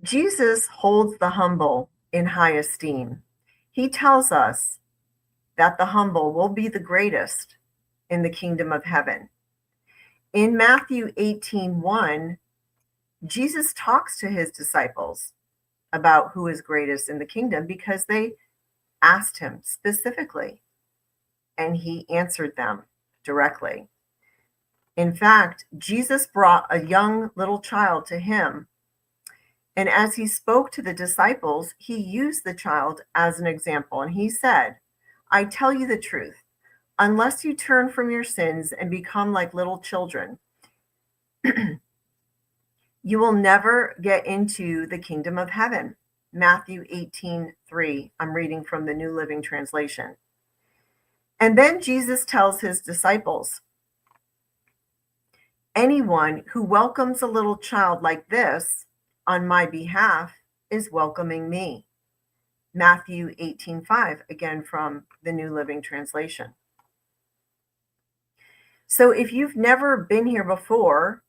Jesus holds the humble in high esteem. He tells us that the humble will be the greatest in the kingdom of heaven. In Matthew 18:1, Jesus talks to his disciples about who is greatest in the kingdom because they asked him specifically, and he answered them directly. In fact, Jesus brought a young little child to him, and as he spoke to the disciples, he used the child as an example, and he said, I tell you the truth, unless you turn from your sins and become like little children, you will never get into the kingdom of heaven. Matthew 18:3. I'm reading from the New Living Translation. And then Jesus tells his disciples, anyone who welcomes a little child like this on my behalf is welcoming me. Matthew 18:5, again from the New Living Translation. So if you've never been here before,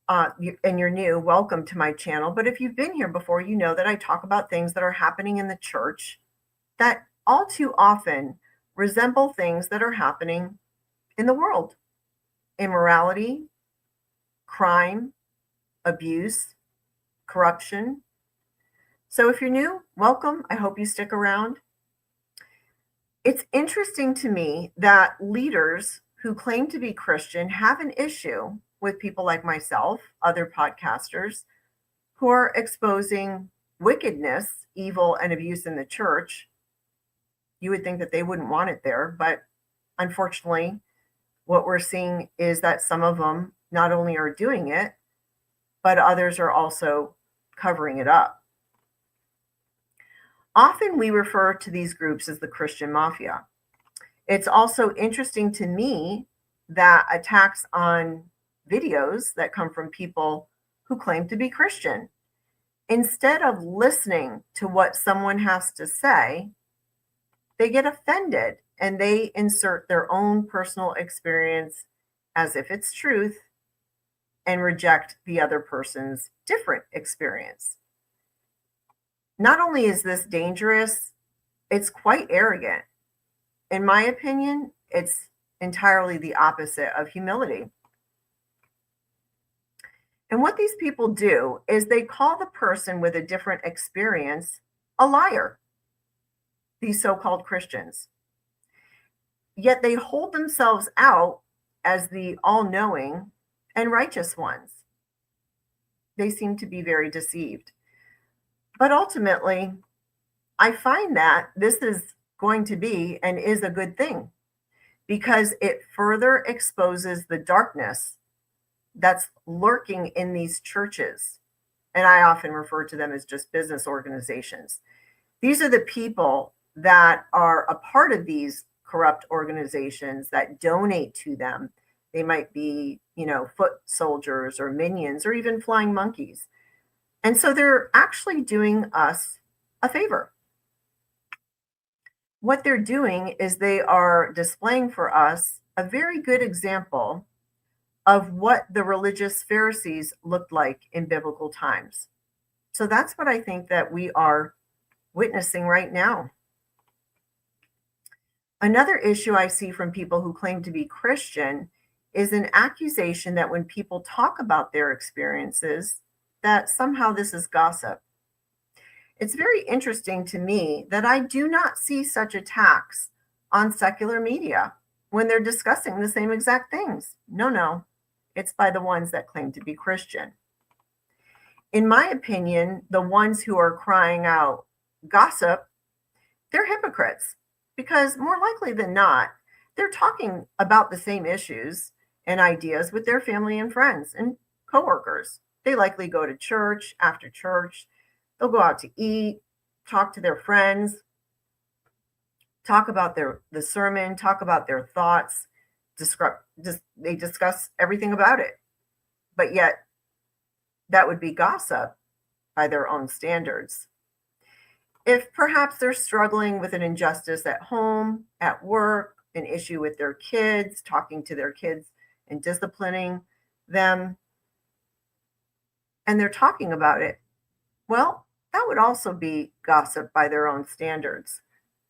and you're new, welcome to my channel. But if you've been here before, you know that I talk about things that are happening in the church that all too often resemble things that are happening in the world. Immorality, crime, abuse, corruption. So if you're new, welcome. I hope you stick around. It's interesting to me that leaders who claim to be Christian have an issue with people like myself, other podcasters, who are exposing wickedness, evil, and abuse in the church. You would think that they wouldn't want it there, but unfortunately, what we're seeing is that some of them not only are doing it, but others are also covering it up. Often we refer to these groups as the Christian mafia. It's also interesting to me that attacks on videos that come from people who claim to be Christian, instead of listening to what someone has to say, they get offended and they insert their own personal experience as if it's truth and reject the other person's different experience. Not only is this dangerous, it's quite arrogant. In my opinion, it's entirely the opposite of humility. And what these people do is they call the person with a different experience a liar, these so-called Christians. Yet they hold themselves out as the all-knowing and righteous ones. They seem to be very deceived. But ultimately, I find that this is going to be and is a good thing because it further exposes the darkness that's lurking in these churches. And I often refer to them as just business organizations. These are the people that are a part of these corrupt organizations that donate to them. They might be, foot soldiers or minions or even flying monkeys. And so they're actually doing us a favor. What they're doing is they are displaying for us a very good example of what the religious Pharisees looked like in biblical times. So that's what I think that we are witnessing right now. Another issue I see from people who claim to be Christian is an accusation that when people talk about their experiences, that somehow this is gossip. It's very interesting to me that I do not see such attacks on secular media when they're discussing the same exact things. No. It's by the ones that claim to be Christian. In my opinion, the ones who are crying out gossip, they're hypocrites because more likely than not, they're talking about the same issues and ideas with their family and friends and coworkers. They likely go to church after church. They'll go out to eat, talk to their friends, talk about the sermon, talk about their thoughts. They discuss everything about it, but yet that would be gossip by their own standards. If perhaps they're struggling with an injustice at home, at work, an issue with their kids, talking to their kids and disciplining them, and they're talking about it, Well, that would also be gossip by their own standards.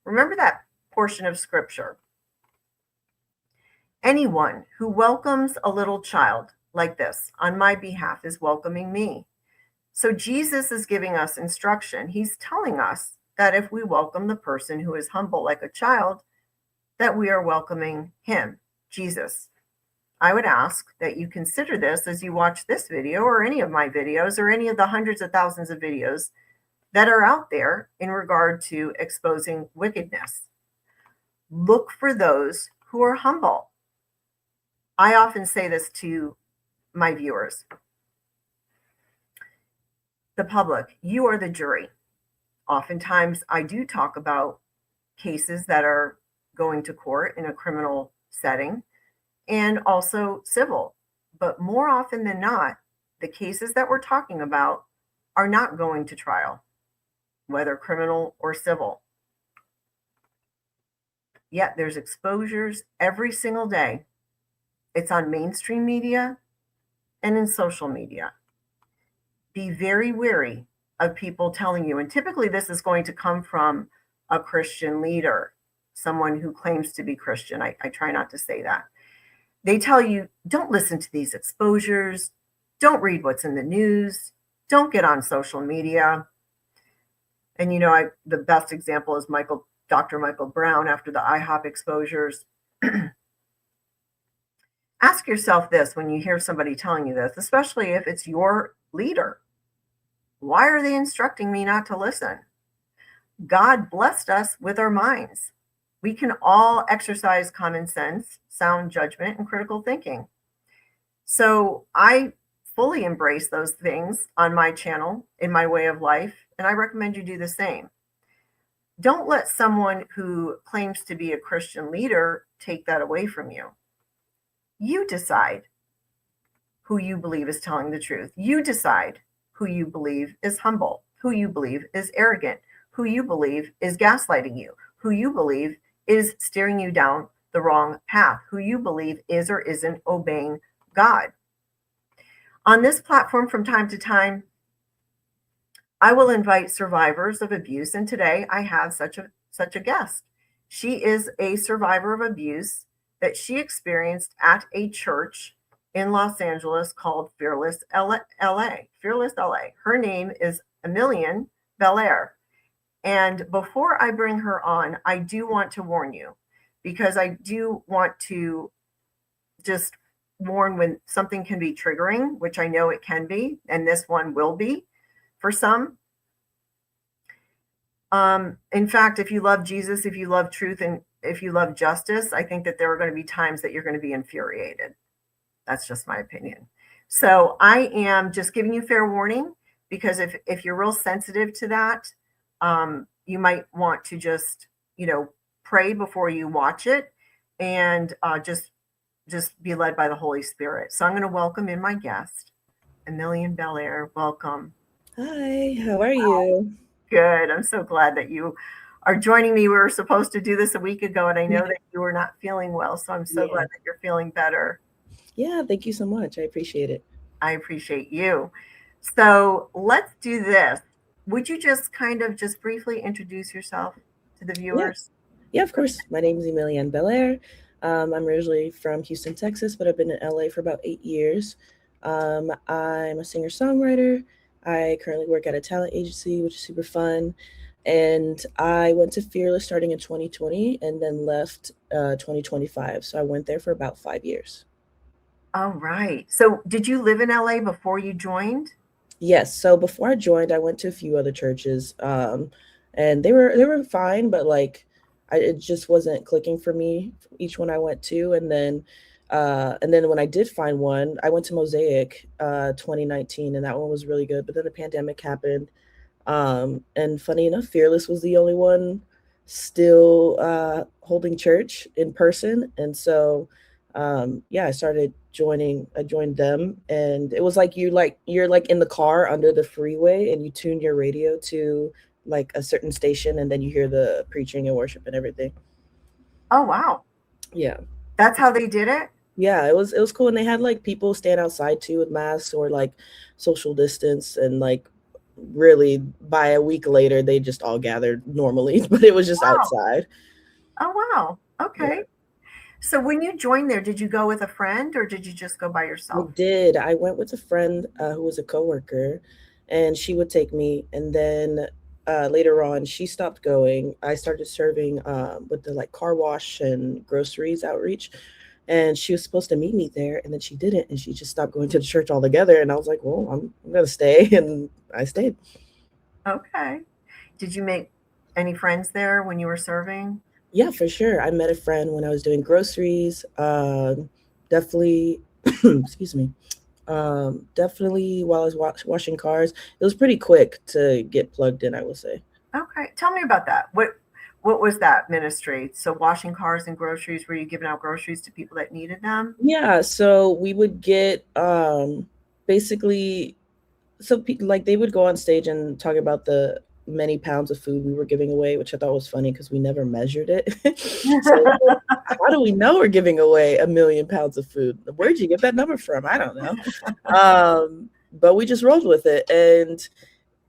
Remember that portion of scripture. Anyone who welcomes a little child like this on my behalf is welcoming me. So Jesus is giving us instruction. He's telling us that if we welcome the person who is humble like a child, that we are welcoming him, Jesus. I would ask that you consider this as you watch this video or any of my videos or any of the hundreds of thousands of videos that are out there in regard to exposing wickedness. Look for those who are humble. I often say this to my viewers. The public, you are the jury. Oftentimes, I do talk about cases that are going to court in a criminal setting and also civil. But more often than not, the cases that we're talking about are not going to trial, whether criminal or civil. Yet there's exposures every single day. It's on mainstream media and in social media. Be very wary of people telling you, and typically this is going to come from a Christian leader, someone who claims to be Christian. I try not to say that. They tell you, don't listen to these exposures, don't read what's in the news, don't get on social media. And the best example is Dr. Michael Brown after the IHOP exposures. Ask yourself this when you hear somebody telling you this, especially if it's your leader. Why are they instructing me not to listen? God blessed us with our minds. We can all exercise common sense, sound judgment, and critical thinking. So I fully embrace those things on my channel, in my way of life, and I recommend you do the same. Don't let someone who claims to be a Christian leader take that away from you. You decide who you believe is telling the truth. You decide who you believe is humble, who you believe is arrogant, who you believe is gaslighting you, who you believe is steering you down the wrong path, who you believe is or isn't obeying God. On this platform, from time to time, I will invite survivors of abuse, and today I have such a guest. She is a survivor of abuse that she experienced at a church in Los Angeles called Fearless LA. Fearless LA. Her name is Emmillienne Bellaire. And before I bring her on, I do want to warn you, because I do want to just warn when something can be triggering, which I know it can be, and this one will be for some. In fact, if you love Jesus, if you love truth, and if you love justice, I think that there are going to be times that you're going to be infuriated. That's just my opinion. So I am just giving you fair warning, because if you're real sensitive to that, you might want to just, pray before you watch it, and just be led by the Holy Spirit. So I'm going to welcome in my guest, Emmillienne Bellaire. Welcome. Hi, how are you? Good. I'm so glad that you are joining me. We were supposed to do this a week ago, and I know that you were not feeling well. So I'm so glad Yeah. that you're feeling better. Yeah, thank you so much. I appreciate it. I appreciate you. So let's do this. Would you just kind of just briefly introduce yourself to the Yeah, viewers? yeah, of course. My name is Emmillienne Bellaire. I'm originally from Houston, Texas, but I've been in LA for about 8 years. I'm a singer-songwriter. I currently work at a talent agency, which is super fun. And I went to Fearless starting in 2020 and then left 2025. So I went there for about 5 years. All right. So did you live in LA before you joined? Yes. So before I joined, I went to a few other churches, and they were fine, but like, it just wasn't clicking for me. Each one I went to, and then when I did find one, I went to Mosaic, 2019, and that one was really good. But then the pandemic happened, and funny enough, Fearless was the only one still holding church in person, and so yeah, I joined them, and it was like you're like in the car under the freeway, and you tune your radio to like a certain station, and then you hear the preaching and worship and everything. Oh, wow. Yeah. That's how they did it? Yeah, it was cool, and they had like people stand outside too with masks or like social distance, and like really by a week later they just all gathered normally, but it was just Wow. outside. Oh, wow. Yeah. Okay. So when you joined there, did you go with a friend or did you just go by I yourself? did. I went with a friend who was a coworker, and she would take me. And then later on, she stopped going. I started serving with the like car wash and groceries outreach, and she was supposed to meet me there, and then she didn't, and she just stopped going to the church altogether. And I was like, well, I'm gonna stay, and I stayed. Okay. Did you make any friends there when you were serving? Yeah, for sure. I met a friend when I was doing groceries. Definitely, excuse me. Definitely while I was washing cars. It was pretty quick to get plugged in, I will say. Okay. Tell me about that. What was that ministry? So washing cars and groceries, were you giving out groceries to people that needed them? Yeah, so we would get basically so like they would go on stage and talk about the many pounds of food we were giving away, which I thought was funny because we never measured it. So like, how do we know we're giving away 1 million pounds of food? Where'd you get that number from? I don't know. But we just rolled with it. And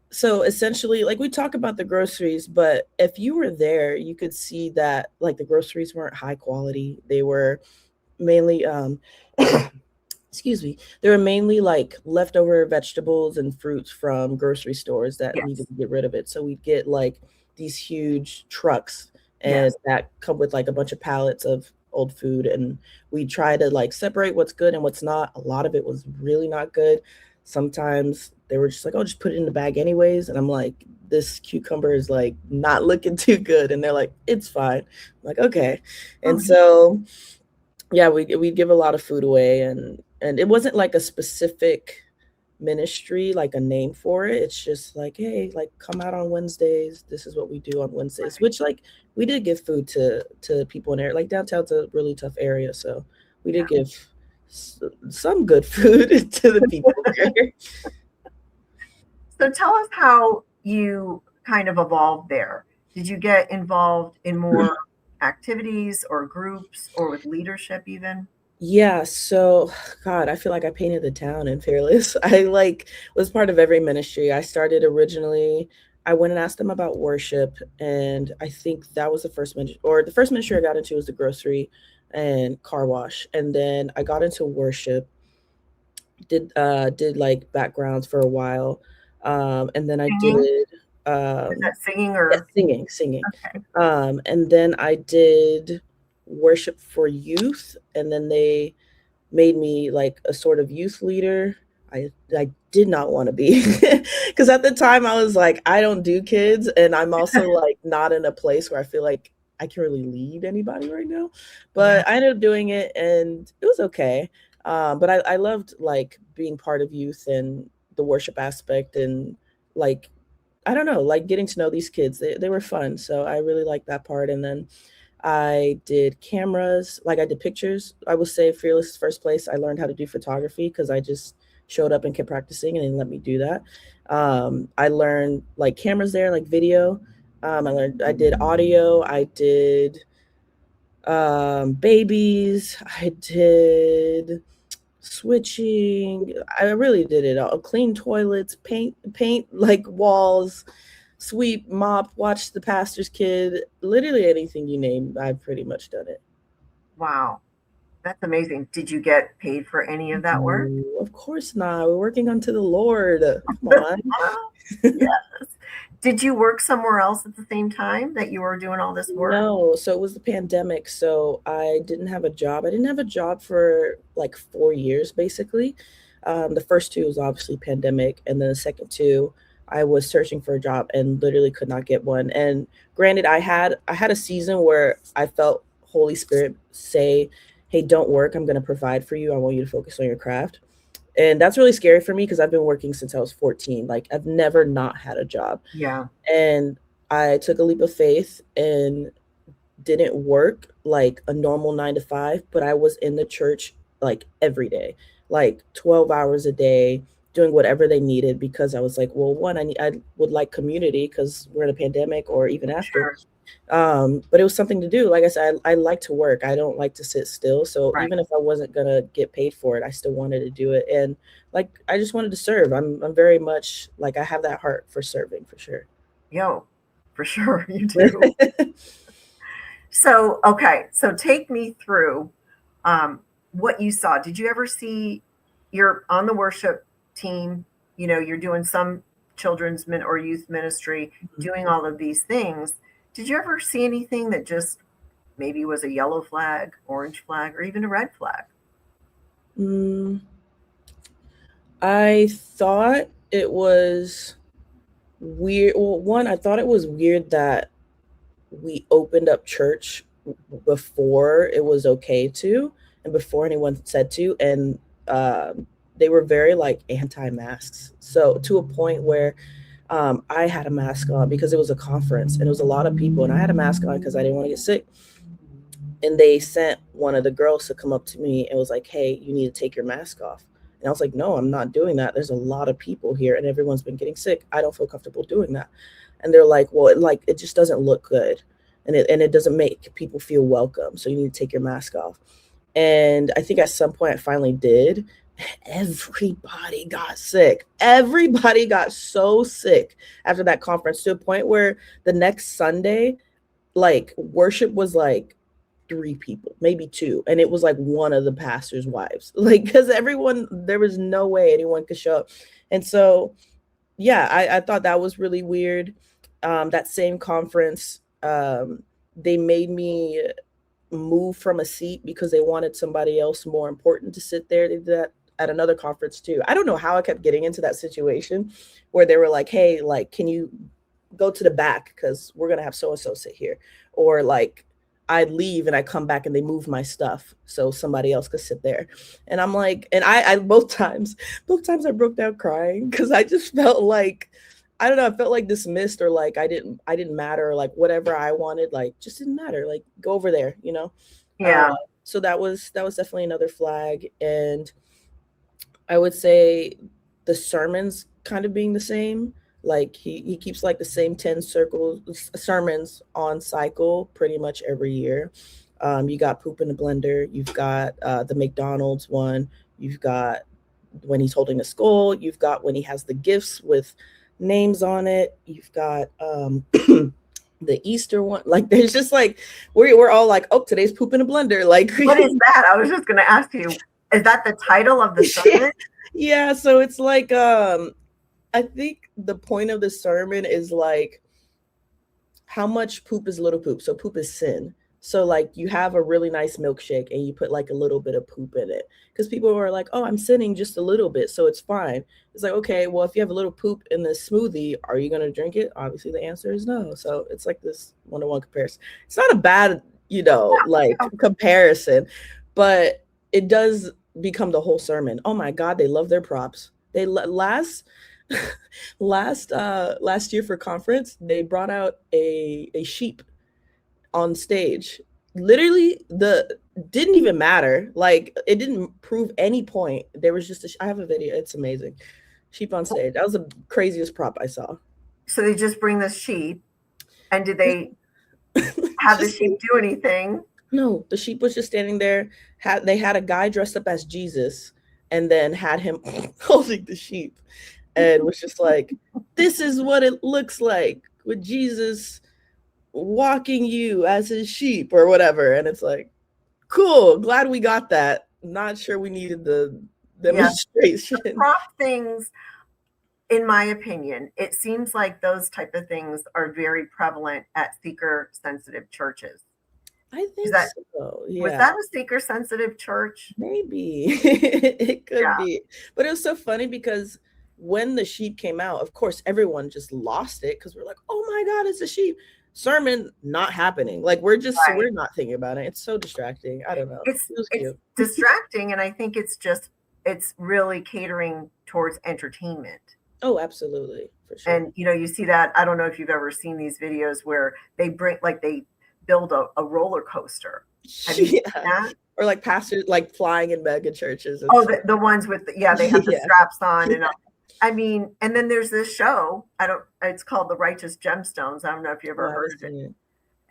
so essentially, like we talk about the groceries, but if you were there, you could see that like the groceries weren't high quality. They were mainly excuse me, they were mainly like leftover vegetables and fruits from grocery stores that needed Yes. to get rid of it. So we'd get like these huge trucks and Yes. that come with like a bunch of pallets of old food, and we try to like separate what's good and what's not. A lot of it was really not good. Sometimes they were just like, oh, just put it in the bag anyways. And I'm like, this cucumber is like not looking too good. And they're like, it's fine. I'm like, okay. Oh, And so yeah, we give a lot of food away, and it wasn't like a specific ministry, like a name for it. It's just like, hey, like come out on Wednesdays. This is what we do on Wednesdays. right. Which like we did give food to people in there. Like downtown's a really tough area, so we did Yeah. give some good food to the people there. So tell us how you kind of evolved there. Did you get involved in more activities or groups or with leadership even? Yeah, so God, I feel like I painted the town in Fearless. I like was part of every ministry. I started originally, I went and asked them about worship, and I think that was the first ministry, or the first ministry I got into was the grocery and car wash. And then I got into worship, did like backgrounds for a while. And then I Singing? did Is um that singing yeah, or singing. okay? And then I did worship for youth, and then they made me like a sort of youth leader. I did not want to be because at the time I was like, I don't do kids, and I'm also like not in a place where I feel like I can really lead anybody right now. Yeah. But I ended up doing it, and it was okay. But I loved like being part of youth and the worship aspect, and like I don't know, like getting to know these kids. They were fun, so I really liked that part. And then I did cameras, like I did pictures. I would say Fearless first place. I learned how to do photography because I just showed up and kept practicing and they let me do that. I learned like cameras there, like video. I did audio. I did babies. I did switching. I really did it all. Clean toilets, paint like walls, sweep, mop, watch the pastor's kid, literally anything you name, I've pretty much done it. Wow. That's amazing. Did you get paid for any of that work? No, of course not. We're working unto the Lord. Come on. Yes. Did you work somewhere else at the same time that you were doing all this work? No, so it was the pandemic, so I didn't have a job. I didn't have a job for like 4 years, basically. The first two was obviously pandemic, and then the second two, I was searching for a job and literally could not get one. And granted, I had a season where I felt Holy Spirit say, "Hey, don't work. I'm going to provide for you. I want you to focus on your craft." And that's really scary for me because I've been working since I was 14. Like I've never not had a job. Yeah. And I took a leap of faith and didn't work like a normal 9 to 5, but I was in the church like every day, like 12 hours a day, doing whatever they needed, because I was like, well, one, I would like community because we're in a pandemic, or even after. Sure. But it was something to do. Like I said, I like to work. I don't like to sit still. So Right. even if I wasn't gonna get paid for it, I still wanted to do it. And like, I just wanted to serve. I'm very much like, I have that heart for serving, for sure. Yo, for sure you do. So, okay. So take me through what you saw. Did you ever see, you're on the worship team, you're doing some children's or youth ministry, doing all of these things. Did you ever see anything that just maybe was a yellow flag, orange flag, or even a red flag? Mm, I thought it was weird. Well, one, I thought it was weird that we opened up church before it was okay to, and before anyone said to, and they were very like anti-masks. So to a point where I had a mask on because it was a conference and it was a lot of people, and I had a mask on because I didn't want to get sick. And they sent one of the girls to come up to me and was like, "Hey, you need to take your mask off." And I was like, "No, I'm not doing that. There's a lot of people here and everyone's been getting sick. I don't feel comfortable doing that." And they're like, "Well, it just doesn't look good, and it doesn't make people feel welcome. So you need to take your mask off." And I think at some point I finally did. Everybody got sick. Everybody got so sick after that conference, to a point where the next Sunday, like, worship was like 3 people, maybe 2, and it was like one of the pastor's wives. Like, because everyone, there was no way anyone could show up. And so, yeah, I thought that was really weird. That same conference, they made me move from a seat because they wanted somebody else more important to sit there. They did that at another conference too. I don't know how I kept getting into that situation where they were like, "Hey, like, can you go to the back because we're gonna have so and so sit here," or like, I'd leave and I come back and they move my stuff so somebody else could sit there. And I'm like, and I both times I broke down crying because I just felt like, I don't know, I felt like dismissed, or like I didn't matter, or like whatever I wanted, like, just didn't matter. Like, go over there, you know? Uh, Yeah. so that was definitely another flag. And I would say the sermons kind of being the same. Like, he keeps like the same 10 sermons on cycle pretty much every year. You got poop in the blender, you've got the McDonald's one, you've got when he's holding a skull, you've got when he has the gifts with names on it, you've got the Easter one. Like, there's just like, we're all like, oh, today's poop in a blender. Like, What is that? I was just going to ask you, is that the title of the sermon? yeah, so it's like, I think the point of the sermon is like, how much poop is little poop? So poop is sin. So like, you have a really nice milkshake and you put like a little bit of poop in it, because people are like, "Oh, I'm sinning just a little bit, so it's fine." It's like, okay, well, if you have a little poop in this smoothie, are you going to drink it? Obviously the answer is no. So it's like this one-to-one comparison. It's not a bad, like, Yeah. comparison, but it does become the whole sermon. Oh my God, they love their props. They last year for conference, they brought out a sheep on stage. Literally, the didn't even matter. Like, it didn't prove any point. There was just I have a video. It's amazing. Sheep on stage. That was the craziest prop I saw. So they just bring the sheep, and did they have the Just, sheep do anything? no, the sheep was just standing there. They had a guy dressed up as Jesus, and then had him holding the sheep, and was just like, "This is what it looks like with Jesus walking you as his sheep," or whatever. And it's like, cool, glad we got that. Not sure we needed the demonstration. The prop things, in my opinion, it seems like those type of things are very prevalent at seeker sensitive churches. I Is think that so. Was Yeah, that a seeker sensitive church? maybe it could Yeah. be. But it was so funny because when the sheep came out, of course, everyone just lost it because we're like, "Oh my God, it's a sheep." Sermon not happening. Like, Right. we're not thinking about it. It's so distracting. I don't know. It's It was it's cute. distracting, and I think it's really catering towards entertainment. Oh, absolutely, for sure. And you see that, I don't know if you've ever seen these videos where they build a roller coaster. Have you seen Yeah. that? Or like pastors like flying in mega churches and Oh, stuff. the ones with yeah, they have the Yeah. straps on and all. I mean, and then there's this show. It's called The Righteous Gemstones. I don't know if you Oh, ever I heard haven't of it. seen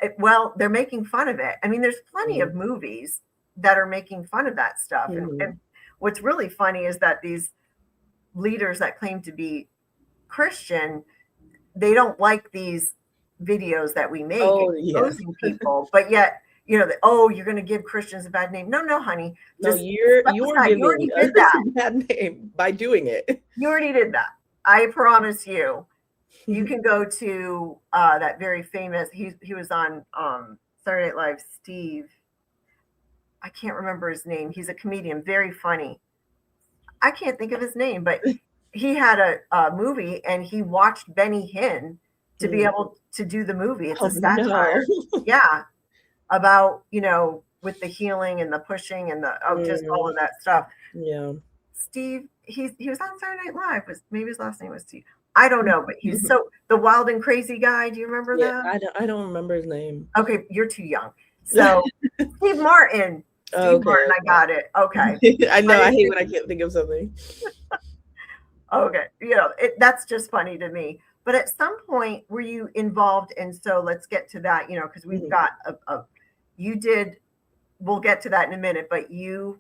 it. Well, they're making fun of it. I mean, there's plenty Mm-hmm. of movies that are making fun of that stuff. And what's really funny is that these leaders that claim to be Christian, they don't like these videos that we make Oh yeah. exposing people, but yet, oh, you're going to give Christians a bad name. No, no, honey, No, just you're step you're aside. You giving already did us that. a bad name by doing it. You already did that. I promise you. You can go to that very famous. He was on Saturday Night Live. Steve, I can't remember his name. He's a comedian, very funny. I can't think of his name, but he had a movie and he watched Benny Hinn to be able to do the movie. It's Oh a satire. no. Yeah, about, with the healing and the pushing and just all of that stuff. Yeah. Steve, he was on Saturday Night Live. Maybe his last name was Steve. I don't know, but he's the wild and crazy guy. Do you remember Yeah, that? I don't remember his name. Okay, you're too young. So Steve Martin. Steve Okay, Martin, I got it. Okay. I know. I hate when I can't think of something. Okay. That's just funny to me. But at some point, were you involved? And so let's get to that, because we've got you did, we'll get to that in a minute, but you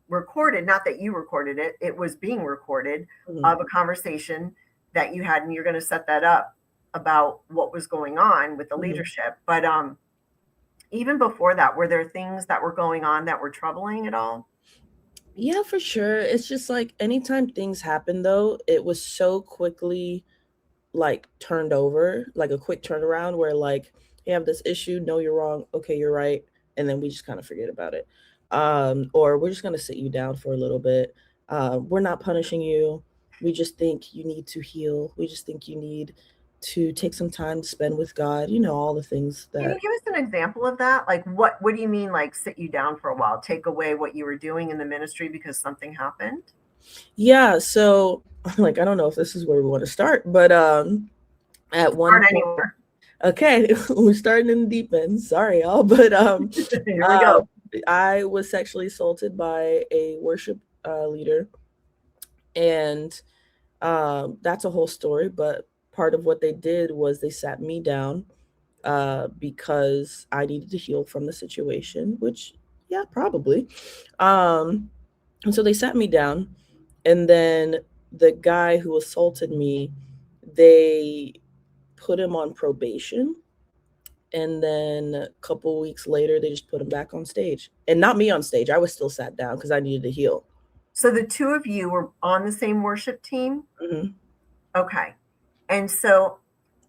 recorded, not that you recorded it, it was being recorded of a conversation that you had, and you're going to set that up about what was going on with the leadership. But even before that, were there things that were going on that were troubling at all? Yeah, for sure. It's just like anytime things happen though, it was so quickly like turned over, like a quick turnaround where like you have this issue, no, you're wrong, okay, you're right, and then we just kind of forget about it. Or we're just gonna sit you down for a little bit. We're not punishing you. We just think you need to heal. We just think you need to take some time to spend with God, all the things Can you that. give us an example of that? Like what do you mean, like sit you down for a while, take away what you were doing in the ministry because something happened? Yeah, so like I don't know if this is where we want to start, but at one Start point, anywhere. okay, we're starting in the deep end. Sorry, y'all, but Here we go. I was sexually assaulted by a worship leader, and that's a whole story. But part of what they did was they sat me down because I needed to heal from the situation, which yeah, probably. And so they sat me down, and then the guy who assaulted me, they put him on probation, and then a couple weeks later they just put him back on stage, and not me on stage. I was still sat down because I needed to heal. So the two of you were on the same worship team? Okay. And so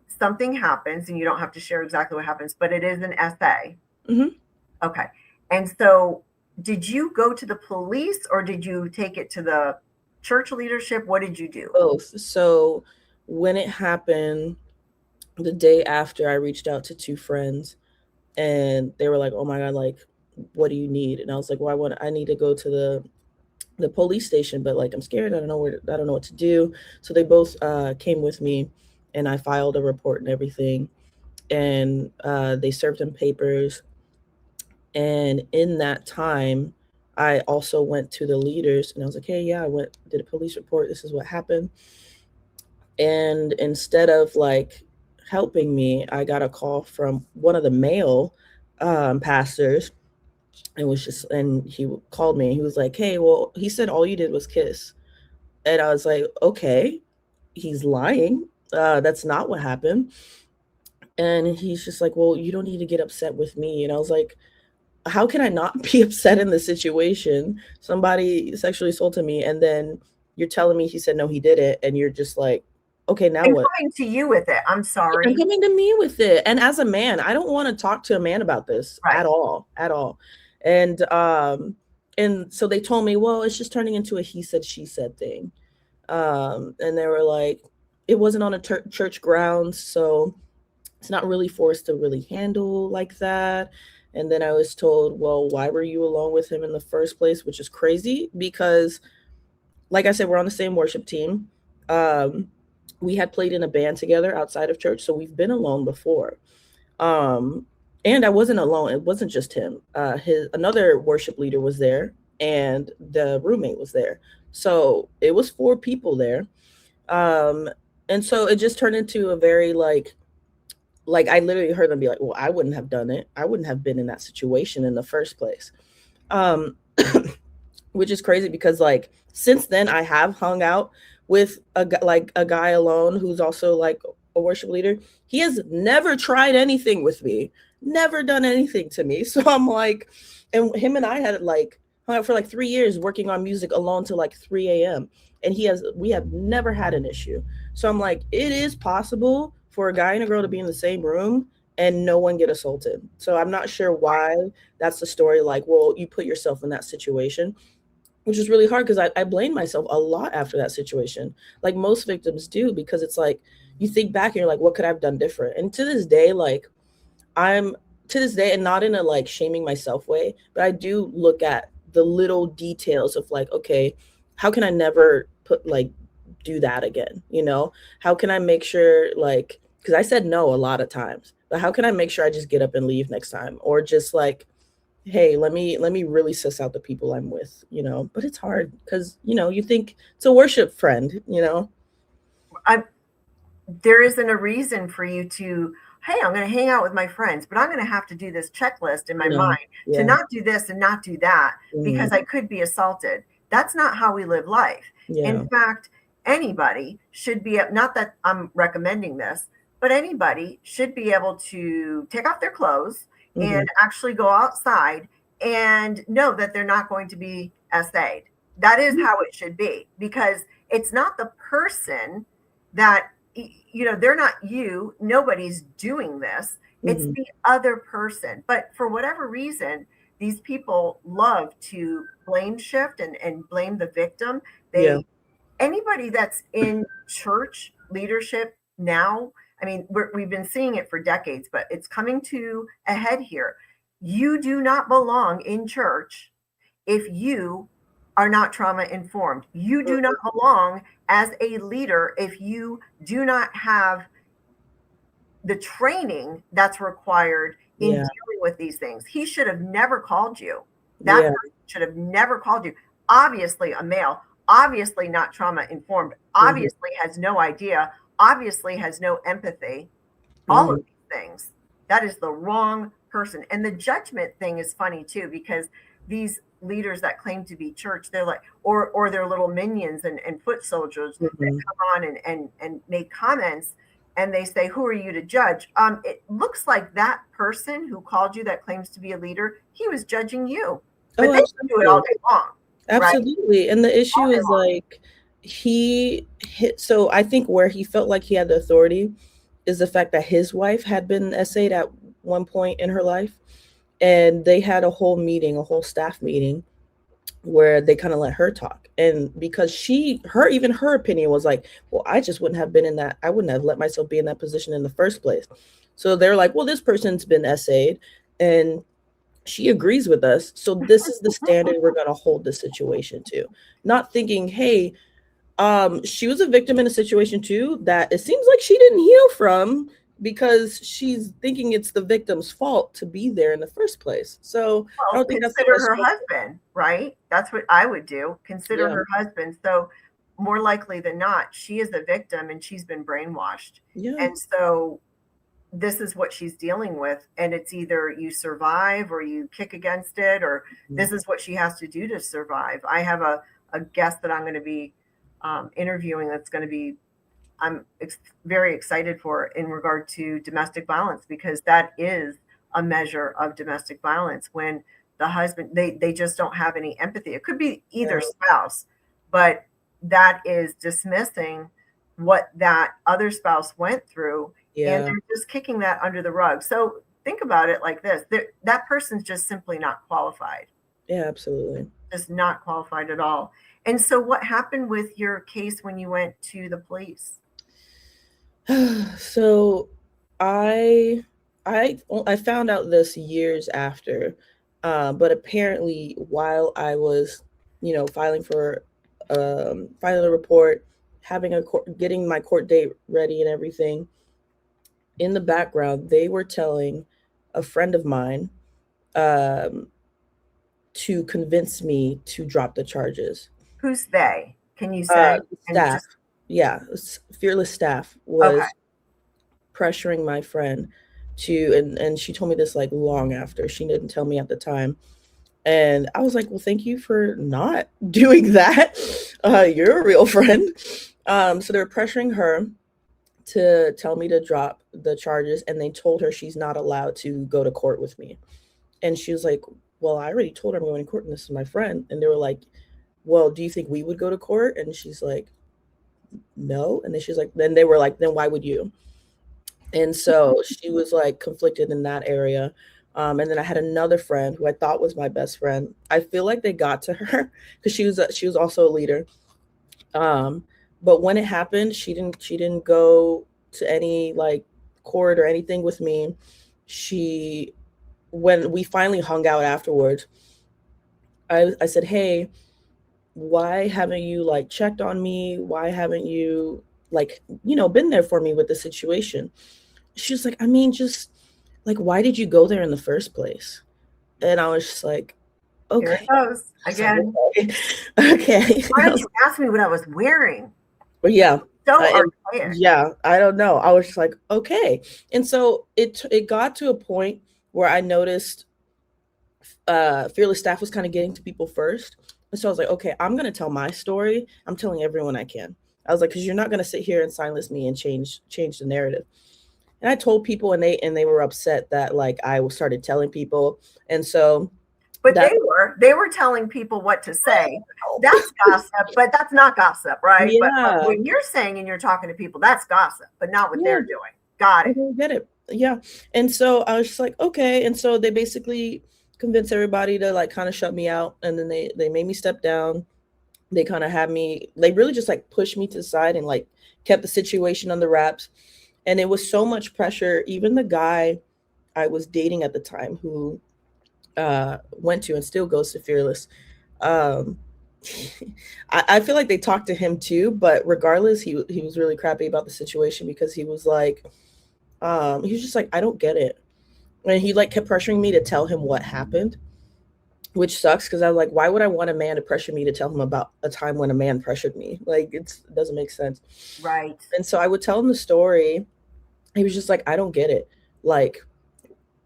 something happens, and you don't have to share exactly what happens, but it is an essay. Okay. And so did you go to the police or did you take it to the church leadership? What did you do? Both. So when it happened, the day after, I reached out to two friends, and they were like, "Oh my God, like, what do you need?" And I was like, "Well, I need to go to the police station, but like I'm scared. I don't know what to do." So they both came with me, and I filed a report and everything, and they served him papers. And in that time, I also went to the leaders, and I was like, "Hey, yeah, did a police report. This is what happened." And instead of like helping me, I got a call from one of the male pastors, and he called me, and he was like, "Hey, well," he said, "all you did was kiss." And I was like, "Okay, he's lying. That's not what happened." And he's just like, "Well, you don't need to get upset with me." And I was like, how can I not be upset in this situation? Somebody sexually assaulted me, and then you're telling me he said no, he did it, and you're just like, okay, now And what? coming to you with it. I'm sorry. And coming to me with it. And as a man, I don't want to talk to a man about this Right. at all. And so they told me, well, it's just turning into a he said, she said thing. And they were like, it wasn't on a church grounds, so it's not really for us to really handle like that. And then I was told, well, why were you alone with him in the first place? Which is crazy because, like I said, we're on the same worship team. We had played in a band together outside of church, so we've been alone before. And I wasn't alone. It wasn't just him. Another worship leader was there, and the roommate was there. So it was 4 people there. Um, and so it just turned into a very like I literally heard them be like, "Well, I wouldn't have done it. I wouldn't have been in that situation in the first place." Um, which is crazy because like since then I have hung out with a guy alone who's also like a worship leader. He has never tried anything with me, never done anything to me. So I'm like, and him and I had like hung out for like 3 years working on music alone till like 3 a.m. And we have never had an issue. So I'm like, it is possible for a guy and a girl to be in the same room and no one get assaulted. So I'm not sure why that's the story. Like, well, you put yourself in that situation, which is really hard because I blame myself a lot after that situation, like most victims do, because it's like you think back and you're like, what could I have done different? And to this day, like I'm to this day, and not in a like shaming myself way, but I do look at the little details of like, okay, how can I never put like do that again? You know, how can I make sure like because I said no a lot of times, but how can I make sure I just get up and leave next time, or just like hey, let me really suss out the people I'm with, you know. But it's hard because you think it's a worship friend, you know. I, there isn't a reason for you to, hey, I'm going to hang out with my friends, but I'm going to have to do this checklist in my No, mind to yeah, not do this and not do that hmm, because I could be assaulted. That's not how we live life. In yeah, fact, anybody should be, not that I'm recommending this, but anybody should be able to take off their clothes and hmm, actually go outside and know that they're not going to be essayed. That is how it should be, because it's not the person that, they're not you, nobody's doing this, it's hmm, the other person. But for whatever reason, these people love to blame shift and blame the victim. yeah, They Anybody that's in church leadership now, I mean, we've been seeing it for decades, but it's coming to a head here. You do not belong in church if you are not trauma informed. You do not belong as a leader if you do not have the training that's required in yeah, dealing with these things. He should have never called you. That yeah, person should have never called you. Obviously, a male, obviously not trauma informed, hmm, obviously has no idea, obviously has no empathy, all of hmm, these things. That is the wrong person. And the judgment thing is funny too, because these leaders that claim to be church, they're like, or they're little minions and foot soldiers that hmm. come on and make comments, and they say, who are you to judge? It looks like that person who called you that claims to be a leader, he was judging you. But Oh, they can do it all absolutely. day long, right? Absolutely. And the All issue day is like he hit so I think where he felt like he had the authority is the fact that his wife had been essayed at one point in her life. And they had a whole meeting, a whole staff meeting where they kind of let her talk. And because even her opinion was like, well, I just wouldn't have been in that, I wouldn't have let myself be in that position in the first place. So they're like, well, this person's been essayed and she agrees with us. So this is the long. standard we're going to hold the situation to. Not thinking, hey, she was a victim in a situation too that it seems like she didn't heal from because she's thinking it's the victim's fault to be there in the first place. So I Well, don't think that's the consider best her structure. husband, right? That's what I would do. Consider Yeah. her husband. So, more likely than not, she is the victim and she's been brainwashed. Yeah. And so, this is what she's dealing with. And it's either you survive or you kick against it, or Mhm. this is what she has to do to survive. I have a guest that I'm going to be interviewing that's going to be, very excited for in regard to domestic violence, because that is a measure of domestic violence when the husband, they just don't have any empathy. It could be either Yeah. spouse, but that is dismissing what that other spouse went through, and Yeah. they're just kicking that under the rug. So think about it like this: that person's just simply not qualified, Yeah, absolutely. just not qualified at all. And so, what happened with your case when you went to the police? So I I found out this years after, but apparently while I was, filing a report, getting my court date ready and everything, in the background they were telling a friend of mine um, to convince me to drop the charges. Who's they? Can you say? And Staff. just yeah, Fearless staff Okay. was pressuring my friend to, and she told me this like long after. She didn't tell me at the time. And I was like, well, thank you for not doing that. You're a real friend. So they were pressuring her to tell me to drop the charges, and they told her she's not allowed to go to court with me. And she was like, well, I already told her I'm going to court and this is my friend. And they were like, well, do you think we would go to court? And she's like, no. And then she's like, then they were like, then why would you? And so she was like conflicted in that area. And then I had another friend who I thought was my best friend. I feel like they got to her because she was also a leader. Um, but when it happened, she didn't go to any like court or anything with me. She When we finally hung out afterwards, I said, hey, why haven't you like checked on me? Why haven't you like, been there for me with the situation? She was like, I mean, just like, why did you go there in the first place? And I was just like, Here it okay. goes I was like, again. okay. Okay. Why didn't you ask me what I was wearing? But yeah, So and archaic. yeah, I don't know. I was just like, okay. And so it got to a point where I noticed Fearless staff was kind of getting to people first. And so I was like, okay, I'm gonna tell my story. I'm telling everyone I can. I was like, because you're not gonna sit here and silence me and change the narrative. And I told people, and they were upset that like I started telling people, and so But that they were telling people what to say. That's gossip, but that's not gossip, right? But yeah, when you're saying and you're talking to people, that's gossip, but not what yeah, they're doing. Got I it. don't get it. Yeah, and so I was just like, okay, and so they basically convinced everybody to like kind of shut me out, and then they made me step down. They kind of had me, they really just like pushed me to the side and like kept the situation on the wraps. And it was so much pressure. Even the guy I was dating at the time, who went to and still goes to Fearless, um, I feel like they talked to him too. But regardless, he was really crappy about the situation because he was like, he was just like, I don't get it. And he like kept pressuring me to tell him what happened, which sucks because I was like, why would I want a man to pressure me to tell him about a time when a man pressured me? Like, it doesn't make sense. Right. And so I would tell him the story. He was just like, I don't get it. Like,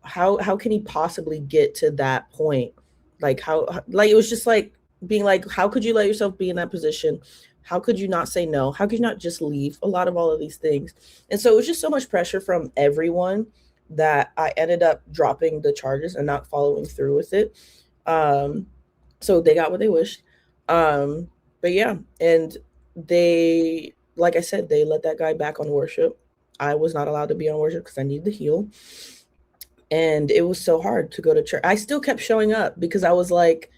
how can he possibly get to that point? Like, like it was just like being like, how could you let yourself be in that position? How could you not say no? How could you not just leave? A lot of all of these things. And so it was just so much pressure from everyone that I ended up dropping the charges and not following through with it. Um, so they got what they wished. Um, but yeah, and they, like I said, they let that guy back on worship. I was not allowed to be on worship because I needed to heal. And it was so hard to go to church. I still kept showing up because I was like,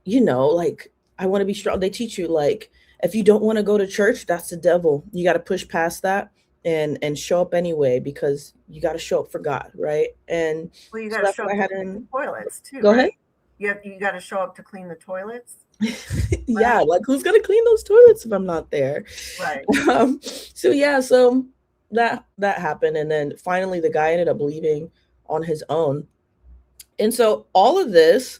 like I want to be strong. They teach you like if you don't want to go to church, that's the devil. You got to push past that and show up anyway because you got to show up for God, right? And Well, you so got to that's show what up I to had clean the in. toilets too, Go right? ahead. You got to show up to clean the toilets. Yeah, like who's gonna clean those toilets if I'm not there? Right. So yeah, so that happened, and then finally the guy ended up leaving on his own. And so all of this,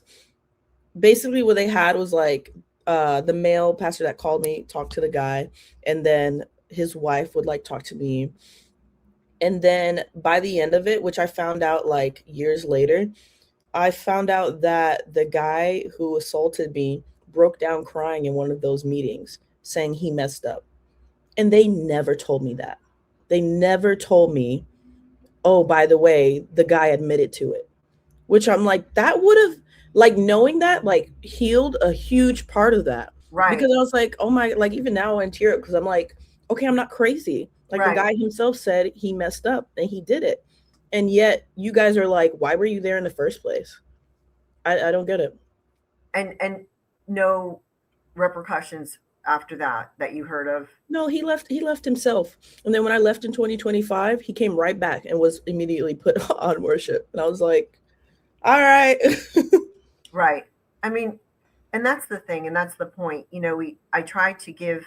basically what they had was like the male pastor that called me talked to the guy, and then his wife would like talk to me. And then by the end of it, which I found out like years later, I found out that the guy who assaulted me broke down crying in one of those meetings saying he messed up. And they never told me that. They never told me, oh, by the way, the guy admitted to it, which I'm like, that would have, like, knowing that, like, healed a huge part of that. Right. Because I was like, oh my, like, even now I tear up because I'm like, okay, I'm not crazy. Like, the Right. guy himself said he messed up and he did it. And yet you guys are like, why were you there in the first place? I don't get it. And no repercussions after that you heard of. No, he left himself. And then when I left in 2025, he came right back and was immediately put on worship. And I was like, all right. Right. I mean, and that's the thing, and that's the point. I try to give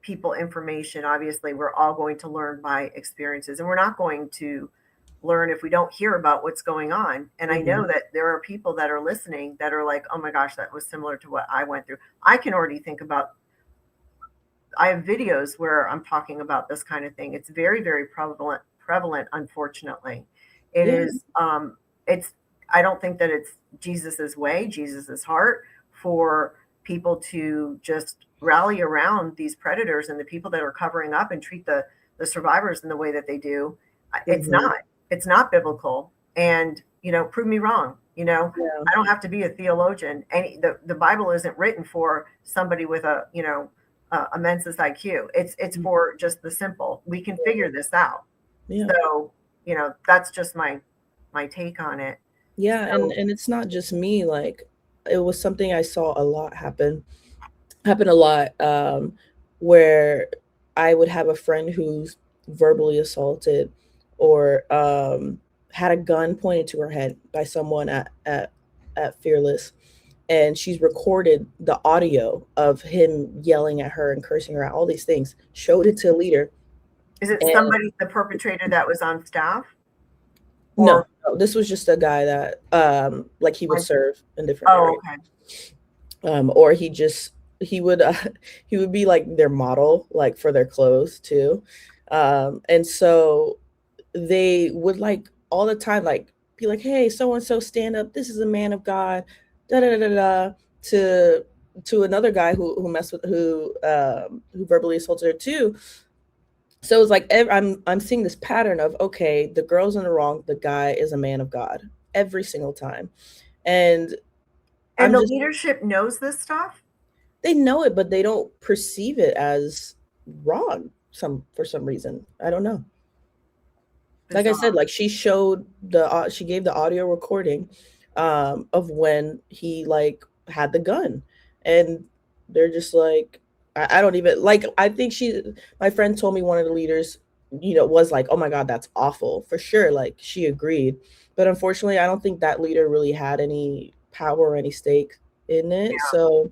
people information. Obviously, we're all going to learn by experiences, and we're not going to learn if we don't hear about what's going on. And I know Mhm. that there are people that are listening that are like, oh my gosh, that was similar to what I went through. I can already think about I have videos where I'm talking about this kind of thing. It's very, very prevalent, unfortunately. It Yeah. is, it's, I don't think that it's Jesus's way, Jesus's heart for people to just rally around these predators and the people that are covering up and treat the survivors in the way that they do. It's Mhm. not, it's not biblical. And, prove me wrong. Yeah. I don't have to be a theologian. The Bible isn't written for somebody with a mensis IQ. It's Mhm. for just the simple. We can figure this out. Yeah. So, that's just my take on it. Yeah, and So, and it's not just me, like, it was something I saw a lot happen a lot, where I would have a friend who's verbally assaulted or, had a gun pointed to her head by someone at Fearless, and she's recorded the audio of him yelling at her and cursing her out, all these things, showed it to a leader, is it and somebody, the perpetrator that was on staff, no, or no, this was just a guy that, like, he would like? serve in different Oh, areas. okay. Or he would he would be like their model, like for their clothes too. And so they would like all the time like be like, hey, so and so, stand up, this is a man of God, da da da da da, to another guy who messed with who verbally assaulted her too. So it's like I'm seeing this pattern of, okay, the girl's in the wrong, the guy is a man of God every single time. And And I'm the just leadership knows this stuff? they know it, but they don't perceive it as wrong for some reason. I don't know. Like I said, Bizarre. like she gave the audio recording of when he like had the gun, and they're just like, I don't even like. I think my friend told me one of the leaders, was like, oh my god, that's awful for sure. Like she agreed, but unfortunately, I don't think that leader really had any power or any stake in it. Yeah, So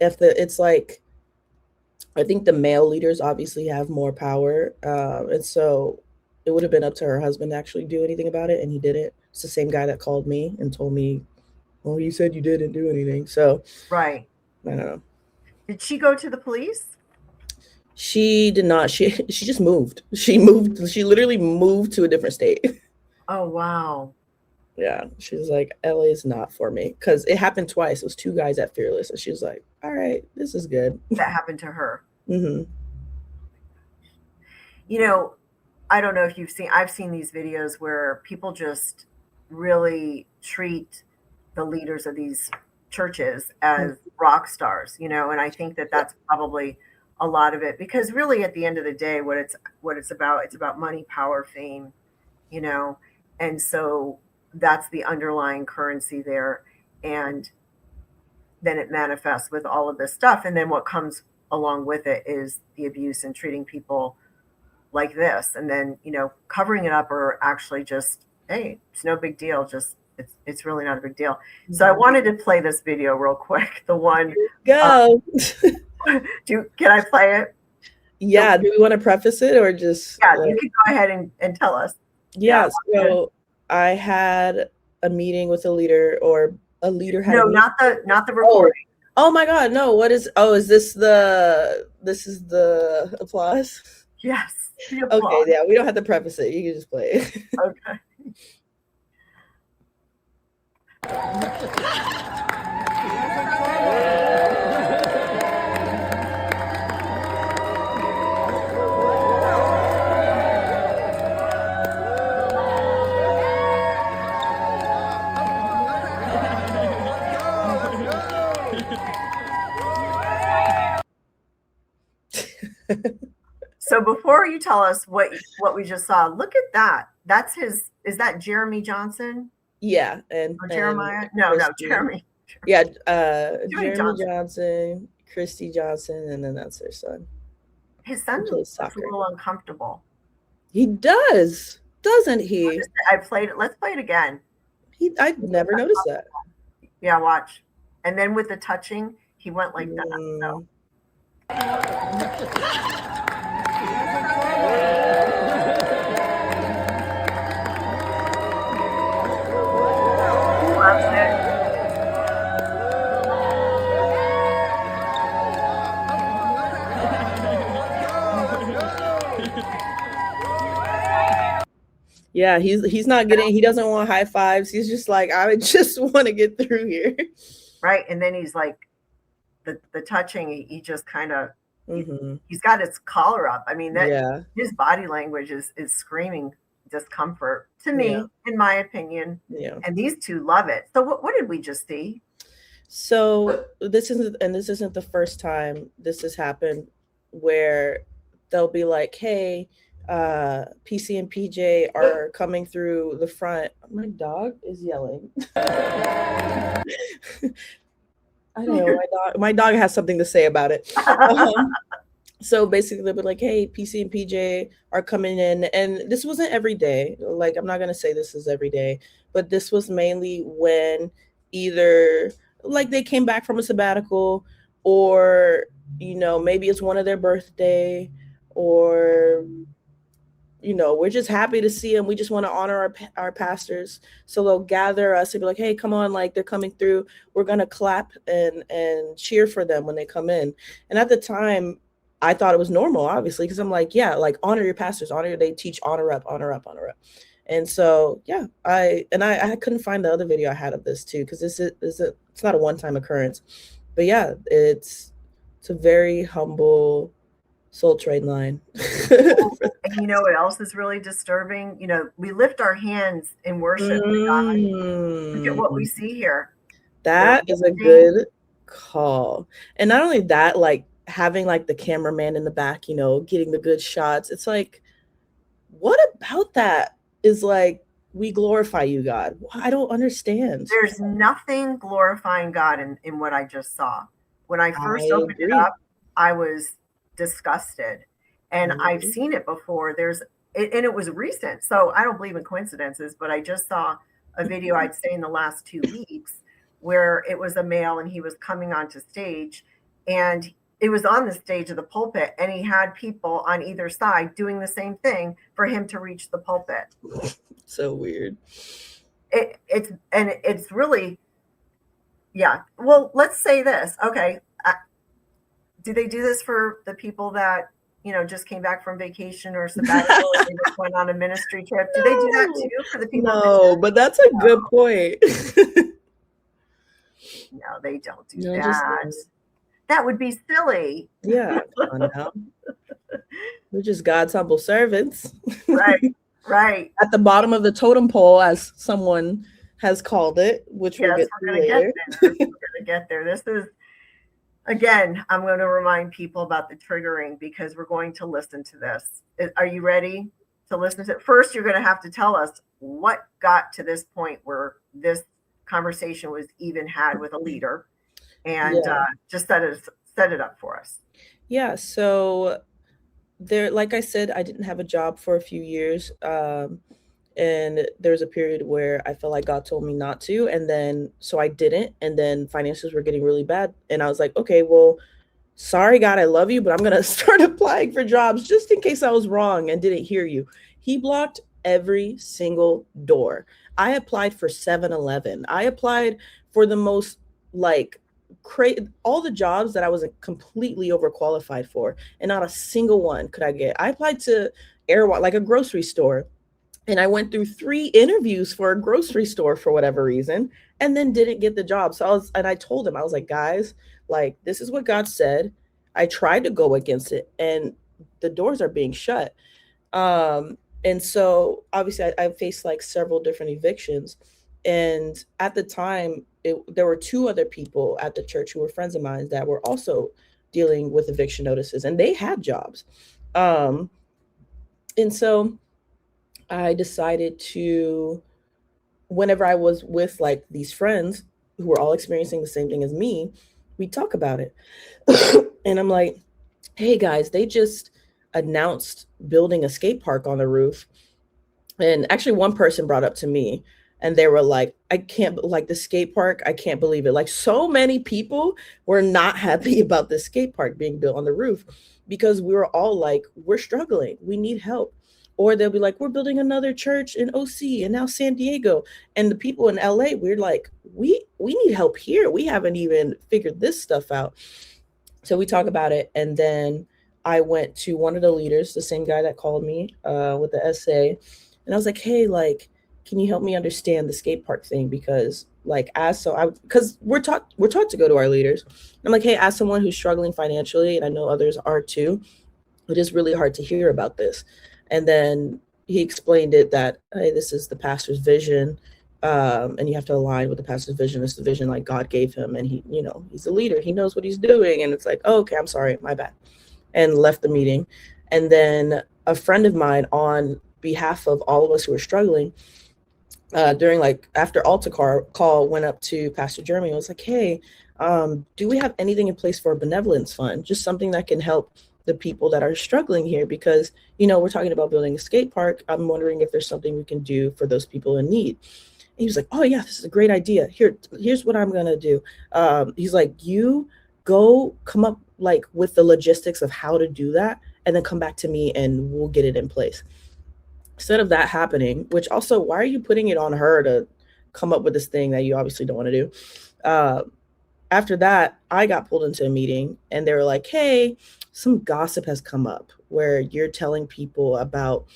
if it's like I think the male leaders obviously have more power, and so it would have been up to her husband to actually do anything about it, and he didn't. It's the same guy that called me and told me, "Well, you said you didn't do anything." So right. I don't know. Did she go to the police? She did not. She just moved. She moved. She literally moved to a different state. Oh, wow. Yeah, she was like, "LA is not for me," because it happened twice. It was two guys at Fearless, and she was like, "All right, this is good." That happened to her. Hmm. You know, I don't know if I've seen these videos where people just really treat the leaders of these churches as rock stars, and I think that that's probably a lot of it because really at the end of the day, it's about money, power, fame, you know, and so that's the underlying currency there. And then it manifests with all of this stuff. And then what comes along with it is the abuse and treating people like this and then covering it up or actually just, hey, it's no big deal, just it's really not a big deal. So I wanted to play this video real quick, the one, Go. can I play it? Yeah. Do we want to preface it or just Yeah, like? you can go ahead and tell us. Yeah, Yeah, so I had a meeting with a leader, or a leader had a no, meeting. not the Oh, recording. oh my God, no, is this this is the applause? Yes, the Okay, applause. yeah, we don't have to preface it. You can just play it. Okay. So before you tell us what we just saw, look at that. Is that Jeremy Johnson Yeah, or and Jeremiah? No, Christy. Jeremy. Yeah, Jeremy Jeremy Johnson. Johnson, Christy Johnson, and then that's their son. His He son plays looks a soccer. little uncomfortable. He doesn't he? I played it. Let's play it again. I never noticed that. Yeah, watch. And then with the touching, he went like that. So. He loves it. Yeah, he's not getting, he doesn't want high fives. He's just like, I just want to get through here. Right. And then he's like, the touching, he just kind of, Hmm. he's got his collar up. I mean, that Yeah. his body language is screaming discomfort to Yeah. me, in my opinion. Yeah. And these two love it. So what did we just see? So this isn't the first time this has happened, where they'll be like, hey, PC and PJ are coming through the front. My dog is yelling. I don't know. My dog has something to say about it. So basically, they'll be like, hey, PC and PJ are coming in. And this wasn't every day. Like, I'm not going to say this is every day, but this was mainly when either like they came back from a sabbatical, or, maybe it's one of their birthday, or, we're just happy to see them. We just want to honor our pastors. So they'll gather us and be like, hey, come on, like they're coming through. We're going to clap and cheer for them when they come in. And at the time, I thought it was normal, obviously, because I'm like, yeah, like honor your pastors, they teach honor up, honor up, honor up. And so, yeah, I couldn't find the other video I had of this too, because it's not a one-time occurrence. But yeah, it's a very humble Soul Train line. And you know what else is really disturbing? We lift our hands in worship to God. Look at what we see here. That is a good call. And not only that, like having like the cameraman in the back, getting the good shots. It's like, what about that is like, we glorify you, God? I don't understand. There's nothing glorifying God in what I just saw. When I first opened it up, I was disgusted. And I've seen it before. And it was recent. So I don't believe in coincidences, but I just saw a video, I'd say in the last 2 weeks, where it was a male and he was coming onto stage, and it was on the stage of the pulpit, and he had people on either side doing the same thing for him to reach the pulpit. So weird. It's really, yeah. Well, let's say this. Okay. Do they do this for the people that, just came back from vacation or sabbatical and they just went on a ministry trip? Do they do that too for the people? No, but that's a good point. No, they don't do that. That would be silly. Yeah. We're just God's humble servants. Right. At the bottom of the totem pole, as someone has called it, which we'll get to later. We're going to get there. This is, again, I'm going to remind people about the triggering, because we're going to listen to this. Are you ready to listen to it? First, you're going to have to tell us what got to this point where this conversation was even had with a leader, and just set it up for us. Yeah. So there, like I said, I didn't have a job for a few years. And there was a period where I felt like God told me not to. And then, so I didn't. And then finances were getting really bad. And I was like, okay, well, sorry, God, I love you, but I'm going to start applying for jobs just in case I was wrong and didn't hear you. He blocked every single door. I applied for 7-Eleven. I applied for the most all the jobs that I was completely overqualified for, and not a single one could I get. I applied to like a grocery store, and I went through 3 interviews for a grocery store for whatever reason, and then didn't get the job. So I told him, I was like, guys, like, this is what God said. I tried to go against it, and the doors are being shut. And so obviously I faced like several different evictions. And at the time, there were 2 other people at the church who were friends of mine that were also dealing with eviction notices, and they had jobs. And so I decided to, whenever I was with like these friends who were all experiencing the same thing as me, we talk about it. And I'm like, hey guys, they just announced building a skate park on the roof. And actually one person brought up to me, and they were like, I can't, like, the skate park, I can't believe it. Like, so many people were not happy about the skate park being built on the roof, because we were all like, we're struggling, we need help. Or they'll be like, we're building another church in OC and now San Diego. And the people in LA, we're like, we need help here. We haven't even figured this stuff out. So we talk about it. And then I went to one of the leaders, the same guy that called me with the essay. And I was like, hey, like, can you help me understand the skate park thing? Because like because we're taught to go to our leaders. I'm like, hey, as someone who's struggling financially, and I know others are too, it is really hard to hear about this. And then he explained it that, hey, this is the pastor's vision. And you have to align with the pastor's vision. It's the vision like God gave him. And he, he's a leader. He knows what he's doing. And it's like, oh, okay, I'm sorry, my bad. And left the meeting. And then a friend of mine, on behalf of all of us who were struggling, during like after altar call, went up to Pastor Jeremy and was like, hey, do we have anything in place for a benevolence fund? Just something that can help the people that are struggling here, because we're talking about building a skate park. I'm wondering if there's something we can do for those people in need. And he was like, oh yeah, this is a great idea. Here's what I'm gonna do. He's like, you go come up like with the logistics of how to do that, and then come back to me and we'll get it in place. Instead of that happening, which also, why are you putting it on her to come up with this thing that you obviously don't want to do? After that, I got pulled into a meeting and they were like, hey, some gossip has come up where you're telling people about,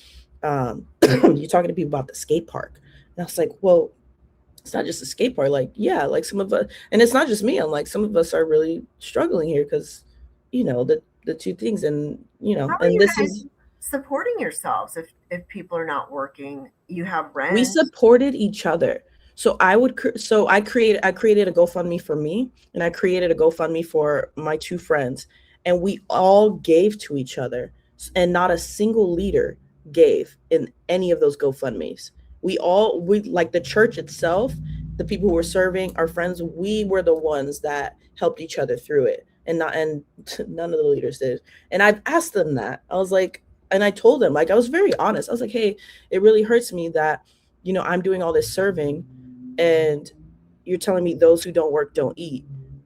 you're talking to people about the skate park. And I was like, well, it's not just a skate park. Like, yeah, like some of us, and it's not just me. I'm like, some of us are really struggling here because, the two things, and, How are and you this guys is, supporting yourselves if people are not working? You have we rent. supported each other. So I created a GoFundMe for me, and I created a GoFundMe for my two friends, and we all gave to each other, and not a single leader gave in any of those GoFundMes. We like the church itself, the people who were serving, our friends, we were the ones that helped each other through it, and none of the leaders did. And I've asked them that. I was like, and I told them, like, I was very honest. I was like, hey, it really hurts me that I'm doing all this serving, and you're telling me those who don't work don't eat,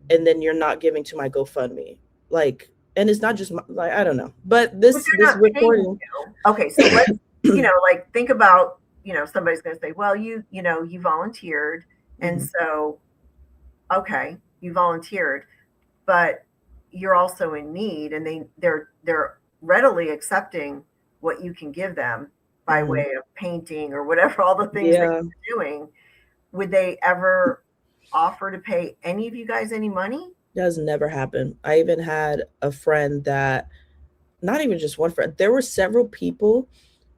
and then you're not giving to my GoFundMe. Like, and it's not just like, I don't know, but But this they're not paying recording. you. Okay, so let's, like think about, somebody's going to say, well, you volunteered. And Mhm. so, okay, you volunteered, but you're also in need, and they're readily accepting what you can give them by Mhm. way of painting or whatever, all the things that Yeah, you're doing. Would they ever offer to pay any of you guys any money? that has never happened. I even had a friend that, not even just one friend, there were several people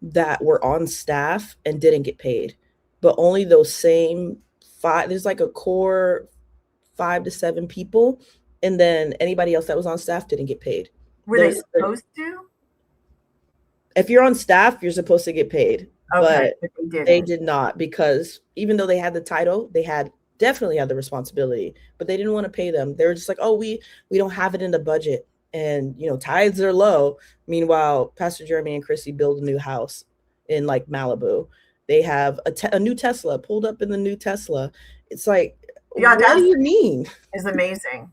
that were on staff and didn't get paid, but only those same five. There's like a core 5 to 7 people, and then anybody else that was on staff didn't get paid. Were they Those, supposed to? if you're on staff, you're supposed to get paid, Okay, but but they they didn't. did not, because even though they had the title, they had definitely had the responsibility, but they didn't want to pay them. They were just like, oh, we don't have it in the budget, and tithes are low. Meanwhile, Pastor Jeremy and Chrissy build a new house in like Malibu. They have a new Tesla, pulled up in the new Tesla. It's like, The what do audacity you mean? is amazing.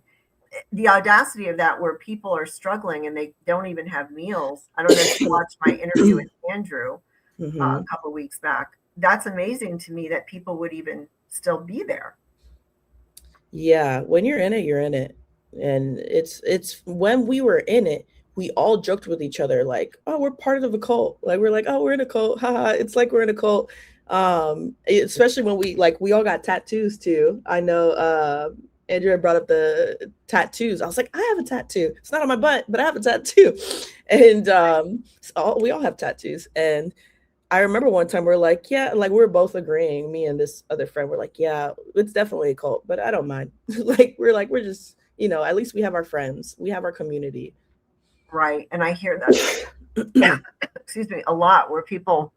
The audacity of that, where people are struggling and they don't even have meals. I don't know if you watched my interview with Andrew a Hmm. couple weeks back. That's amazing to me that people would even still be there. Yeah, when you're in it, you're in it. And it's when we were in it, we all joked with each other like, "Oh, we're part of a cult." Like, we're like, "Oh, we're in a cult." Haha, it's like we're in a cult. Especially when we all got tattoos too. I know Andrea brought up the tattoos. I was like, "I have a tattoo. It's not on my butt, but I have a tattoo." And we all have tattoos. And I remember one time we're like, yeah, like we're both agreeing. Me and this other friend were like, yeah, it's definitely a cult, but I don't mind. Like, we're just, at least we have our friends, we have our community. Right. And I hear that, excuse me, a lot, where people,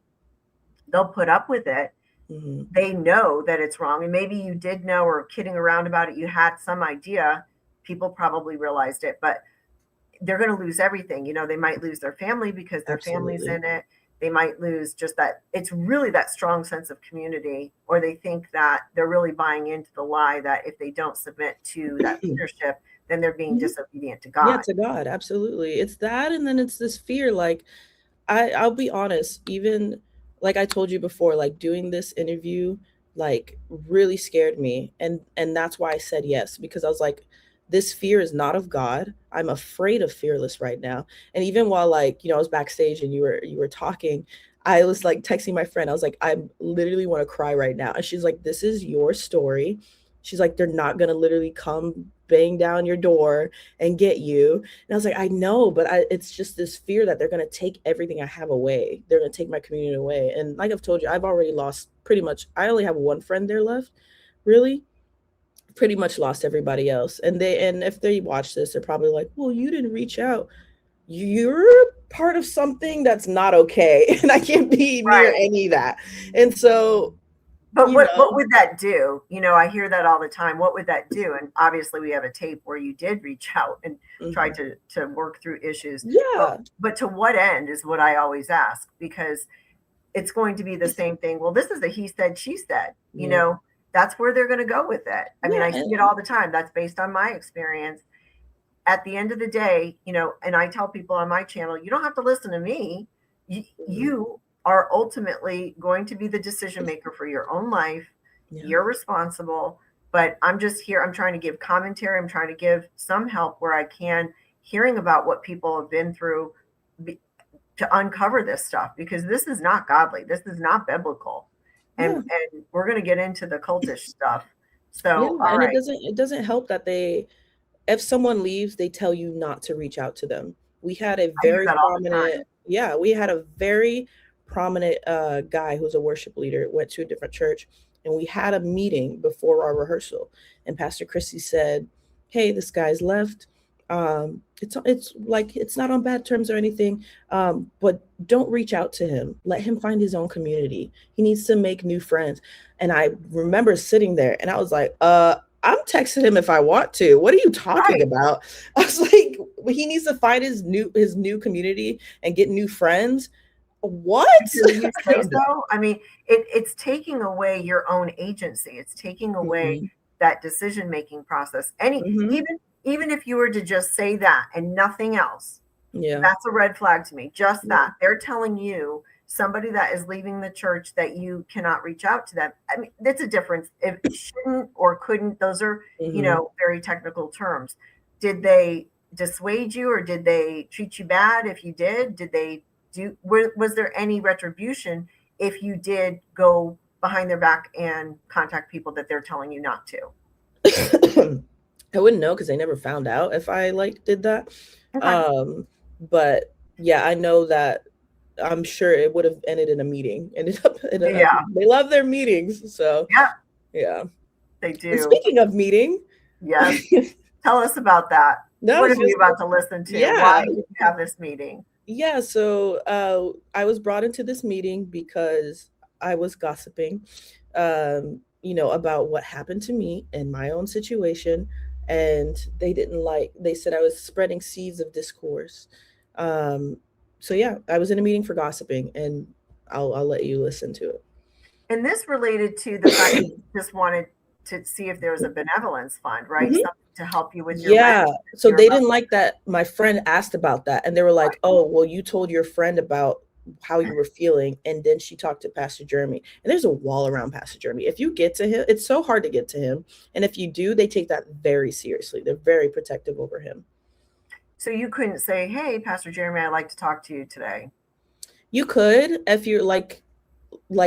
they'll put up with it. Hmm. They know that it's wrong. And maybe you did know, or kidding around about it, you had some idea. People probably realized it, but they're going to lose everything. They might lose their family because their family's Absolutely. in it. They might lose just that. It's really that strong sense of community, or they think that they're really buying into the lie that if they don't submit to that leadership, then they're being Mhm. disobedient to Yeah, God. to God, absolutely. It's that, and then it's this fear. Like, I'll be honest, even like I told you before, like doing this interview, like really scared me. And that's why I said yes, because I was like, this fear is not of God. I'm afraid of fearless right now. And even while, like, I was backstage and you were talking, I was like texting my friend. I was like, I literally want to cry right now. And she's like, this is your story. She's like, they're not going to literally come bang down your door and get you. And I was like, I know, but it's just this fear that they're going to take everything I have away. They're going to take my community away. And like I've told you, I've already lost pretty much, I only have one friend there left, really. Pretty much lost everybody else. And if they watch this, they're probably like, well, you didn't reach out. You're part of something that's not okay. And I can't be near Right. any of that. And so, But you what know, would that do? I hear that all the time. What would that do? And obviously we have a tape where you did reach out and try mhm. to work through issues. But Yeah. but to what end is what I always ask, because it's going to be the same thing. Well, this is a he said, she said, Yeah. that's where they're going to go with it. I mean, Yeah. I see it all the time. That's based on my experience. At the end of the day, and I tell people on my channel, you don't have to listen to me. You, Mhm. you are ultimately going to be the decision maker for your own life. Yeah. You're responsible. But I'm just here. I'm trying to give commentary. I'm trying to give some help where I can, hearing about what people have been through, to uncover this stuff, because this is not godly. This is not biblical. And Yeah. and we're going to get into the cultish stuff. Yeah. So, all And it right. doesn't help that if someone leaves, they tell you not to reach out to them. We had a I hear very that all the prominent, time. yeah, we had a very prominent guy who's a worship leader, went to a different church, and we had a meeting before our rehearsal. And Pastor Christy said, hey, this guy's left. It's like it's not on bad terms or anything, but don't reach out to him. Let him find his own community. He needs to make new friends. And I remember sitting there and I was like, I'm texting him if I want to. What are you talking Right. about? I was like, he needs to find his new community and get new friends. What? Do you I say don't know. so? I mean, it's taking away your own agency. It's taking away Mhm. that decision making process. Any Mhm. even if you were to just say that and nothing else, Yeah. that's a red flag to me. Just Yeah. that. They're telling you, somebody that is leaving the church, that you cannot reach out to them. I mean, that's a difference. If shouldn't or couldn't, those are, Mhm. very technical terms. Did they dissuade you, or did they treat you bad if you did? Did they was there any retribution if you did go behind their back and contact people that they're telling you not to? I wouldn't know because they never found out if I like did that. Okay. Um, but yeah, I know that I'm sure it would have ended in a meeting. Ended up in Yeah. they love their meetings. So Yeah, yeah. they And do. speaking of meeting, Yes. Tell us about that. that What was are we just about to listen to? Why yeah. did you have this meeting? Yeah, so I was brought into this meeting because I was gossiping, about what happened to me and my own situation, and they didn't like. They said I was spreading seeds of discourse. Um, so yeah, I was in a meeting for gossiping, and I'll let you listen to And this related to the fact that it. you just wanted to see if there was a benevolence fund, right? Mhm. Something to help you with your rent, Yeah. So your they monthly. didn't like that my friend asked about that, and they were like, "Oh, well, you told your friend about how you were feeling, and then she talked to Pastor Jeremy." And there's a wall around Pastor Jeremy. If you get to him, it's so hard to get to him. And if you do, they take that very seriously. They're very protective over him. So you couldn't say, "Hey, Pastor Jeremy, I'd like to talk to you today." You could if you're like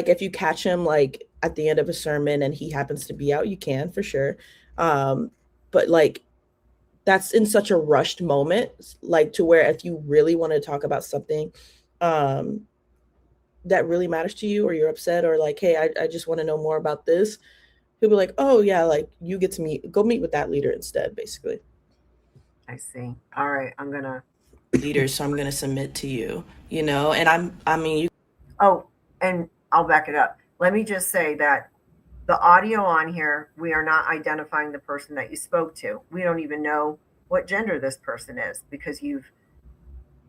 if you catch him like at the end of a sermon and he happens to be out, you can for sure. Um, but like that's in such a rushed moment, like to where if you really want to talk about something um that really matters to you or you're upset or like, hey, I just want to know more about this, he'll be like, oh yeah, like you get to go meet with that leader instead, basically. I see. All right, I'm gonna. Leaders, so I'm gonna submit to you, and I mean you. Oh, and I'll back it up. Let me just say that the audio on here, we are not identifying the person that you spoke to. We don't even know what gender this person is, because you've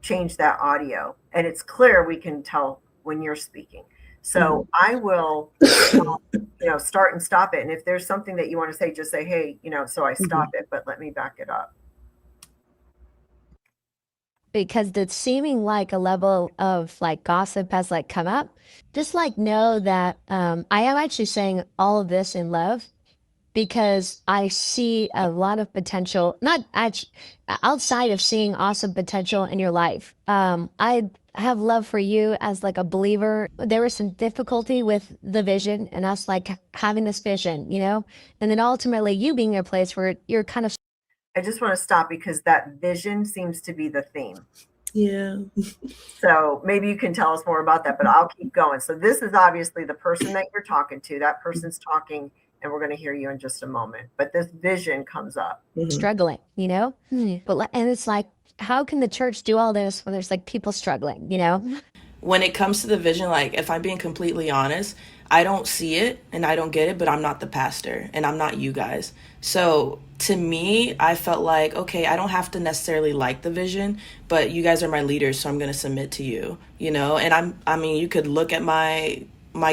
changed that audio, and it's clear we can tell when you're speaking. So Mhm. I will, start and stop it. And if there's something that you want to say, just say, hey, so I stop Mhm. it, but let me back it up. Because it's seeming like a level of like gossip has like come up. Just like know that I am actually saying all of this in love because I see a lot of potential, not actually outside of seeing awesome potential in your life. I have love for you as like a believer. There was some difficulty with the vision and us like having this vision, and then ultimately you being in a place where you're kind of I just want to stop because that vision seems to be the theme. Yeah. So maybe you can tell us more about that, but I'll keep going. So this is obviously the person that you're talking to. That person's talking, and we're going to hear you in just a moment. But this vision comes up. struggling, and it's like, how can the church do all this when there's like people struggling, When it comes to the vision, like if I'm being completely honest, I don't see it and I don't get it, but I'm not the pastor and I'm not you guys. So to me, I felt like, okay, I don't have to necessarily like the vision, but you guys are my leaders, so I'm going to submit to you, and I mean, you could look at my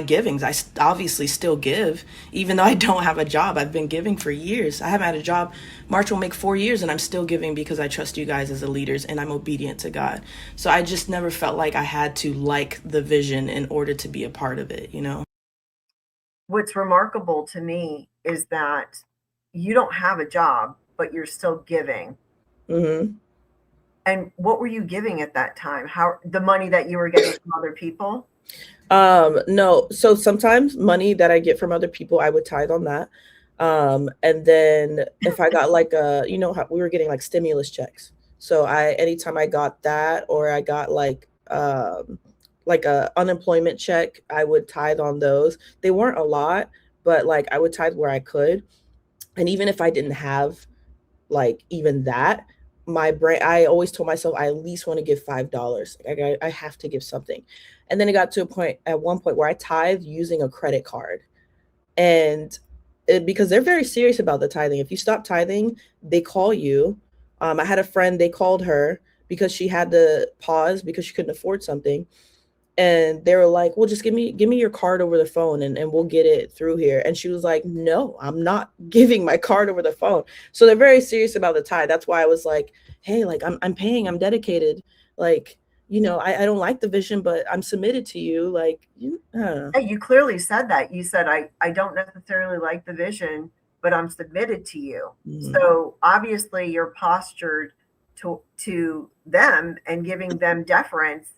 givings. Obviously still give, even though I don't have a job. I've been giving for years. I haven't had a job. March will make 4 years and I'm still giving because I trust you guys as the leaders and I'm obedient to God. So I just never felt like I had to like the vision in order to be a part of it, What's remarkable to me is that you don't have a job, but you're still giving. Mm-hmm. And what were you giving at that time? How the money that you were getting from other people? No. So sometimes money that I get from other people, I would tithe on that. And then if I got like how we were getting like stimulus checks. So anytime I got that, or I got like a unemployment check, I would tithe on those. They weren't a lot, but like I would tithe where I could. And even if I didn't have like even that, I always told myself I at least want to give $5. Like I have to give something. And then it got to at one point where I tithe using a credit card. And because they're very serious about the tithing. If you stop tithing, they call you. I had a friend, they called her because she had to pause because she couldn't afford something. And they were like, well, just give me your card over the phone and we'll get it through here. And she was like, no, I'm not giving my card over the phone. So they're very serious about the tithe. That's why I was like, hey, like I'm paying, I'm dedicated. Like, I don't like the vision, but I'm submitted to you. Like, I don't know. Hey, you clearly said that. You said, I don't necessarily like the vision, but I'm submitted to you. Mhm. So obviously you're postured to them and giving them deference,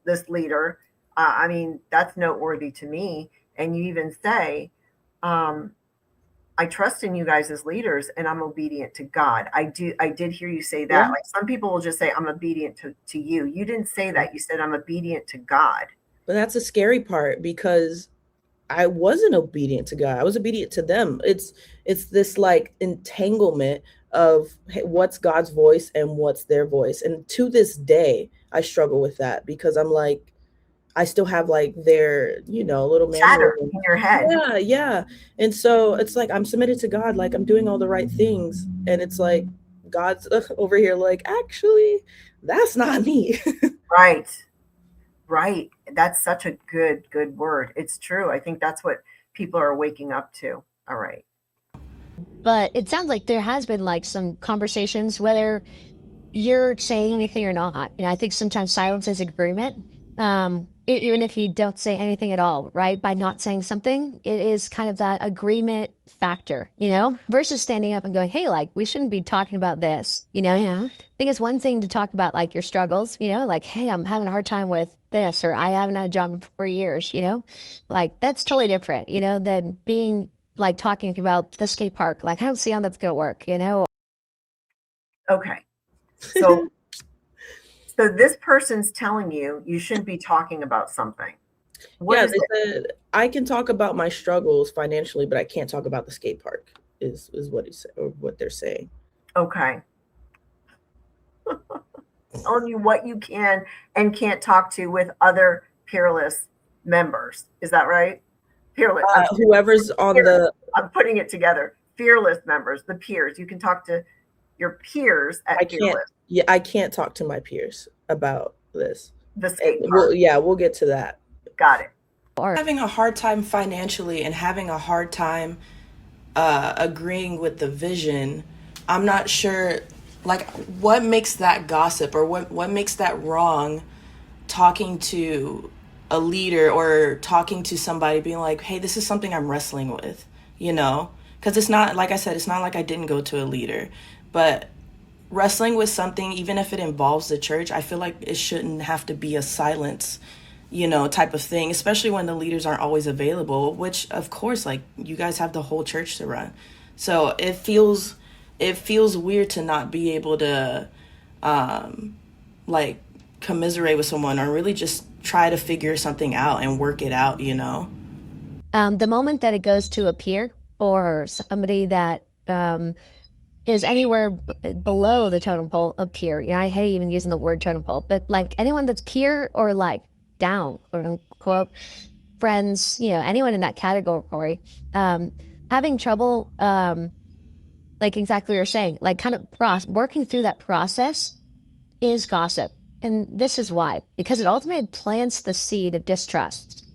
this leader. I mean, that's noteworthy to me. And you even say, I trust in you guys as leaders and I'm obedient to God. I did hear you say that. Yeah. Like some people will just say, I'm obedient to you. You didn't say that. You said, I'm obedient to God. But that's the scary part because I wasn't obedient to God. I was obedient to them. It's this like entanglement of what's God's voice and what's their voice. And to this day, I struggle with that because I'm like, I still have like their, little manual. Chatter in your head. Yeah, yeah. And so it's like I'm submitted to God, like I'm doing all the right things. And it's like God's over here like, actually, that's not me. Right. Right. That's such a good word. It's true. I think that's what people are waking up to. All right. But it sounds like there has been like some conversations, whether you're saying anything or not. I think sometimes silence is agreement. Even if you don't say anything at all, right? By not saying something, it is kind of that agreement factor, versus standing up and going, hey, like, we shouldn't be talking about this, Yeah. I think it's one thing to talk about like your struggles, like, hey, I'm having a hard time with this, or I haven't had a job in 4 years, like that's totally different, than being like talking about the skate park. Like, I don't see how that's going to work, Okay. So this person's telling you shouldn't be talking about something. Yeah, they said I can talk about my struggles financially, but I can't talk about the skate park. Is what he said, or what they're saying. Okay. Telling you what you can and can't talk to with other peerless members. Is that right? Peerless. Whoever's on the. I'm putting it together. Fearless members, the peers. You can talk to your peers at Fearless. Yeah, I can't talk to my peers about this. The skate park. We'll get to that. Got it. Having a hard time financially and having a hard time agreeing with the vision. I'm not sure, like, what makes that gossip, or what makes that wrong, talking to a leader or talking to somebody being like, hey, this is something I'm wrestling with, because it's not, like I said, it's not like I didn't go to a leader, but wrestling with something, even if it involves the church, I feel like it shouldn't have to be a silence, type of thing, especially when the leaders aren't always available, which of course, like, you guys have the whole church to run. So it feels weird to not be able to like commiserate with someone or really just try to figure something out and work it out. The moment that it goes to a peer or somebody that is anywhere below the totem pole of peer, I hate even using the word totem pole, but like anyone that's peer or like down, quote unquote, friends, anyone in that category, um, having trouble, like exactly what you're saying, like kind of working through that process is gossip. And this is why, because it ultimately plants the seed of distrust.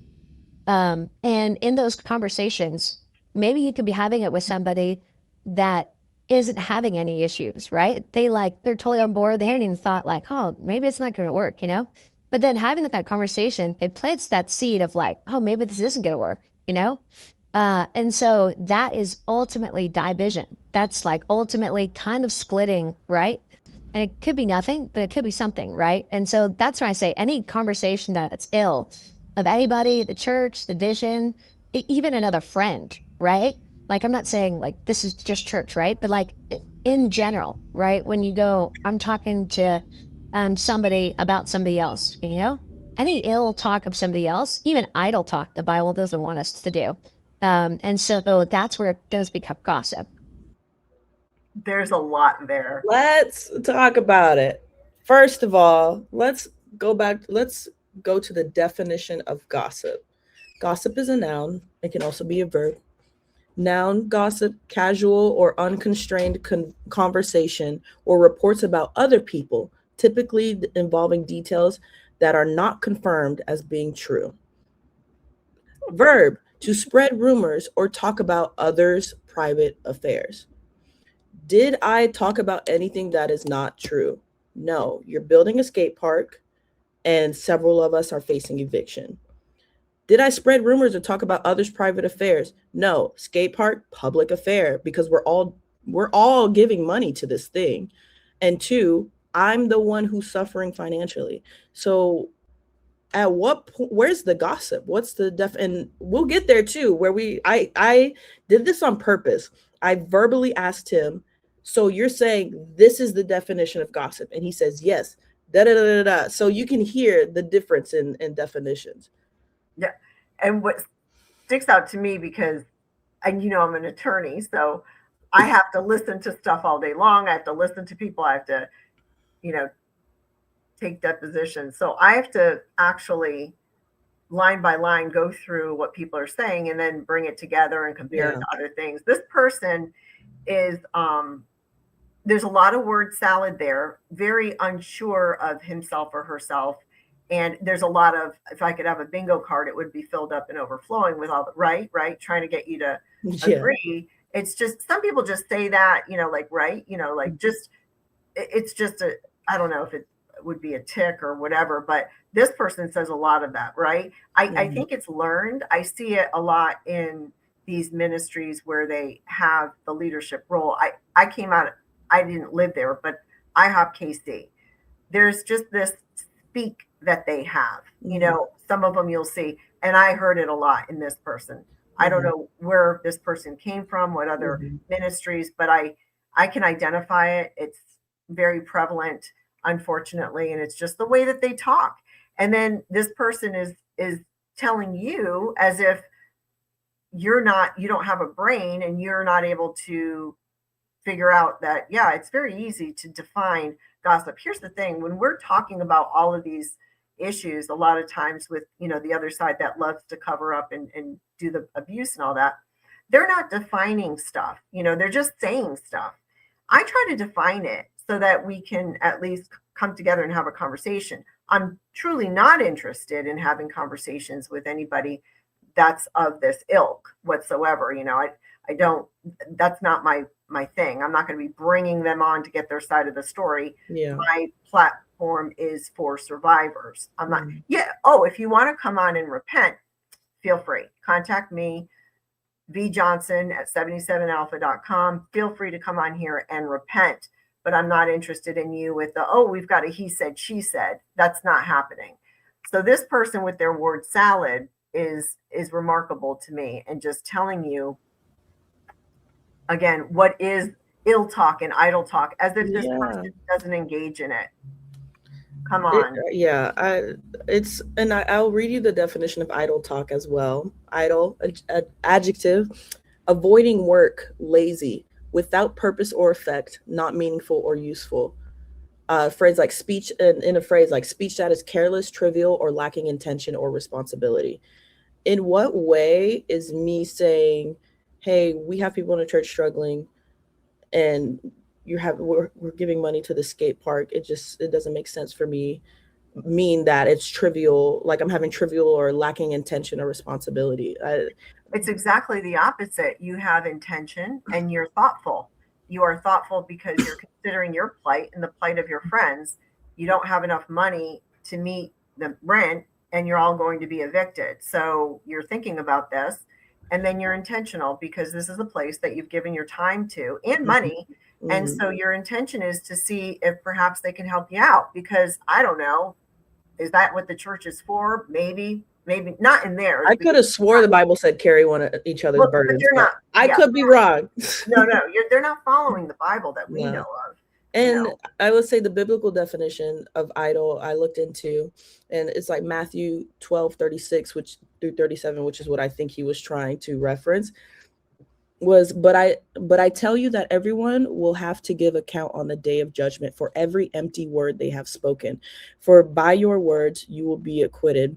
And in those conversations, maybe you could be having it with somebody that isn't having any issues, right? They're totally on board. They haven't even thought like, oh, maybe it's not going to work. But then having that conversation, it plants that seed of like, oh, maybe this isn't going to work. And so that is ultimately division. That's like ultimately kind of splitting, right? And it could be nothing, but it could be something, right? And so that's why I say any conversation that's ill of anybody, the church, the vision, even another friend, right? Like, I'm not saying like this is just church, right? But like in general, right? When you go, I'm talking to somebody about somebody else. Any ill talk of somebody else, even idle talk, the Bible doesn't want us to do. And so that's where it does become gossip. There's a lot there. Let's talk about it. First of all, let's go to the definition of gossip. Gossip is a noun. It can also be a verb. Noun, gossip, casual or unconstrained conversation or reports about other people, typically involving details that are not confirmed as being true. Verb, to spread rumors or talk about others' private affairs. Did I talk about anything that is not true? No. You're building a skate park and several of us are facing eviction. Did I spread rumors or talk about others' private affairs? No. Skate park, public affair, because we're all giving money to this thing. And two, I'm the one who's suffering financially. So at what point, where's the gossip? What's the and we'll get there too, where I did this on purpose. I verbally asked him, so you're saying this is the definition of gossip? And he says, yes. Da da da da da. So you can hear the difference in definitions. Yeah. And what sticks out to me, because and I'm an attorney, so I have to listen to stuff all day long. I have to listen to people. I have to, you know, take depositions. So I have to actually line by line go through what people are saying and then bring it together and compare it Yeah. to other things. This person is there's a lot of word salad there, very unsure of himself or herself. And there's a lot of, if I could have a bingo card, it would be filled up and overflowing with all the right, trying to get you to Yeah. agree. It's just some people just say that, like right, like just it's just a, I don't know if it would be a tick or whatever, but this person says a lot of that, right? I Mhm. think it's learned. I see it a lot in these ministries where they have the leadership role. I came out, I didn't live there, but I have KC. There's just this speak that they have. Mhm. Some of them you'll see, and I heard it a lot in this person. I don't Mhm. know where this person came from, what other Mhm. ministries, but I can identify it. It's very prevalent, unfortunately, and it's just the way that they talk. And then this person is telling you as if you don't have a brain and you're not able to figure out that, yeah, it's very easy to define gossip. Here's the thing, when we're talking about all of these issues, a lot of times with the other side that loves to cover up and do the abuse and all that, they're not defining stuff, they're just saying stuff. I try to define it so that we can at least come together and have a conversation. I'm truly not interested in having conversations with anybody that's of this ilk whatsoever. I don't, that's not my thing. I'm not going to be bringing them on to get their side of the story. Yeah. My platform is for survivors. I'm not, Mhm. yeah. Oh, if you want to come on and repent, feel free. Contact me, V Johnson at 77alpha.com. Feel free to come on here and repent. but I'm not interested in you with the, oh, we've got a he said, she said. That's not happening. So this person with their word salad is remarkable to me, and just telling you again what is ill talk and idle talk, as if this person doesn't engage in it. Come on. I'll read you the definition of idle talk as well. Idle, adjective, avoiding work, lazy, without purpose or effect, not meaningful or useful. Phrase like speech, in a phrase like speech that is careless, trivial, or lacking intention or responsibility. In what way is me saying, hey, we have people in the church struggling, and we're giving money to the skate park, it doesn't make sense for me, mean that it's trivial, like I'm having trivial or lacking intention or responsibility. It's exactly the opposite. You have intention and you're thoughtful. You are thoughtful because you're considering your plight and the plight of your friends. You don't have enough money to meet the rent and you're all going to be evicted. So you're thinking about this, and then you're intentional because this is a place that you've given your time to and money. Mm-hmm. And so your intention is to see if perhaps they can help you out, because I don't know, is that what the church is for? Maybe not in there. I could have swore the Bible said carry each other's burdens. But I could be wrong. No, they're not following the Bible that we know of. And I would say the biblical definition of idle I looked into, and it's like Matthew 12:36 through 37, which is what I think he was trying to reference. But I tell you that everyone will have to give account on the day of judgment for every empty word they have spoken. For by your words you will be acquitted,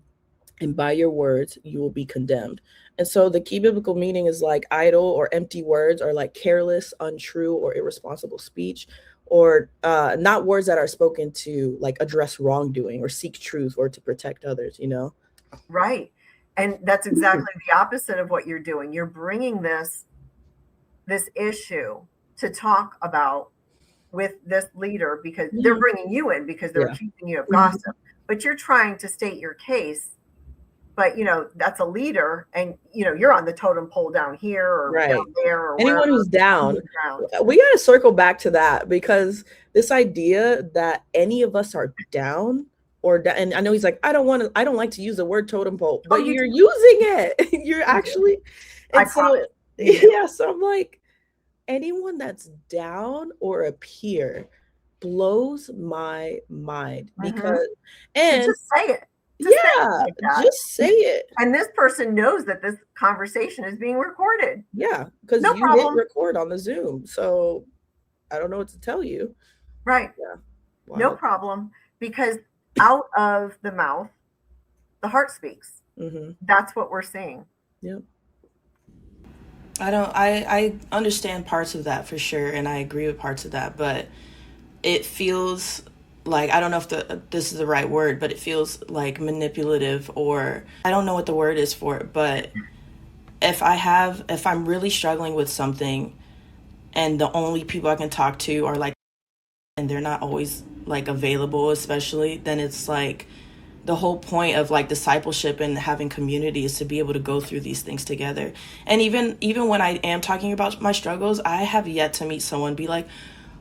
and by your words you will be condemned. And so the key biblical meaning is like idle or empty words are like careless, untrue, or irresponsible speech, or not words that are spoken to like address wrongdoing or seek truth or to protect others, Right. And that's exactly the opposite of what you're doing. You're bringing this issue to talk about with this leader because they're bringing you in because they're accusing you of gossip, but you're trying to state your case. But that's a leader, and you're on the totem pole down here or down there, or anyone who's down. We got to circle back to that, because this idea that any of us are down and I know he's like, I don't like to use the word totem pole, but you're using it. You're actually, and so so I'm like, anyone that's down or a peer blows my mind, because and just say it. Just say it. And this person knows that this conversation is being recorded. Yeah, because you hit record on the Zoom. So I don't know what to tell you. Right. Yeah. Wow. No problem. Because out of the mouth, the heart speaks. Mm-hmm. That's what we're seeing. Yep. I understand parts of that for sure, and I agree with parts of that, but it feels like, I don't know if this is the right word, but it feels like manipulative, or I don't know what the word is for it, but if I'm really struggling with something and the only people I can talk to are like, and they're not always like available, especially, then it's like the whole point of like discipleship and having community is to be able to go through these things together. And even when I am talking about my struggles, I have yet to meet someone be like,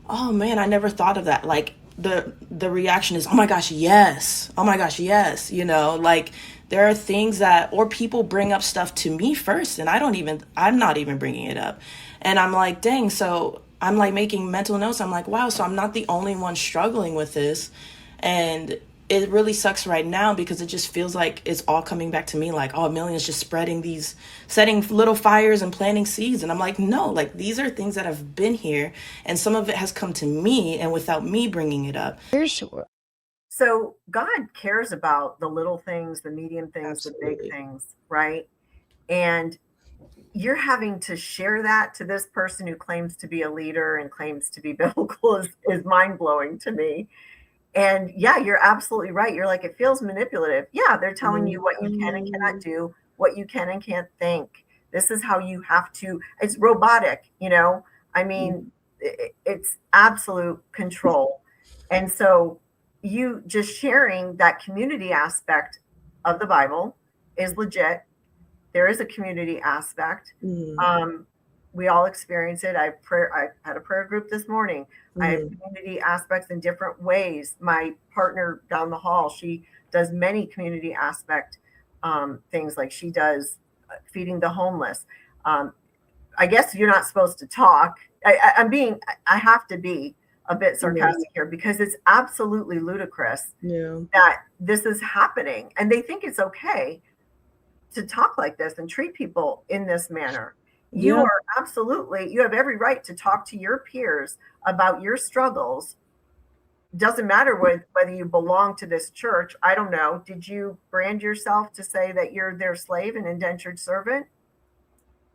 oh man, I never thought of that. Like the reaction is, oh my gosh, yes. Like there are things that, or people bring up stuff to me first and I'm not even bringing it up. And I'm like, dang. So I'm like making mental notes. I'm like, wow, so I'm not the only one struggling with this. And it really sucks right now because it just feels like it's all coming back to me, like, oh, Emmilliene's just setting little fires and planting seeds. And I'm like, no, like these are things that have been here, and some of it has come to me and without me bringing it up. For sure. So God cares about the little things, the medium things, Absolutely. The big things, right? And you're having to share that to this person who claims to be a leader and claims to be biblical is mind-blowing to me. And yeah, you're absolutely right. You're like, it feels manipulative. Yeah, they're telling you what you can and cannot do, what you can and can't think. This is how you have to. It's robotic, I mean, it's absolute control. And so you just sharing that community aspect of the Bible is legit. There is a community aspect. we all experience it. I had a prayer group this morning. I have Mhm. community aspects in different ways. My partner down the hall, she does many community aspect things, like she does feeding the homeless. Um, I guess you're not supposed to talk. I have to be a bit Yeah. sarcastic here because it's absolutely ludicrous Yeah. that this is happening. And they think it's okay to talk like this and treat people in this manner. You Yeah. are absolutely, you have every right to talk to your peers about your struggles. Doesn't matter whether you belong to this church. I don't know. Did you brand yourself to say that you're their slave and indentured servant?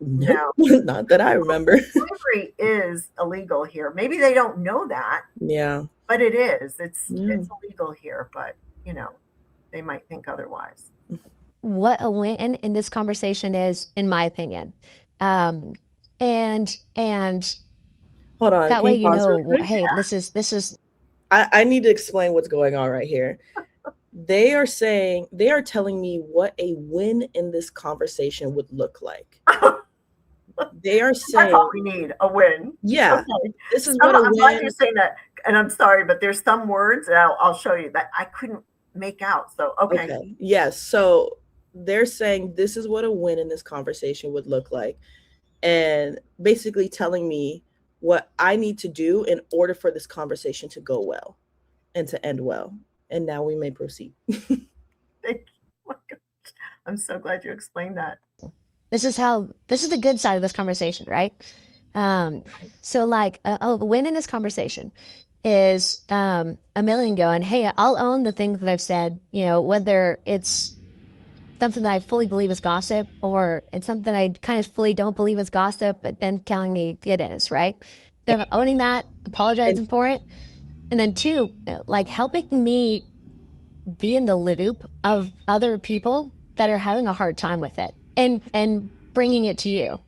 Nope. No. Not that I remember. Slavery is illegal here. Maybe they don't know that, Yeah. but it is. It's Yeah. illegal here, but you know, they might think otherwise. What a win in this conversation is, in my opinion. And Hold on. that Can way you pause real quick? hey, this is I need to explain what's going on right here. They are telling me what a win in this conversation would look like. They are That's all saying, we need, a win. yeah, Okay. this is what a I'm glad win. you're saying that, and I'm sorry, but there's some words that I'll show you that I couldn't make out. So okay. Yes. So they're saying this is what a win in this conversation would look like, and basically telling me what I need to do in order for this conversation to go well and to end well. And now we may proceed. Thank you. Oh my gosh. I'm so glad you explained that. this is the good side of this conversation, right? So like a win in this conversation is Emmilliene going, hey, I'll own the things that I've said, whether it's something that I fully believe is gossip or it's something I kind of fully don't believe is gossip, but then telling me it is, right? So owning that, apologizing for it, and then two, like helping me be in the loop of other people that are having a hard time with it and bringing it to you,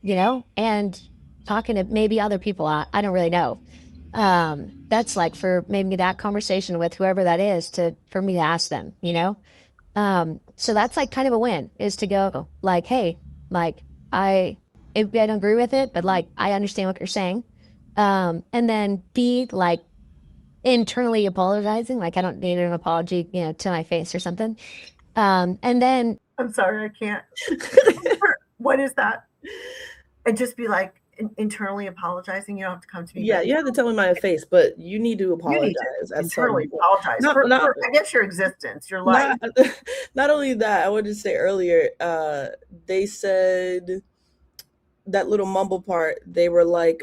and talking to maybe other people. I don't really know. That's like for maybe that conversation with whoever that is for me to ask them, so that's like kind of a win, is to go like, hey, like if I don't agree with it, but like I understand what you're saying. And then be like internally apologizing, like I don't need an apology, to my face or something. And then I'm sorry, I can't. What is that? And just be like internally apologizing. You don't have to come to me. Yeah, you have to tell me my face, but you need to apologize at internally some point. apologize for, I guess, your existence, your life. Not only that, I wanted to say earlier, they said that little mumble part, they were like,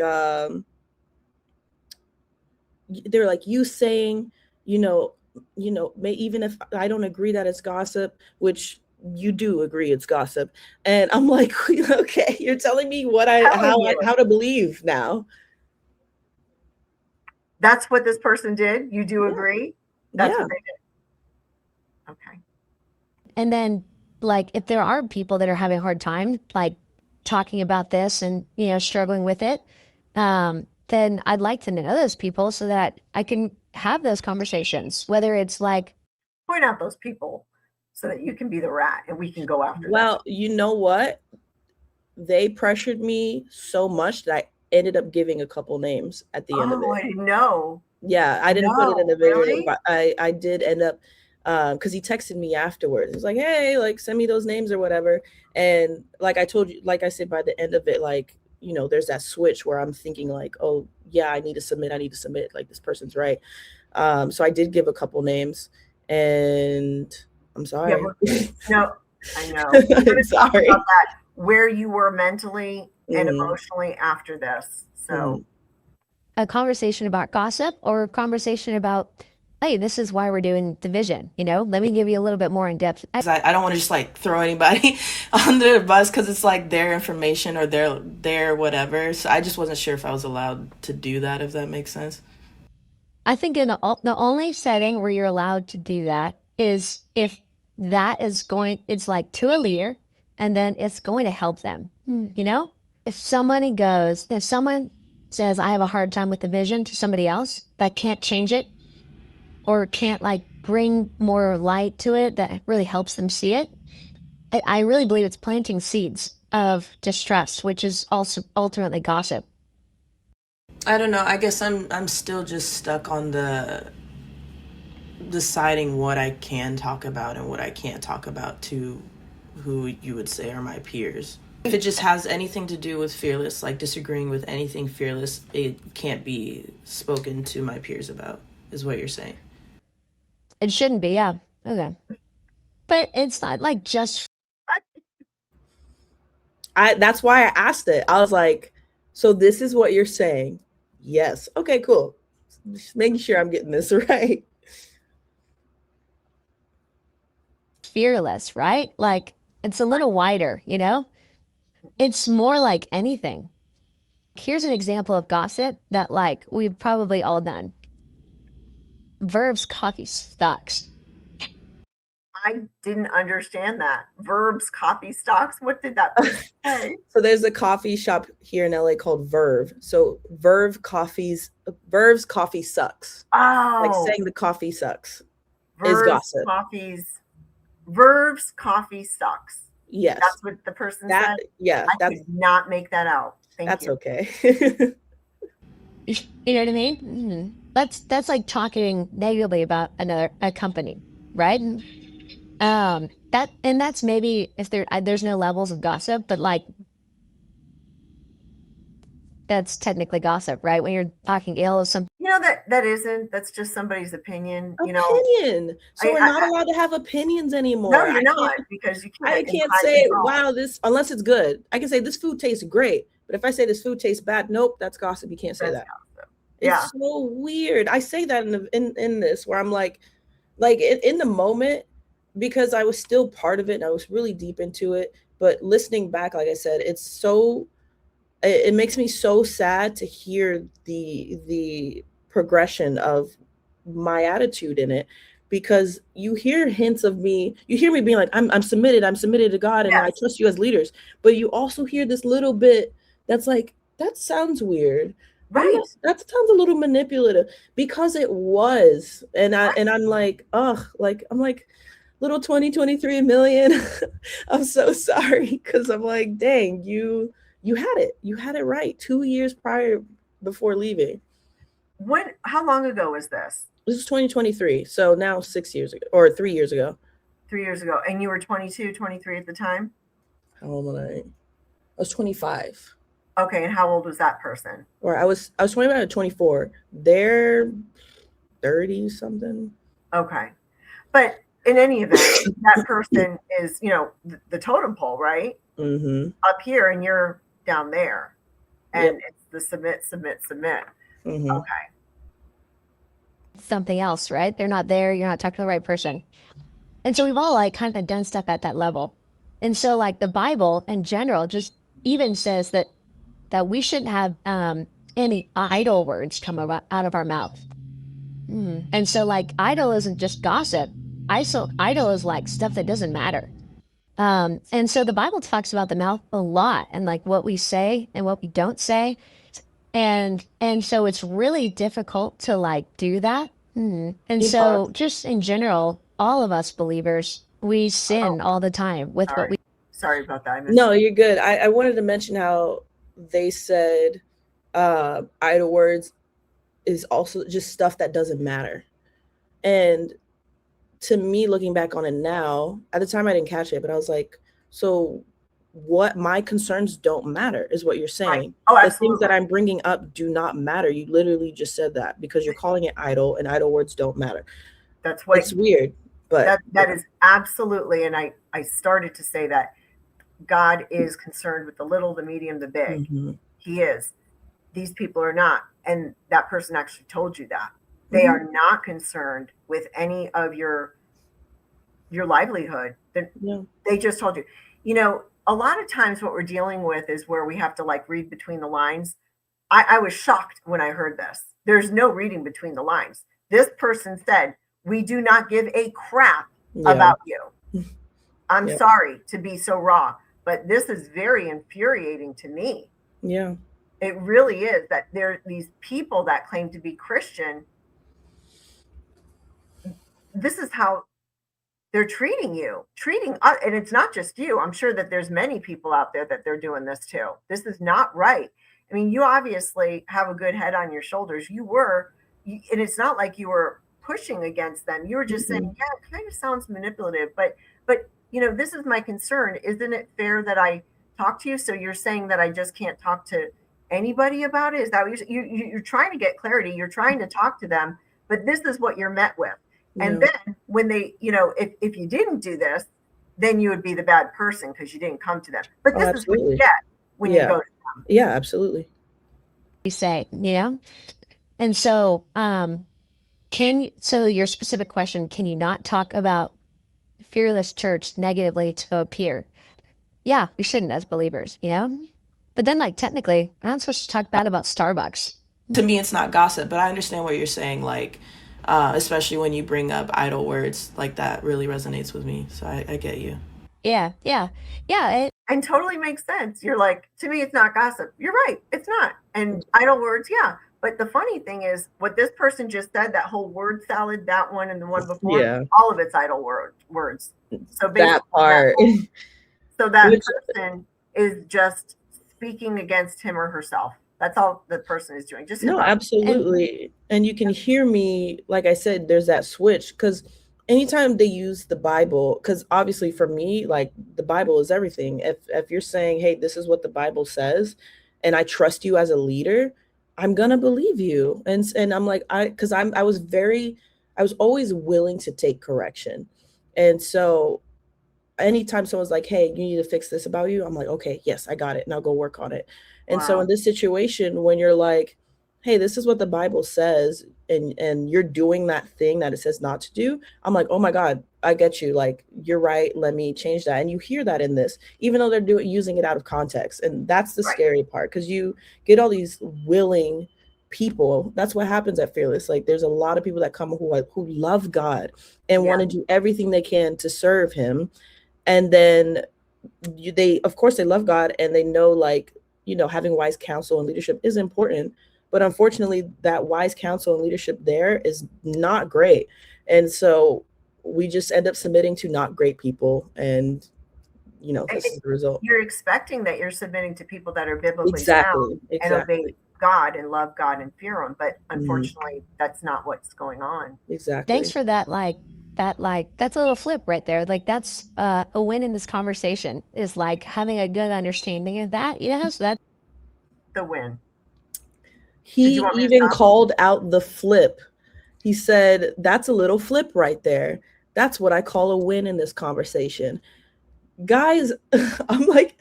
you saying, even if I don't agree that it's gossip, which you do agree it's gossip, and I'm like, okay, you're telling me how to believe now. That's what this person did. You do agree? That's what they did. Okay. And then, like, if there are people that are having a hard time, like talking about this and struggling with it, then I'd like to know those people so that I can have those conversations. Whether it's like point out those people so that you can be the rat and we can go after them. Well, you know what? They pressured me so much that I ended up giving a couple names at the end of it. I didn't know. Yeah, I didn't put it in the video, really? but I did end up, because he texted me afterwards. He was like, hey, like, send me those names or whatever. And like I told you, like I said, by the end of it, like, there's that switch where I'm thinking like, oh yeah, I need to submit. Like, this person's right. So I did give a couple names, and I'm sorry. Yeah, no, I know. I'm sorry. About that, where you were mentally and emotionally after this. So a conversation about gossip or a conversation about, hey, this is why we're doing division. Let me give you a little bit more in depth. I don't want to just like throw anybody under the bus because it's like their information or their whatever. So I just wasn't sure if I was allowed to do that, if that makes sense. I think in the only setting where you're allowed to do that is if that is it's like to a leader and then it's going to help them, If someone says, I have a hard time with the vision to somebody else that can't change it or can't like bring more light to it that really helps them see it, I really believe it's planting seeds of distrust, which is also ultimately gossip. I don't know. I guess I'm still just stuck on the deciding what I can talk about and what I can't talk about to who you would say are my peers. If it just has anything to do with fearless, like disagreeing with anything fearless, it can't be spoken to my peers about, is what you're saying. It shouldn't be, yeah. Okay. But it's not like just That's why I asked it. I was like, so this is what you're saying? Yes. Okay, cool. Just making sure I'm getting this right. fearless, right? Like it's a little wider, you know? It's more like anything. Here's an example of gossip that like we've probably all done. Verbs coffee stocks. I didn't understand that. Verbs, copy stocks. What did that person say? So there's a coffee shop here in LA called Verve. So Verve's coffee sucks. Like Oh, saying the coffee sucks is verbs, gossip. coffees, verbs, coffee stocks. Yes. That's what the person That said. yeah, I could not make that out. Thank that's you. okay. You know what I mean? That's like talking negatively about a company, right? That's maybe if there's no levels of gossip, but like that's technically gossip, right? When you're talking ill of something. You know that isn't. That's just somebody's opinion. You know, Opinion. So we're not allowed to have opinions no, anymore. you're not, because you I can't. can't say, wow, this, unless it's good. I can say this food tastes great. But if I say this food tastes bad, nope, that's gossip. You can't say That's that. gossip. It's Yeah. so weird. I say that in this where I'm like in the moment, because I was still part of it and I was really deep into it. But listening back, like I said, it makes me so sad to hear the progression of my attitude in it, because you hear hints of me, you hear me being like, I'm submitted to God and I Yes. trust you as leaders, but you also hear this little bit that's like, that sounds weird. Right. That sounds a little manipulative, because it was. And Right. I'm like, ugh, like I'm like, little 2023 Emmillienne. I'm so sorry, because I'm like, dang, you had it right 2 years prior, before leaving. How long ago was this? This is 2023, so now 6 years ago, or 3 years ago. 3 years ago. And you were 22, 23 at the time? How old was I? I was 25. Okay, and how old was that person? Or I was 25 to 24. They're 30 something. Okay. But in any event, that person is, the totem pole, right? Mm-hmm. Up here, and you're down there. And Yep. it's the submit, submit, submit. Mm-hmm. Okay. Something else, right? They're not there. You're not talking to the right person. And so we've all like kind of done stuff at that level. And so like the Bible in general just even says that we shouldn't have any idle words come out of our mouth. And so like idle isn't just gossip. Idle is like stuff that doesn't matter. And so the Bible talks about the mouth a lot and like what we say and what we don't say. And so it's really difficult to like do that. And so just in general, all of us believers, we sin all the time with what we. Sorry about that. No, you're good. I wanted to mention how they said idle words is also just stuff that doesn't matter. And to me, looking back on it now, at the time I didn't catch it, but I was like, so what, my concerns don't matter is what you're saying. Right. Oh, the absolutely. things that I'm bringing up do not matter. You literally just said that, because you're calling it idle, and idle words don't matter. That's what it's weird, but that is absolutely. And I started to say that God is concerned with the little, the medium, the big. Mm-hmm. He is. These people are not. And that person actually told you that. They are not concerned with any of your livelihood. They just told you. A lot of times what we're dealing with is where we have to like read between the lines. I was shocked when I heard this. There's no reading between the lines. This person said, we do not give a crap about you. I'm sorry to be so raw, but this is very infuriating to me. Yeah. It really is, that there are these people that claim to be Christian. This is how they're treating and it's not just you. I'm sure that there's many people out there that they're doing this to. This is not right. I mean, you obviously have a good head on your shoulders. And it's not like you were pushing against them. You were just saying, yeah, it kind of sounds manipulative, but this is my concern. Isn't it fair that I talk to you? So you're saying that I just can't talk to anybody about it? Is that what you're trying to get clarity? You're trying to talk to them, but this is what you're met with. And then when they, if you didn't do this, then you would be the bad person because you didn't come to them. But this is what you get when you go to them. Yeah, absolutely. You say, and so so your specific question, can you not talk about Fearless Church negatively to a peer? Yeah, we shouldn't as believers, but then like technically I'm not supposed to talk bad about Starbucks. To me it's not gossip, but I understand what you're saying, like especially when you bring up idle words, like that really resonates with me. So I get you. Yeah. And totally makes sense. You're like, to me, it's not gossip. You're right. It's not. And idle words, yeah. But the funny thing is, what this person just said, that whole word salad, that one and the one before, all of it's idle words. So basically, that part. That person is just speaking against him or herself. That's all the person is doing. Just absolutely. And you can hear me, like I said, there's that switch, because anytime they use the Bible, because obviously for me, like the Bible is everything. If you're saying, hey, this is what the Bible says, and I trust you as a leader, I'm gonna believe you. And I'm like, I was always willing to take correction. And so anytime someone's like, hey, you need to fix this about you, I'm like, okay, yes, I got it, and I'll go work on it. And so in this situation, when you're like, hey, this is what the Bible says, and you're doing that thing that it says not to do, I'm like, oh my God, I get you. Like, you're right. Let me change that. And you hear that in this, even though they're using it out of context. And that's the scary part, because you get all these willing people. That's what happens at Fearless. Like, there's a lot of people that come who love God and want to do everything they can to serve him. And then they of course they love God, and they know, like, having wise counsel and leadership is important. But unfortunately, that wise counsel and leadership there is not great. And so we just end up submitting to not great people. And, this is the result. You're expecting that you're submitting to people that are biblically sound and obey God and love God and fear him. But unfortunately, that's not what's going on. Exactly. Thanks for that. That's a little flip right there. Like, that's a win in this conversation, is like having a good understanding of that. So that's the win. He even called out the flip. He said, that's a little flip right there. That's what I call a win in this conversation. Guys, I'm like,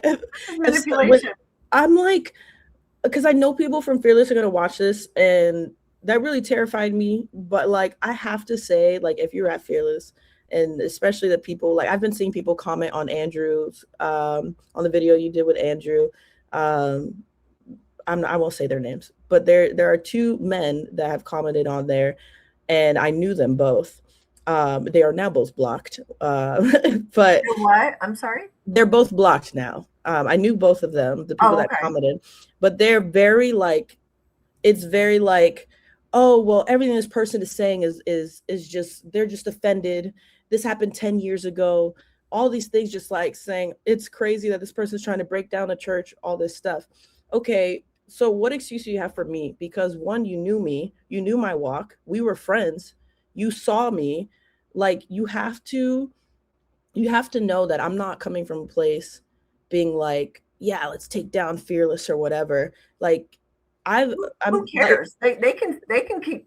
manipulation. I'm like, because I know people from Fearless are going to watch this, and that really terrified me. But like, I have to say, like, if you're at Fearless, and especially the people, like, I've been seeing people comment on Andrew's, on the video you did with Andrew. I won't say their names, but there are two men that have commented on there, and I knew them both. They are now both blocked. But what? I'm sorry? They're both blocked now. I knew both of them, the people that commented, but they're very like, it's very like, oh, well, everything this person is saying is just, they're just offended. This happened 10 years ago. All these things, just like saying it's crazy that this person is trying to break down a church, all this stuff. Okay, so what excuse do you have for me? Because one, you knew me, you knew my walk, we were friends, you saw me. Like, you have to know that I'm not coming from a place being like, yeah, let's take down Fearless or whatever. Like, who cares? Like, they can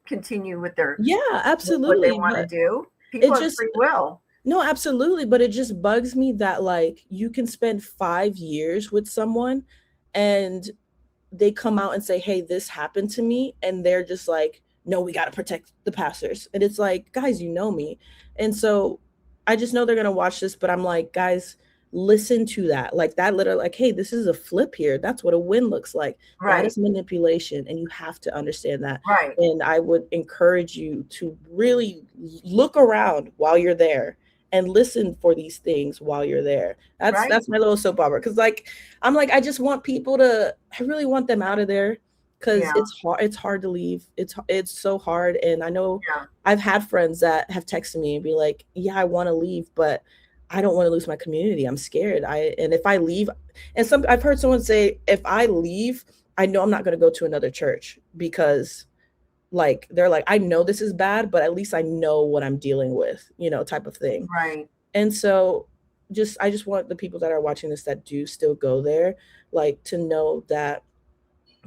continue with their absolutely what they want to do. People have free will. No, absolutely. But it just bugs me that, like, you can spend 5 years with someone and they come out and say, hey, this happened to me, and they're just like, no, we got to protect the pastors. And it's like, guys, you know me. And so I just know they're going to watch this, but I'm like, guys, listen to that. Like, that literally, like, hey, this is a flip here. That's what a win looks like. That is manipulation, and you have to understand that. And I would encourage you to really look around while you're there and listen for these things while you're there. That's my little soap opera. Because, like, I'm like, I just want people to, I really want them out of there. because Yeah. it's hard to leave. It's so hard, and I know Yeah. I've had friends that have texted me and be like, yeah, I want to leave, but I don't want to lose my community. I'm scared. And if I leave, and I've heard someone say, if I leave, I know I'm not going to go to another church, because like they're like, I know this is bad, but at least I know what I'm dealing with, type of thing. Right. And so I just want the people that are watching this that do still go there, like, to know that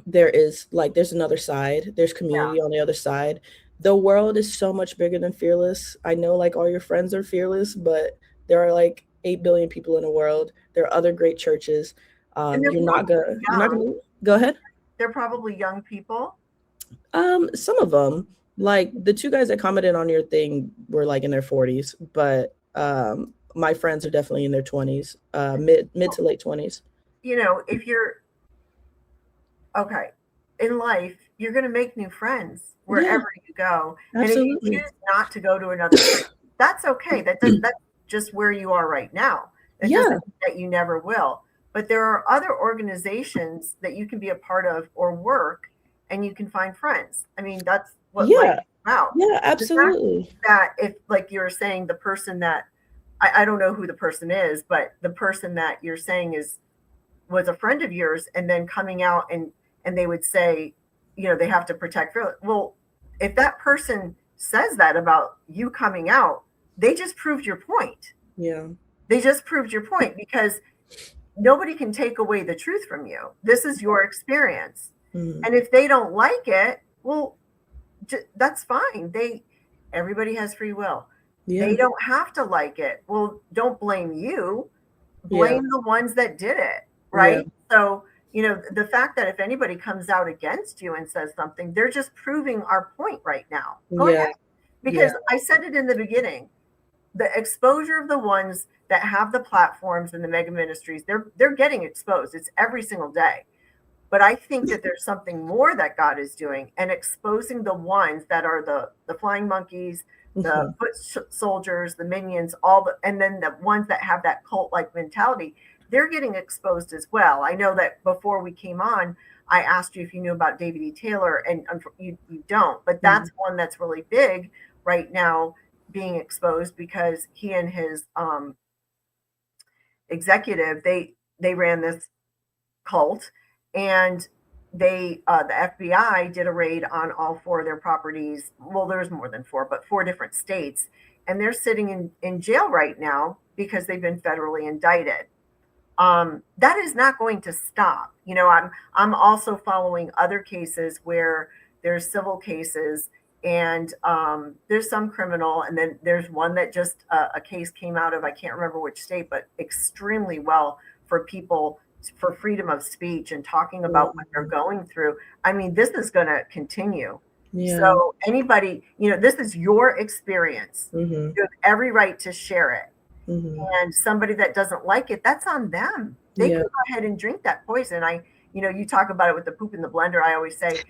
there's another side, there's Yeah. community on the other side. The world is so much bigger than Fearless. I know, like, all your friends are Fearless, but there are like 8 billion people in the world. There are other great churches. And they're You're not young. gonna go ahead. They're probably young people. Some of them, like the 2 guys that commented on your thing, were like in their 40s, but my friends are definitely in their 20s, mid to late 20s. If you're okay in life, you're going to make new friends wherever you go. Absolutely. And if you choose not to go to another church, that's okay. That's just where you are right now. It doesn't mean that you never will. But there are other organizations that you can be a part of or work, and you can find friends. I mean, that's what life is about. Yeah, absolutely. That if, like you were saying, the person that I don't know who the person is, but the person that you're saying was a friend of yours, and then coming out and they would say, they have to protect. Well, if that person says that about you coming out, they just proved your point. Yeah. They just proved your point, because nobody can take away the truth from you. This is your experience. Mm-hmm. And if they don't like it, well, that's fine. Everybody has free will. Yeah. They don't have to like it. Well, don't blame you. Blame the ones that did it. Right. Yeah. So, the fact that if anybody comes out against you and says something, they're just proving our point right now. Go ahead. Because I said it in the beginning, the exposure of the ones that have the platforms and the mega ministries, they're getting exposed. It's every single day. But I think that there's something more that God is doing, and exposing the ones that are the flying monkeys, the foot soldiers, the minions, and then the ones that have that cult-like mentality. They're getting exposed as well. I know that before we came on, I asked you if you knew about David E. Taylor, and you don't. But that's one that's really big right now, being exposed, because he and his executive, they ran this cult, and the FBI did a raid on all 4 of their properties. Well, there's more than 4, but 4 different states, and they're sitting in jail right now because they've been federally indicted. That is not going to stop. I'm also following other cases where there's civil cases, and there's some criminal, and then there's one that just a case came out of, I can't remember which state, but extremely well for people, for freedom of speech and talking about what they're going through. I mean, this is going to continue. Yeah. So anybody, this is your experience. You have every right to share it. And somebody that doesn't like it, that's on them. They can go ahead and drink that poison. You talk about it with the poop in the blender. I always say,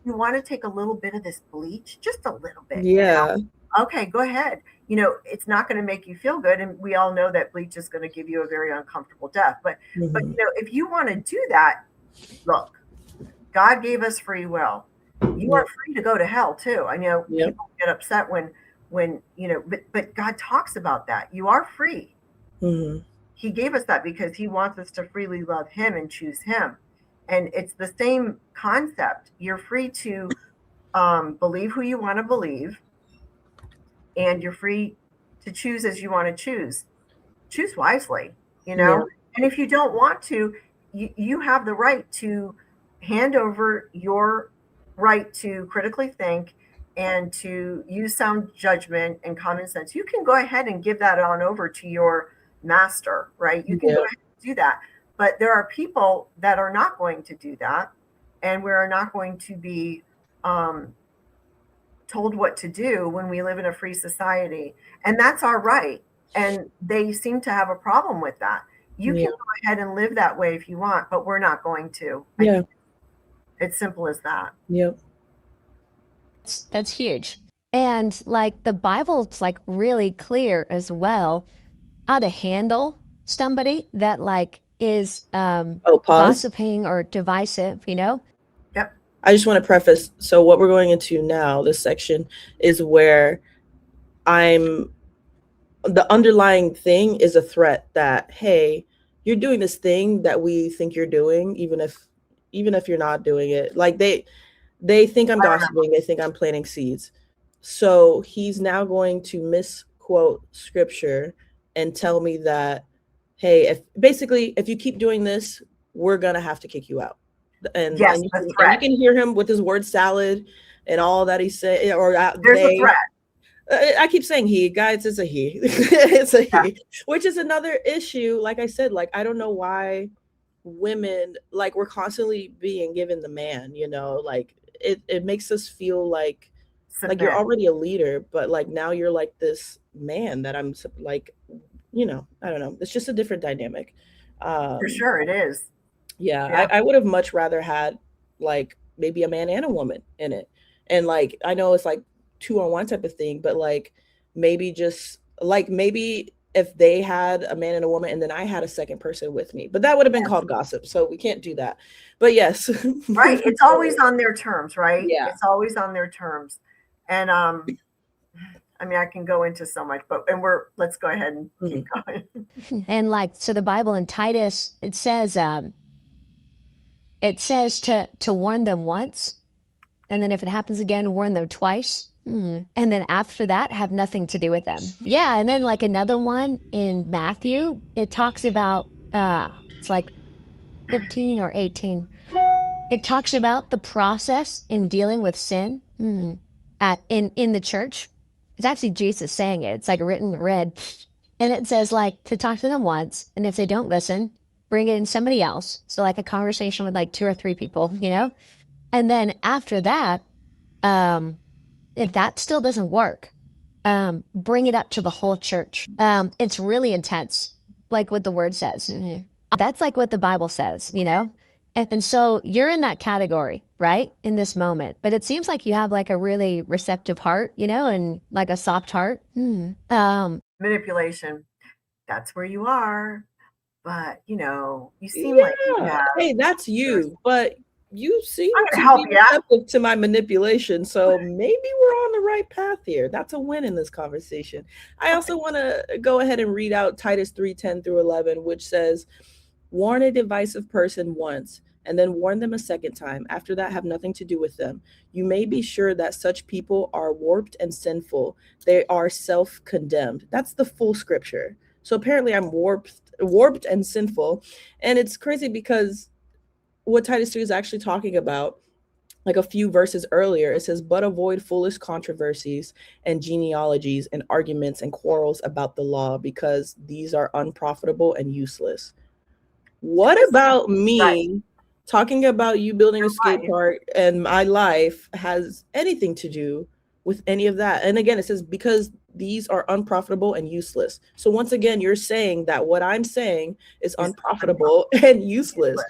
you want to take a little bit of this bleach, just a little bit. Yeah. Okay, go ahead. It's not going to make you feel good. And we all know that bleach is going to give you a very uncomfortable death. But if you want to do that, look, God gave us free will. You are free to go to hell too. I know people get upset when but God talks about that. You are free. He gave us that because he wants us to freely love him and choose him. And it's the same concept. You're free to believe who you want to believe, and you're free to choose as you want to choose. Choose wisely, And if you don't want to, you have the right to hand over your right to critically think and to use sound judgment and common sense. You can go ahead and give that on over to your master, right? You can go ahead and do that. But there are people that are not going to do that, and we are not going to be told what to do when we live in a free society. And that's our right. And they seem to have a problem with that. You can go ahead and live that way if you want, but we're not going to. Yeah. It's simple as that. Yep. That's huge. And like the Bible's like really clear as well how to handle somebody that like is Pause. gossiping or divisive, Yep. I just want to preface, so what we're going into now, this section, is where the underlying thing is a threat that, hey, you're doing this thing that we think you're doing, even if you're not doing it. Like they think I'm gossiping, they think I'm planting seeds. So he's now going to misquote scripture and tell me that, hey, if you keep doing this, we're gonna have to kick you out. And Yes, you the can, and threat. you can hear him with his word salad and all that he said, or There's a they. threat. I keep saying he, guys, it's a he. It's a Yeah. he, which is another issue. Like I said, like I don't know why women, like, we're constantly being given the man, like it makes us feel like you're Submit. already a leader, but like now you're like this man that I'm like, I don't know. It's just a different dynamic. For sure, it is. Yeah, Yeah. I would have much rather had like maybe a man and a woman in it. And like I know it's like 2-on-1 type of thing, but like maybe if they had a man and a woman and then I had a second person with me. But that would have been called gossip, so we can't do that. But yes. Right. It's always on their terms, right? Yeah. It's always on their terms. And I mean, I can go into so much, but let's go ahead and keep going. And like, so the Bible in Titus, it says to warn them once, and then if it happens again, warn them twice. And then after that, have nothing to do with them. Yeah, and then like another one in Matthew, it talks about it's like 15 or 18. It talks about the process in dealing with sin in the church. It's actually Jesus saying it. It's like written red. And it says like to talk to them once, and if they don't listen, bring in somebody else. So like a conversation with like 2 or 3 people, And then after that, if that still doesn't work, bring it up to the whole church. It's really intense, like what the word says. That's like what the Bible says, And so you're in that category, right? In this moment. But it seems like you have like a really receptive heart, and like a soft heart. Manipulation. That's where you are. But you seem like you have. Hey, that's you, but you seem I'm to gonna help be you out. receptive to my manipulation, so maybe we're on the right path here. That's a win in this conversation. I also want to go ahead and read out Titus 3:10-11, which says, warn a divisive person once, and then warn them a second time. After that, have nothing to do with them. You may be sure that such people are warped and sinful. They are self-condemned. That's the full scripture. So apparently I'm warped and sinful. And it's crazy because what Titus 3 is actually talking about, like a few verses earlier, it says, but avoid foolish controversies and genealogies and arguments and quarrels about the law, because these are unprofitable and useless. What about me talking about you building a skate park and my life has anything to do with any of that? And again, it says, because these are unprofitable and useless. So once again, you're saying that what I'm saying is unprofitable and useless.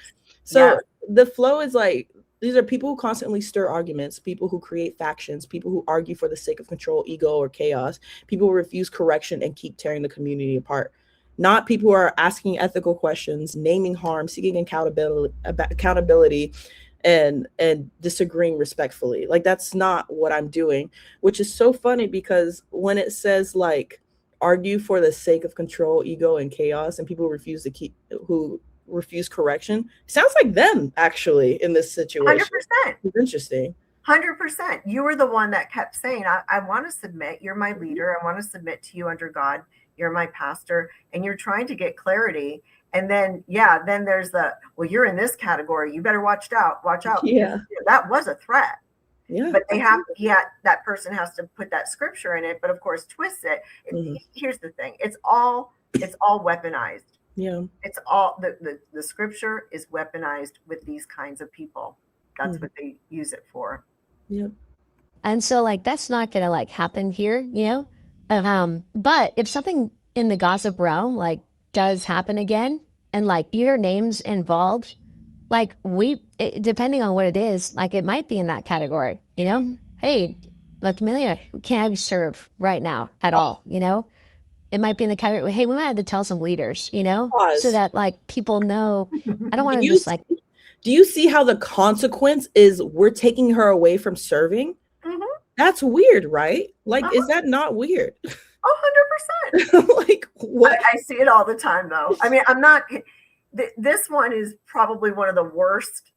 So the flow is like, these are people who constantly stir arguments, people who create factions, people who argue for the sake of control, ego, or chaos, people who refuse correction and keep tearing the community apart. Not people who are asking ethical questions, naming harm, seeking accountability, and disagreeing respectfully. Like, that's not what I'm doing, which is so funny because when it says like argue for the sake of control, ego, and chaos, and people who refuse correction, sounds like them actually in this situation. 100%. It's interesting. 100%. You were the one that kept saying, I want to submit. You're my leader. I want to submit to you under God. You're my pastor. And you're trying to get clarity. And then, then there's well, you're in this category. You better watch out. Yeah. That was a threat. Yeah. But that person has to put that scripture in it, but of course twist it. Here's the thing. It's all weaponized. Yeah. It's all the scripture is weaponized with these kinds of people. That's what they use it for. Yeah. And so like that's not gonna like happen here, but if something in the gossip realm like does happen again and like your name's involved, like depending on what it is, like it might be in that category, Hey, look, Emmilliene, can't serve right now at all, It might be in the category, hey, we might have to tell some leaders, Pause. so that like people know. I don't want to just like. Do you see how the consequence is we're taking her away from serving? Mhm. That's weird, right? Like, Uh-huh. is that not weird? 100%. Like, what? I see it all the time, though. I mean, I'm not. This one is probably one of the worst,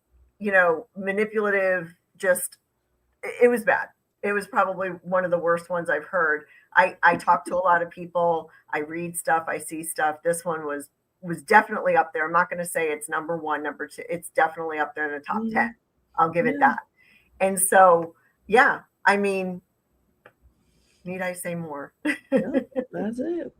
manipulative. Just, it was bad. It was probably one of the worst ones I've heard. I talk to a lot of people. I read stuff. I see stuff. This one was definitely up there. I'm not going to say it's number one, number two. It's definitely up there in the top 10. I'll give it that. And so, yeah, I mean, need I say more? No, that's it.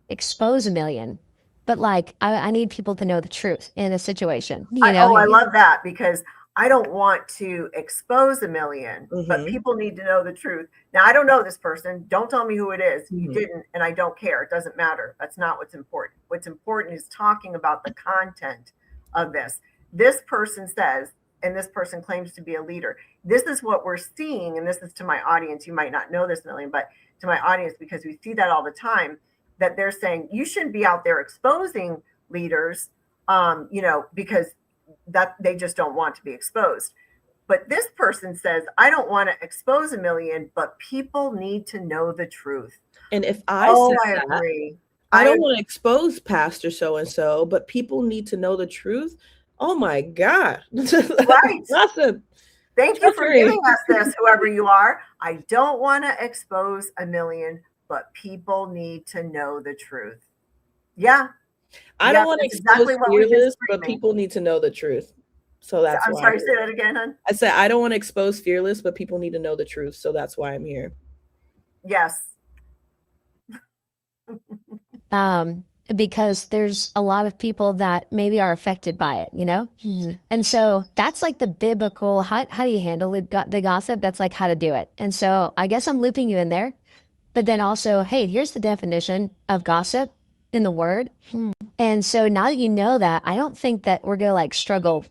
Expose Emmillienne. But like, I need people to know the truth in a situation. I love that, because I don't want to expose Emmillienne, but Mhm. people need to know the truth. Now, I don't know this person. Don't tell me who it is. You Mhm. didn't, and I don't care. It doesn't matter. That's not what's important. What's important is talking about the content of this. This person says, and this person claims to be a leader. This is what we're seeing, and this is to my audience. You might not know this, Emmillienne, but to my audience, because we see that all the time, that they're saying you shouldn't be out there exposing leaders, because that they just don't want to be exposed. But this person says, I don't want to expose Emmillienne, but people need to know the truth. And if I said I that, agree. I don't want to expose Pastor so-and-so, but people need to know the truth. Oh my God. Right. Gossip. Thank you for giving us this, whoever you are. I don't want to expose Emmillienne, but people need to know the truth. Yeah. I don't want to expose exactly what we've been Fearless, but screaming. people need to know the truth. So that's I'm why sorry, say that again, hon. I said I don't want to expose Fearless, but people need to know the truth. So that's why I'm here. Yes. Because there's a lot of people that maybe are affected by it, And so that's like the biblical, how do you handle the gossip? That's like how to do it. And so I guess I'm looping you in there. But then also, hey, here's the definition of gossip in the word. And so now that you know that, I don't think that we're going to like struggle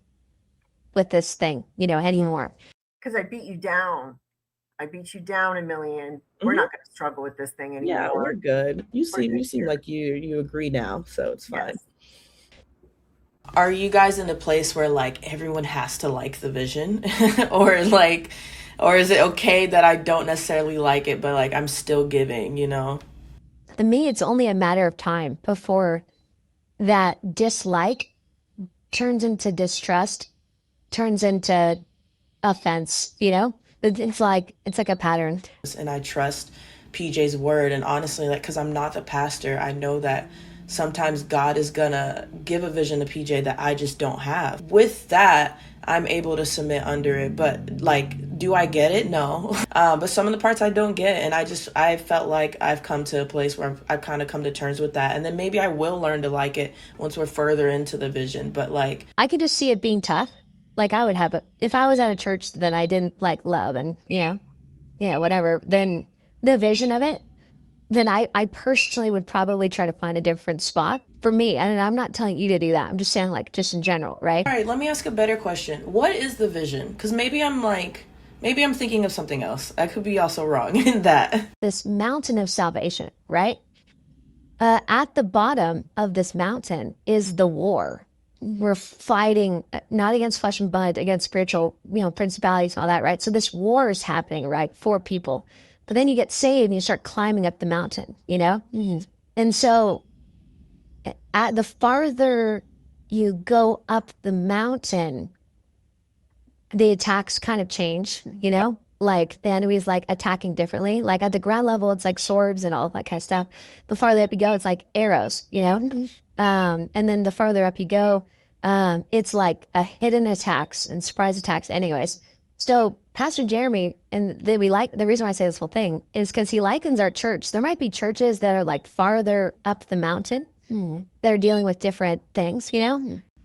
with this thing, anymore. Because I beat you down. I beat you down, Emmillienne. We're not going to struggle with this thing anymore. Yeah, we're good. You seem like you agree now, so it's fine. Yes. Are you guys in a place where like everyone has to like the vision, or is it okay that I don't necessarily like it, but like I'm still giving, To me, it's only a matter of time before that dislike turns into distrust, turns into offense, It's like a pattern. And I trust PJ's word. And honestly, like, because I'm not the pastor, I know that sometimes God is gonna give a vision to PJ that I just don't have. With that, I'm able to submit under it. But like, do I get it? No. But some of the parts I don't get. And I felt like I've come to a place where I've kind of come to terms with that. And then maybe I will learn to like it once we're further into the vision. But like, I could just see it being tough. Like I would have it if I was at a church that I didn't like love and whatever, then the vision of it, then I personally would probably try to find a different spot for me. And I'm not telling you to do that. I'm just saying like just in general, right? All right, let me ask a better question. What is the vision? Because maybe I'm thinking of something else. I could be also wrong in that. This mountain of salvation, right? At the bottom of this mountain is the war. We're fighting not against flesh and blood, against spiritual, principalities and all that, right? So this war is happening, right, for people. But then you get saved and you start climbing up the mountain, And so at the farther you go up the mountain, the attacks kind of change, Like the enemy's like attacking differently. Like at the ground level, it's like swords and all that kind of stuff. The farther up you go, it's like arrows, And then the farther up you go, it's like a hidden attacks and surprise attacks. Anyways, so Pastor Jeremy, and the reason why I say this whole thing is because he likens our church. There might be churches that are like farther up the mountain that are dealing with different things,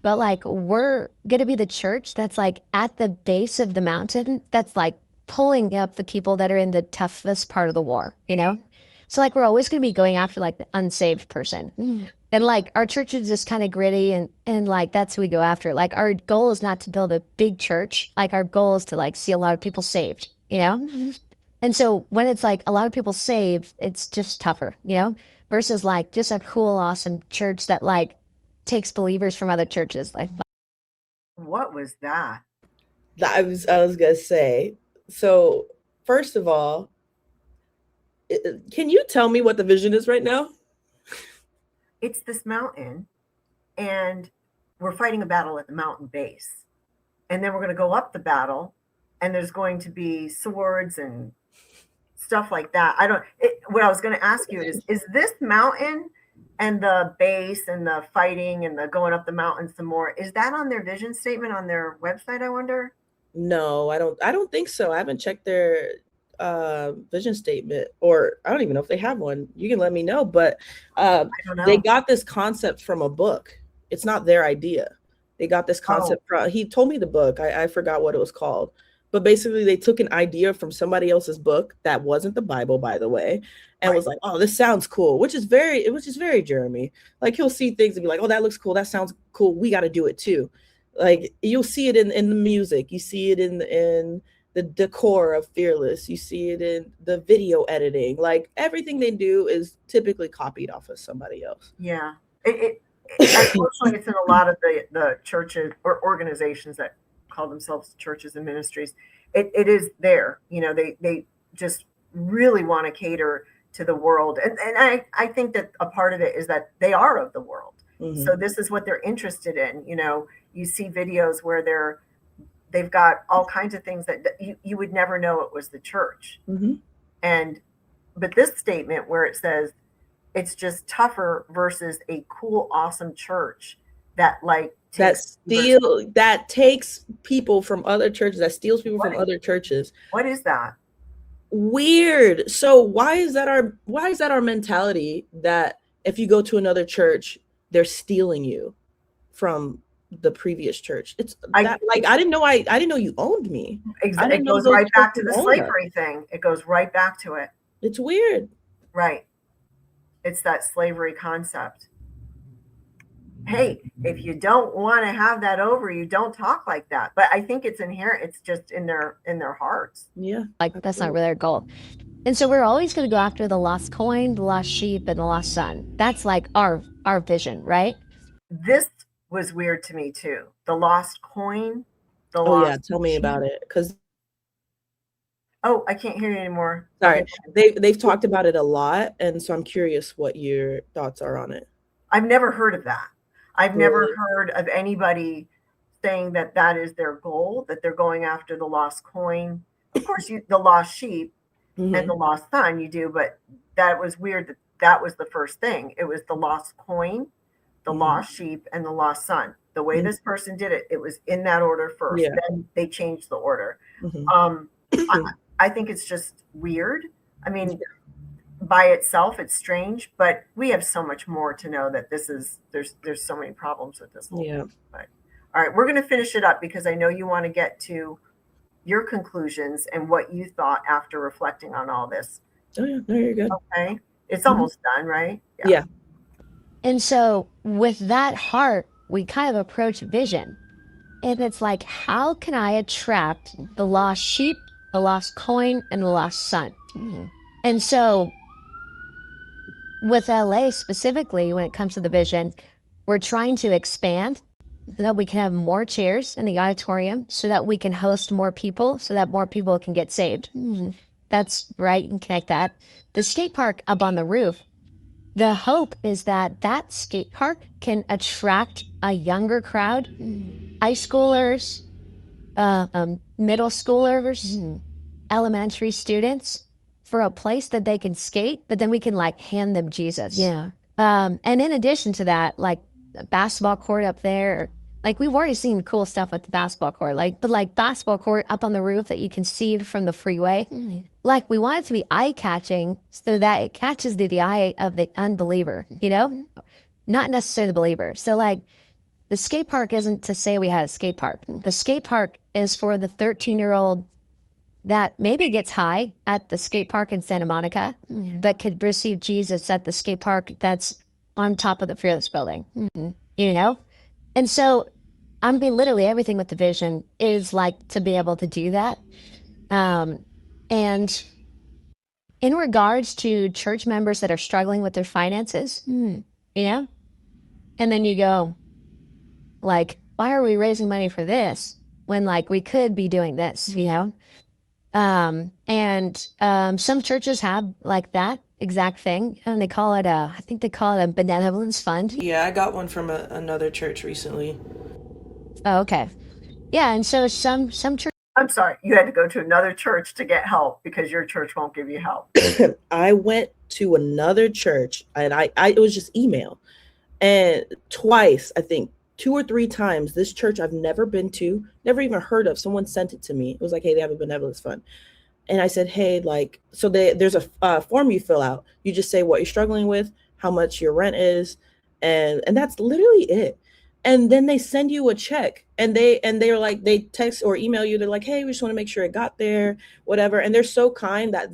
But like we're gonna be the church that's like at the base of the mountain, that's like pulling up the people that are in the toughest part of the war, So like we're always gonna be going after like the unsaved person. And like our church is just kind of gritty and like that's who we go after. Like our goal is not to build a big church. Like our goal is to like see a lot of people saved, And so when it's like a lot of people saved, it's just tougher, versus like just a cool, awesome church that like takes believers from other churches. Like What was that? I was gonna say. So first of all, can you tell me what the vision is right now? It's this mountain, and we're fighting a battle at the mountain base. And then we're going to go up the battle, and there's going to be swords and stuff like that. What I was going to ask you is this mountain and the base and the fighting and the going up the mountain some more, is that on their vision statement on their website, I wonder? No, I don't think so. I haven't checked their vision statement, or I don't even know if they have one. You can let me know, but I don't they know. got this concept from a book. It's not their idea. They got this concept from, he told me the book. I forgot what it was called. But basically they took an idea from somebody else's book that wasn't the Bible, by the way, and was like, oh, this sounds cool, which is very Jeremy. Like, he'll see things and be like, oh, that looks cool. That sounds cool. We got to do it too. Like, you'll see it in the music. You see it in the decor of Fearless. You see it in the video editing. Like, everything they do is typically copied off of somebody else. Yeah. Unfortunately, it's in a lot of the churches or organizations that call themselves churches and ministries. It is there. They just really want to cater to the world. And I think that a part of it is that they are of the world. Mhm. So this is what they're interested in. You see videos where they've got all kinds of things that you would never know it was the church. Mhm. But this statement where it says it's just tougher versus a cool, awesome church that that takes people from other churches, that steals people from other churches. What is that? Weird. So why is that our mentality, that if you go to another church, they're stealing you from the previous church? I didn't know you owned me. It goes right back to the slavery thing. It goes right back to it. It's weird. Right. It's that slavery concept. Hey, if you don't want to have that over you, don't talk like that. But I think it's inherent. It's just in their hearts. Yeah. Like, that's not really their goal. And so we're always going to go after the lost coin, the lost sheep, and the lost son. That's like our vision, right? This was weird to me too. The lost coin, the lost tell me about it. Oh, I can't hear you anymore. Sorry. They've talked about it a lot, and so I'm curious what your thoughts are on it. I've never heard of that. I've never heard of anybody saying that is their goal, that they're going after the lost coin. Of course, the lost sheep and the lost son you do, but that was weird that was the first thing. It was the lost coin, the lost sheep, and the lost son. The way this person did it, it was in that order first. Yeah. Then they changed the order. I think it's just weird. I mean, by itself, it's strange, but we have so much more to know that there's so many problems with this whole thing. But, all right, we're going to finish it up because I know you want to get to your conclusions and what you thought after reflecting on all this. Oh yeah, no, you're good. Okay, it's almost done, right? Yeah. And so with that heart, we kind of approach vision. And it's like, how can I attract the lost sheep, the lost coin, and the lost son? And so with LA specifically, when it comes to the vision, we're trying to expand so that we can have more chairs in the auditorium, so that we can host more people, so that more people can get saved. That's right, and connect that. The skate park up on the roof, the hope is that that skate park can attract a younger crowd, high schoolers, middle schoolers, elementary students, for a place that they can skate, but then we can like hand them Jesus. Yeah. And in addition to that, like a basketball court up there, like we've already seen cool stuff with the basketball court, but basketball court up on the roof that you can see from the freeway. Like, we want it to be eye-catching so that it catches the eye of the unbeliever, not necessarily the believer. So like, the skate park isn't to say we had a skate park. The skate park is for the 13-year-old that maybe gets high at the skate park in Santa Monica, that could receive Jesus at the skate park that's on top of the Fearless building, And so, literally everything with the vision is like to be able to do that. And in regards to church members that are struggling with their finances, and then you go, like, why are we raising money for this when like we could be doing this, you know? And some churches have like that exact thing, and they call it I think they call it a benevolence fund. Yeah, I got one from another church recently. Oh, okay. Yeah, and so some churches. I'm sorry, you had to go to another church to get help because your church won't give you help. I went to another church, and I it was just email. And twice, I think 2 or 3 times, this church I've never been to, never even heard of, someone sent it to me. It was like, hey, they have a benevolence fund. And I said, hey, like, so there's a form you fill out. You just say what you're struggling with, how much your rent is, and that's literally it. And then they send you a check, and they're like, they text or email you. They're like, hey, we just want to make sure it got there, whatever. And they're so kind that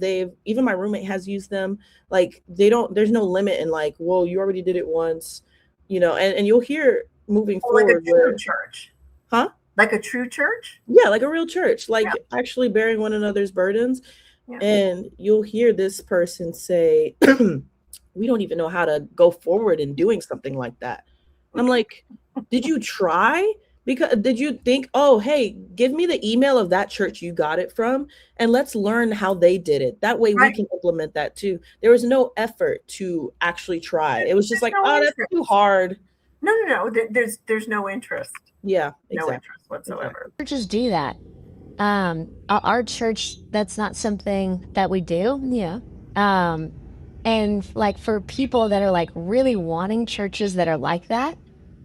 even my roommate has used them. Like, there's no limit in like, well, you already did it once, you know. And you'll hear moving Like forward a true church. Huh? Like a true church? Yeah, like a real church, like actually bearing one another's burdens. Yeah. And you'll hear this person say, we don't even know how to go forward in doing something like that. And I'm like, did you try? Because did you think, oh, hey, give me the email of that church you got it from, and let's learn how they did it. That way we can implement that too. There was no effort to actually try. It was just like, oh, that's too hard. No. There's no interest. Yeah, no exactly. interest whatsoever. Churches do that. Our church, that's not something that we do. Yeah. And like for people that are like really wanting churches that are like that,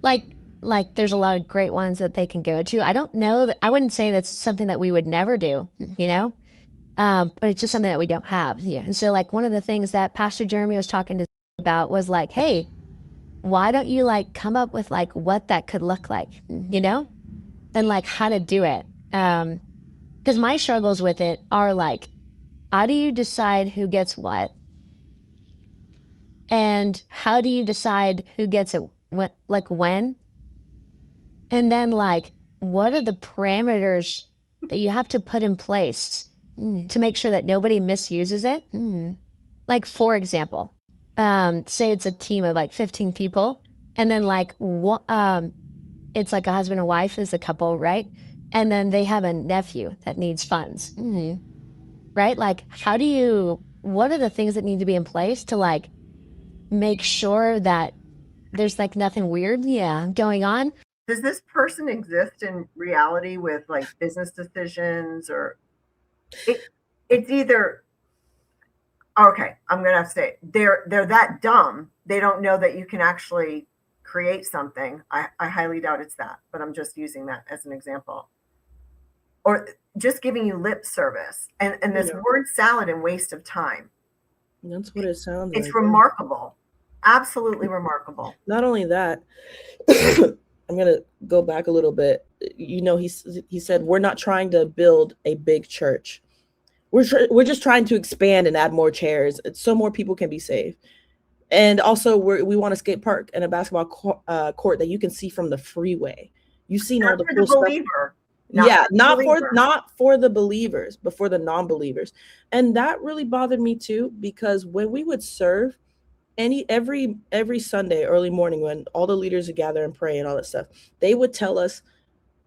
like there's a lot of great ones that they can go to. I don't know that I wouldn't say that's something that we would never do, you know? But it's just something that we don't have. Yeah. And so like one of the things that Pastor Jeremy was talking to about was like, hey, why don't you like come up with like what that could look like, you know? And like how to do it. Because my struggles with it are like, how do you decide who gets what? And how do you decide who gets it when? And then like, what are the parameters that you have to put in place to make sure that nobody misuses it? Like, for example, say it's a team of like 15 people, and then like, it's like a husband and wife is a couple, right? And then they have a nephew that needs funds, right? Like, what are the things that need to be in place to like make sure that there's like nothing weird, going on? Does this person exist in reality with like business decisions, or it's either, okay, I'm gonna have to say they're that dumb they don't know that you can actually create something. I highly doubt it's that, but I'm just using that as an example. Or just giving you lip service and this word salad and waste of time. That's what it sounds like. It's like. remarkable. Absolutely remarkable. Not only that, I'm going to go back a little bit. You know, he said, we're not trying to build a big church. We're just trying to expand and add more chairs so more people can be saved. And also we want a skate park and a basketball court that you can see from the freeway. You've seen all the cool stuff. Believer. Not for the believers, but for the non-believers. And that really bothered me too, because when we would serve every Sunday early morning, when all the leaders would gather and pray and all that stuff, they would tell us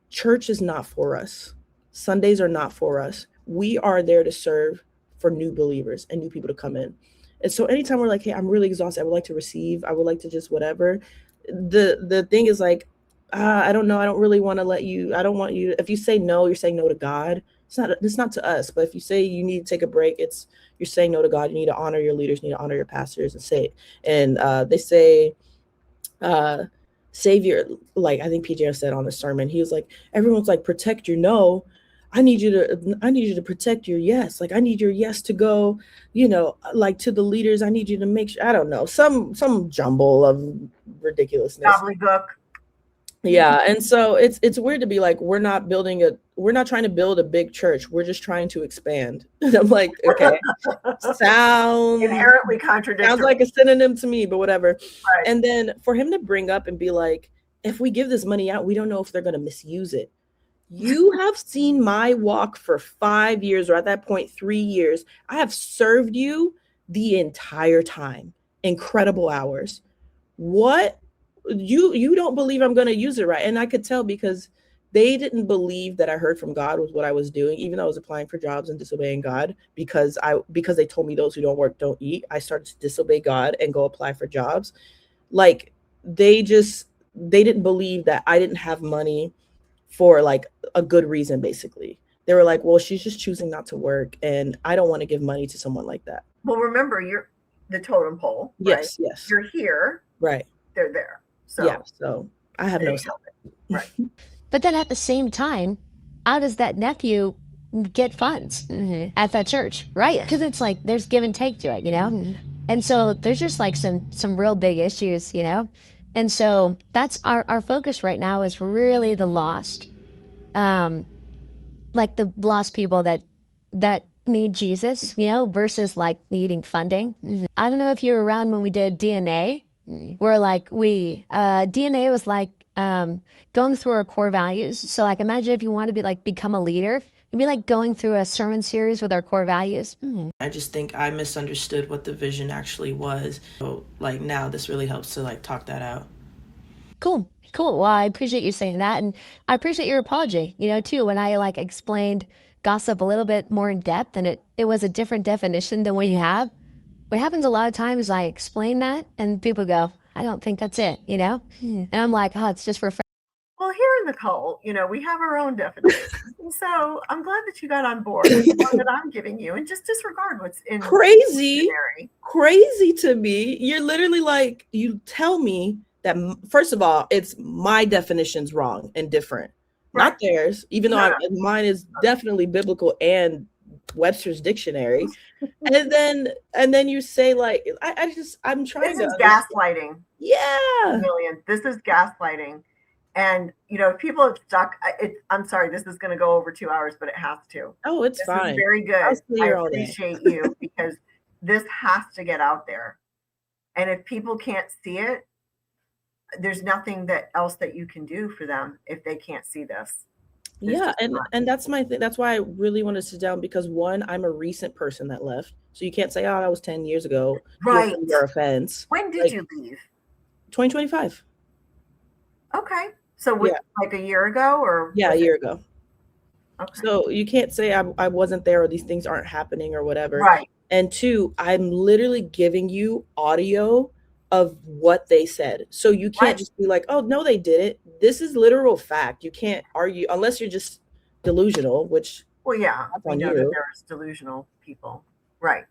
church is not for us. Sundays are not for us. We are there to serve for new believers and new people to come in. And so anytime we're like, hey, I'm really exhausted, I would like to receive, I would like to just whatever, the thing is like, I don't know, I don't really want to let you, I don't want you, if you say no, you're saying no to God. It's not to us, but if you say you need to take a break, you're saying no to God. You need to honor your leaders, you need to honor your pastors and say it. And they say, Savior, like I think PJ said on the sermon, he was like, everyone's like, protect your no. I need you to protect your yes. Like I need your yes to go, you know, like to the leaders. I need you to make sure, I don't know, some jumble of ridiculousness. Gobbledygook. Yeah. And so it's weird to be like, we're not trying to build a big church. We're just trying to expand. And I'm like, okay, sounds inherently contradictory. Sounds like a synonym to me, but whatever. Right. And then for him to bring up and be like, if we give this money out, we don't know if they're going to misuse it. You have seen my walk for 5 years, or at that point, 3 years. I have served you the entire time. Incredible hours. What you don't believe I'm going to use it right. And I could tell because they didn't believe that I heard from God with what I was doing, even though I was applying for jobs and disobeying God because they told me those who don't work don't eat. I started to disobey God and go apply for jobs. Like they didn't believe that I didn't have money for like a good reason. Basically, they were like, well, she's just choosing not to work, and I don't want to give money to someone like that. Well, remember, you're the totem pole, right? Yes. You're here, Right. they're there. So yeah, so I have no say. Right. But then at the same time, how does that nephew get funds at that church, right? Because it's like there's give and take to it, you know? And so there's just like some real big issues, you know? And so that's our focus right now is really the lost. Like the lost people that need Jesus, you know, versus like needing funding. I don't know if you were around when we did DNA, where like DNA was like going through our core values. So like imagine if you want to be like become a leader, it'd be like going through a sermon series with our core values. I just think I misunderstood what the vision actually was. So like now this really helps to like talk that out. Cool. Well, I appreciate you saying that. And I appreciate your apology, you know, too, when I like explained gossip a little bit more in depth and it was a different definition than what you have. What happens a lot of times, I explain that and people go, I don't think that's it, you know? And I'm like, oh, it's just for Well, here in the cult, you know, we have our own definition. And so I'm glad that you got on board with the one that I'm giving you and just disregard what's in crazy dictionary. to me. You're literally like, you tell me that first of all, it's my definition's wrong and different, Right. not theirs, even though mine is definitely biblical and Webster's dictionary. and then you say like, I'm trying This to is gaslighting. Yeah. Emmillienne, this is gaslighting. And, you know, if people have stuck, I'm sorry, this is going to go over 2 hours, but it has to. Oh, it's this fine. Is very good. I appreciate you because this has to get out there. And if people can't see it, there's nothing else that you can do for them if they can't see this. Yeah, and that's my thing. That's why I really want to sit down because one, I'm a recent person that left. So you can't say, oh, that was 10 years ago. Right. Your offense. When did you leave? 2025. Okay. So like a year ago or? Yeah, a year ago. Okay. So you can't say I wasn't there or these things aren't happening or whatever. Right. And two, I'm literally giving you audio of what they said. So you can't just be like, oh, no, they did it. This is literal fact. You can't argue unless you're just delusional, which. Well, yeah, we know that there's delusional people. Right.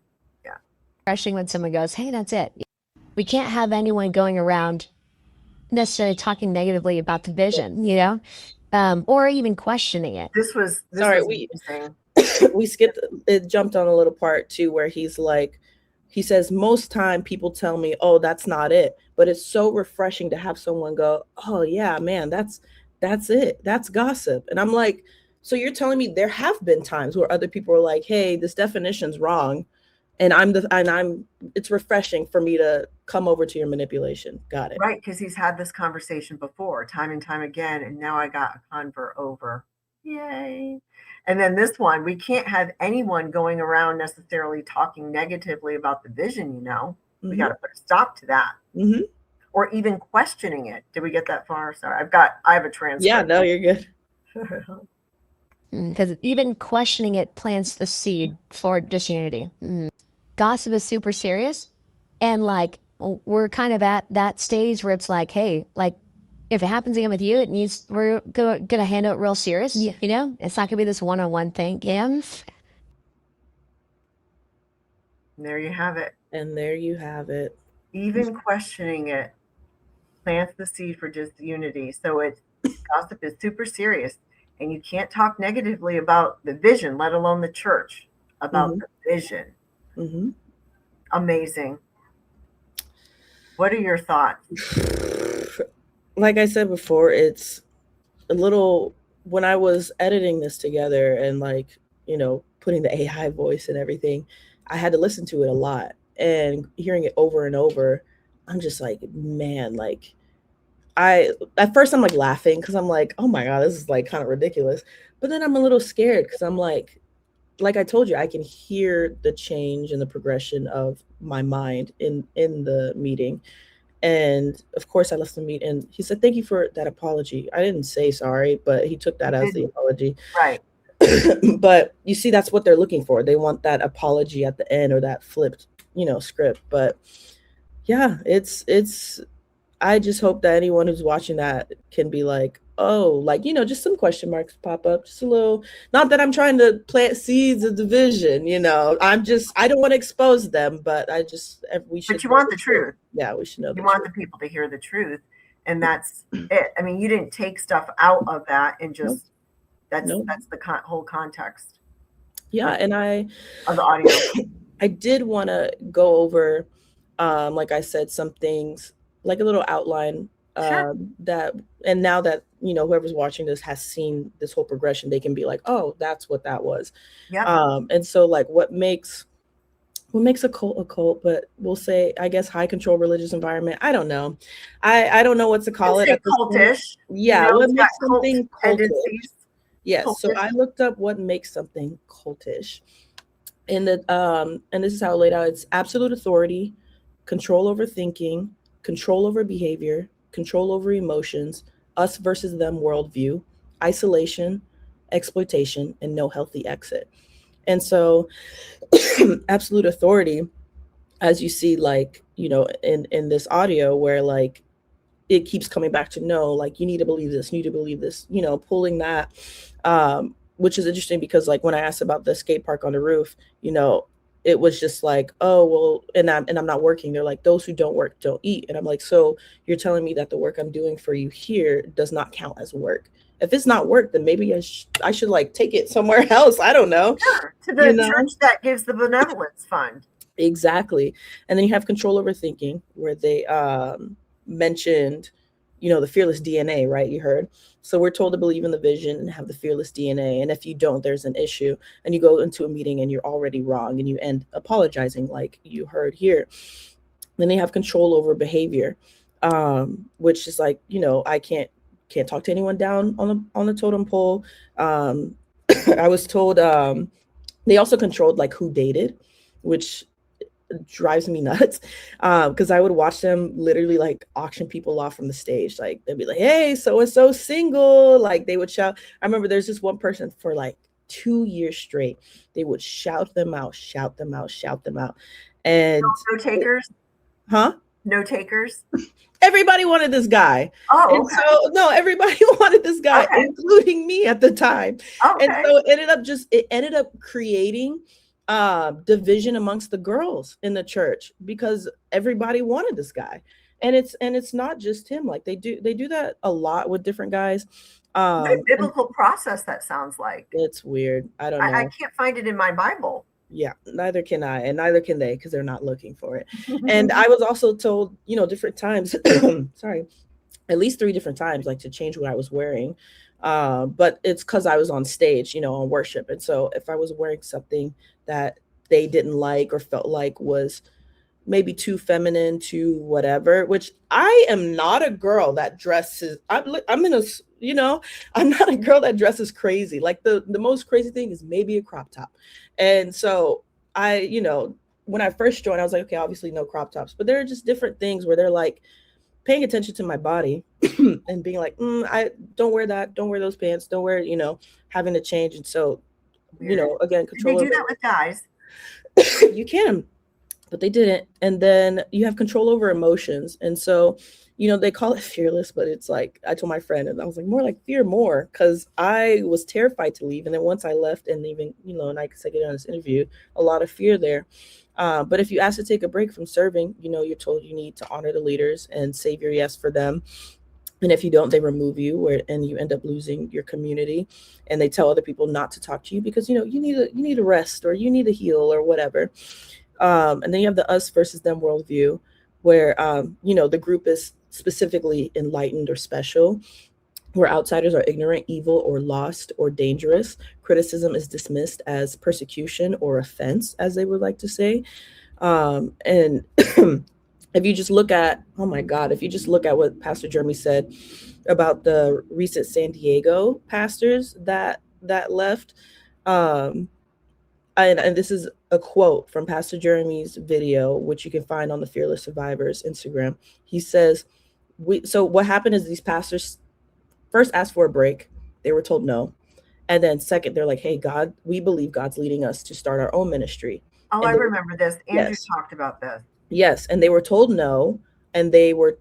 Yeah. Refreshing when someone goes, hey, that's it. We can't have anyone going around necessarily talking negatively about the vision, you know, or even questioning it. This was we skipped it, jumped on a little part too where he's like, he says, most time people tell me, oh, that's not it. But it's so refreshing to have someone go, oh yeah, man, that's it. That's gossip. And I'm like, so you're telling me there have been times where other people are like, hey, this definition's wrong. And it's refreshing for me to come over to your manipulation. Got it. Right. Because he's had this conversation before time and time again. And now I got a convert over. Yay. And then this one, we can't have anyone going around necessarily talking negatively about the vision, you know. Mm-hmm. We got to put a stop to that. Mm-hmm. Or even questioning it. Did we get that far? Sorry, I have a transcript. Yeah, no, you're good. Because even questioning it plants the seed for disunity. Gossip is super serious. And like, we're kind of at that stage where it's like, hey, like, if it happens again with you, we're gonna handle it real serious. Yeah. You know, it's not gonna be this one-on-one thing. Yeah. And there you have it. Even questioning it plants the seed for disunity. So gossip is super serious, and you can't talk negatively about the vision, let alone the church, about the vision. Mm-hmm. Amazing. What are your thoughts? Like I said before, it's a little, when I was editing this together and like, you know, putting the AI voice and everything, I had to listen to it a lot and hearing it over and over. I'm just like, man, like at first I'm like laughing because I'm like, oh my God, this is like kind of ridiculous. But then I'm a little scared because I'm like I told you, I can hear the change and the progression of my mind in the meeting. And of course I left the meet and he said, thank you for that apology. I didn't say sorry, but he took that as the apology. Right. But you see, that's what they're looking for. They want that apology at the end or that flipped, script. But yeah, it's I just hope that anyone who's watching that can be like, oh, like, just some question marks pop up, just a little, not that I'm trying to plant seeds of division, I don't want to expose them, but we should. But you want the truth. Yeah, we should know. You want the people to hear the truth. And that's it. I mean, you didn't take stuff out of that and just, that's the whole context. Yeah. And of the audio. I did want to go over, like I said, some things, like a little outline, Sure. that, and now that, whoever's watching this has seen this whole progression, they can be like, oh, that's what that was. Yeah. And so like what makes a cult, but we'll say, I guess, high control religious environment. I don't know. I don't know what to call it. Cultish. Yeah. What makes something cultish? Yes. Cultish. So I looked up what makes something cultish. And this is how it laid out. It's absolute authority, control over thinking, control over behavior, control over emotions, us versus them worldview, isolation, exploitation, and no healthy exit. And so absolute authority, as you see, like, in this audio where like it keeps coming back to no, like you need to believe this, pulling that, which is interesting because like when I asked about the skate park on the roof, it was just like, oh, well, and I'm not working. They're like, those who don't work don't eat. And I'm like, so you're telling me that the work I'm doing for you here does not count as work. If it's not work, then maybe I should like take it somewhere else. I don't know. Sure. To the church that gives the benevolence fund. Exactly. And then you have control over thinking, where they mentioned, the fearless DNA, right? You heard. So we're told to believe in the vision and have the fearless DNA. And if you don't, there's an issue. And you go into a meeting and you're already wrong and you end apologizing, like you heard here. Then they have control over behavior, which is like, I can't talk to anyone down on the totem pole. I was told they also controlled like who dated, which drives me nuts, because I would watch them literally like auction people off from the stage. Like they'd be like, hey, so and so single, like they would shout. I remember there's this one person for like 2 years straight, they would shout them out. And no takers. No takers. Everybody wanted this guy. Oh, and so no, everybody wanted this guy, including me at the time. And so it ended up creating division amongst the girls in the church because everybody wanted this guy. And it's not just him. Like they do that a lot with different guys. A biblical process, that sounds like. It's weird. I don't know. I can't find it in my Bible. Yeah, neither can I, and neither can they, because they're not looking for it. And I was also told, different times, sorry, at least 3 different times, like to change what I was wearing. But it's because I was on stage, on worship. And so if I was wearing something that they didn't like or felt like was maybe too feminine, too whatever, which I am not a girl that dresses. I'm not a girl that dresses crazy. Like the most crazy thing is maybe a crop top. And so I, when I first joined, I was like, okay, obviously no crop tops, but there are just different things where they're like paying attention to my body and being like, I don't wear that. Don't wear those pants. Don't wear, having to change. And so, again, control. They do that with guys. You can, but they didn't. And then you have control over emotions. And so, they call it fearless, but it's like, I told my friend, and I was like, more like fear more, because I was terrified to leave. And then once I left, and even, and I could get on this interview, a lot of fear there. But if you ask to take a break from serving, you're told you need to honor the leaders and save your yes for them. And if you don't, they remove you, and you end up losing your community. And they tell other people not to talk to you because, you need a rest, or you need to heal, or whatever. And then you have the us versus them worldview, where, the group is specifically enlightened or special, where outsiders are ignorant, evil, or lost, or dangerous. Criticism is dismissed as persecution or offense, as they would like to say. And if you just look at, what Pastor Jeremy said about the recent San Diego pastors that left, and this is a quote from Pastor Jeremy's video, which you can find on the Fearless Survivors Instagram. He says, so what happened is these pastors first asked for a break. They were told no. And then second, they're like, hey, God, we believe God's leading us to start our own ministry. Oh, And I remember this. Andrew yes. talked about this. Yes. And they were told no, and they were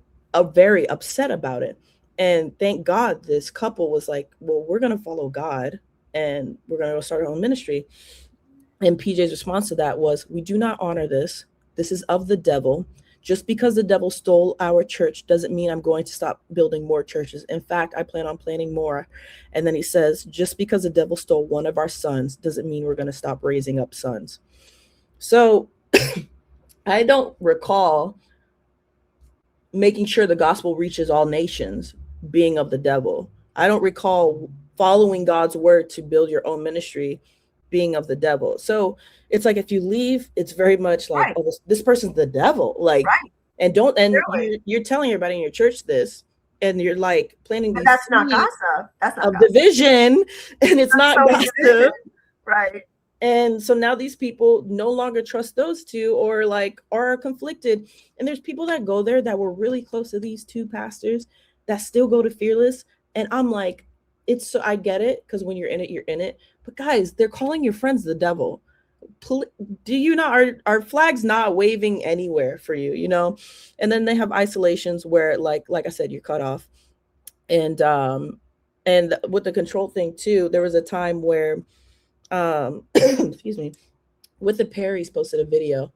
very upset about it. And thank God this couple was like, well, we're going to follow God and we're going to go start our own ministry. And PJ's response to that was, we do not honor this. This is of the devil. Just because the devil stole our church doesn't mean I'm going to stop building more churches. In fact, I plan on planning more. And then he says, just because the devil stole one of our sons doesn't mean we're going to stop raising up sons. So I don't recall making sure the gospel reaches all nations being of the devil. I don't recall following God's word to build your own ministry being of the devil. So it's like, if you leave, it's very much like, Right. oh, this person's the devil. Like, Right. and don't, and Really? you're telling everybody in your church this, and you're like planting But these that's not seeds gossip. That's not of gossip. division, and it's not So gossip. division. Right. And so now these people no longer trust those two, or like are conflicted. And there's people that go there that were really close to these two pastors that still go to Fearless. And I'm like, it's so, I get it, because when you're in it, you're in it. But guys, they're calling your friends the devil. Do you not, are flags not waving anywhere for you, you know? And then they have isolations where like I said, you're cut off. And with the control thing too, there was a time where excuse me, With the Perrys posted a video.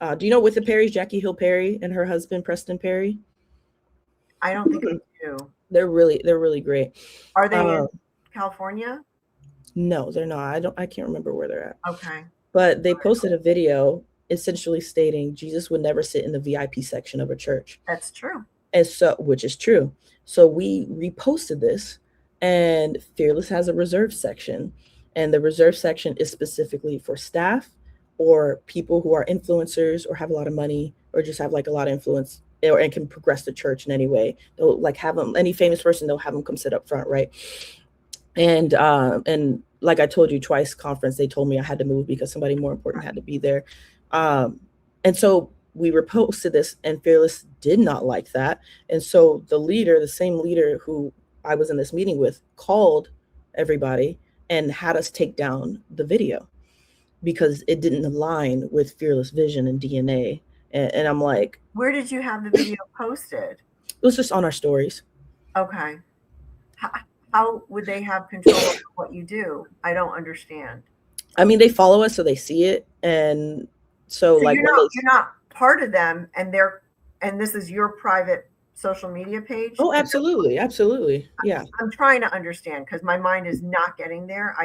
Do you know With the Perrys, Jackie Hill Perry and her husband Preston Perry? I don't think I do. They're really great. Are they in California? No, they're not. I can't remember where they're at. Okay. But they posted a video essentially stating Jesus would never sit in the VIP section of a church. That's true. And so, which is true. So we reposted this, and Fearless has a reserve section. And the reserve section is specifically for staff or people who are influencers or have a lot of money or just have like a lot of influence and can progress the church in any way. They'll like have them, any famous person, they'll have them come sit up front, right? And like I told you, twice conference, they told me I had to move because somebody more important had to be there. And so we reposted this, and Fearless did not like that. And so the same leader who I was in this meeting with, called everybody and had us take down the video because it didn't align with Fearless vision and DNA. And I'm like, where did you have the video posted? It was just on our stories. Okay. How would they have control of what you do? I don't understand. I mean, they follow us, so they see it. And so like, you're not part of them, and this is your private social media page? Oh, absolutely. Absolutely. Yeah. I'm trying to understand, because my mind is not getting there.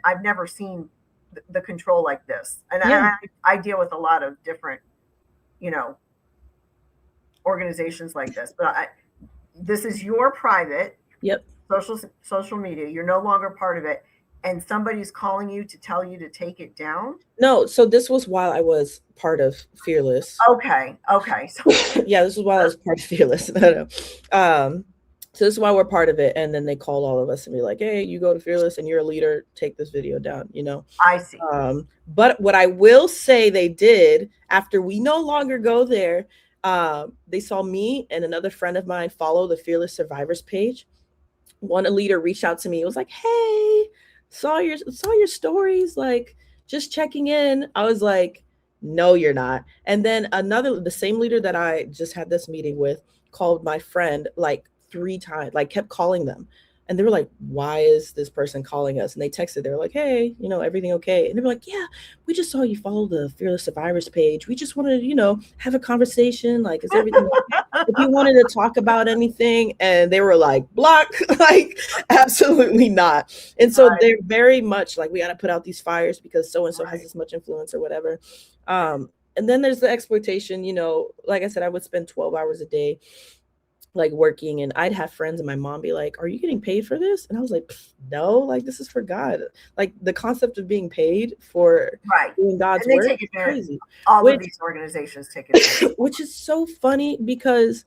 I've never seen the control like this. And yeah. I deal with a lot of different, organizations like this, but this is your private social media. You're no longer part of it. And somebody's calling you to tell you to take it down? No, so this was while I was part of Fearless. Okay. So yeah, this was while I was part of Fearless. So this is why we're part of it. And then they called all of us and be like, hey, you go to Fearless and you're a leader, take this video down, I see. But what I will say they did, after we no longer go there, they saw me and another friend of mine follow the Fearless Survivors page. One leader reached out to me. It was like, hey, saw your stories, like just checking in. I was like, no, you're not. And then the same leader that I just had this meeting with called my friend like 3 times, like kept calling them. And they were like, why is this person calling us? And they texted, they were like, hey, everything okay? And they were like, yeah, we just saw you follow the Fearless Survivors page. We just wanted to, have a conversation. Like, is everything okay? If you wanted to talk about anything. And they were like, block, like, absolutely not. And so they're very much like, we got to put out these fires because so-and-so has this much influence or whatever. And then there's the exploitation, like I said, I would spend 12 hours a day like working, and I'd have friends and my mom be like, are you getting paid for this? And I was like, no, like this is for God. Like the concept of being paid for doing God's work is crazy. All of these organizations take it, which is so funny because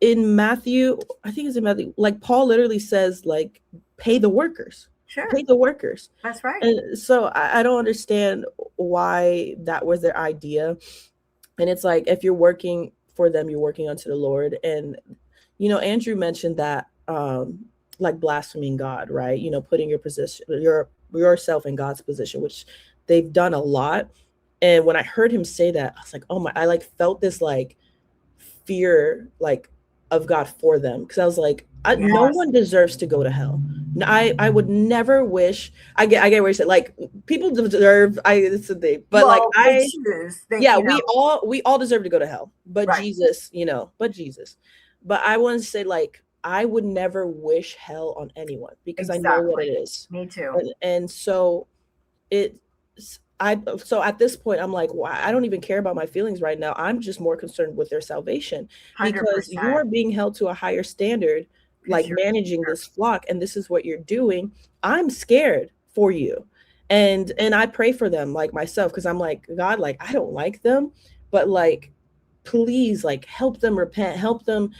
in Matthew, I think it's in Matthew, like Paul literally says like, pay the workers. Sure. Pay the workers. That's right. And so I don't understand why that was their idea. And it's like, if you're working for them, you're working unto the Lord. And, Andrew mentioned that, like blaspheming God, right? Putting your position, yourself in God's position, which they've done a lot. And when I heard him say that, I was like, oh my, I like felt this like fear, like of God for them. Because I was like, no Yes. one deserves to go to hell. I would never wish. I get where you said like people deserve. It's a thing, but like they choose. yeah, we all deserve to go to hell. But Right. Jesus, But I want to say like I would never wish hell on anyone because I know what it is. Me too. And so it so at this point I'm like, why I don't even care about my feelings right now. I'm just more concerned with their salvation because 100%. you're being held to a higher standard, like managing this flock, and this is what you're doing. I'm scared for you. And I pray for them like myself because I'm like, God, like I don't like them, but like please like help them repent, help them,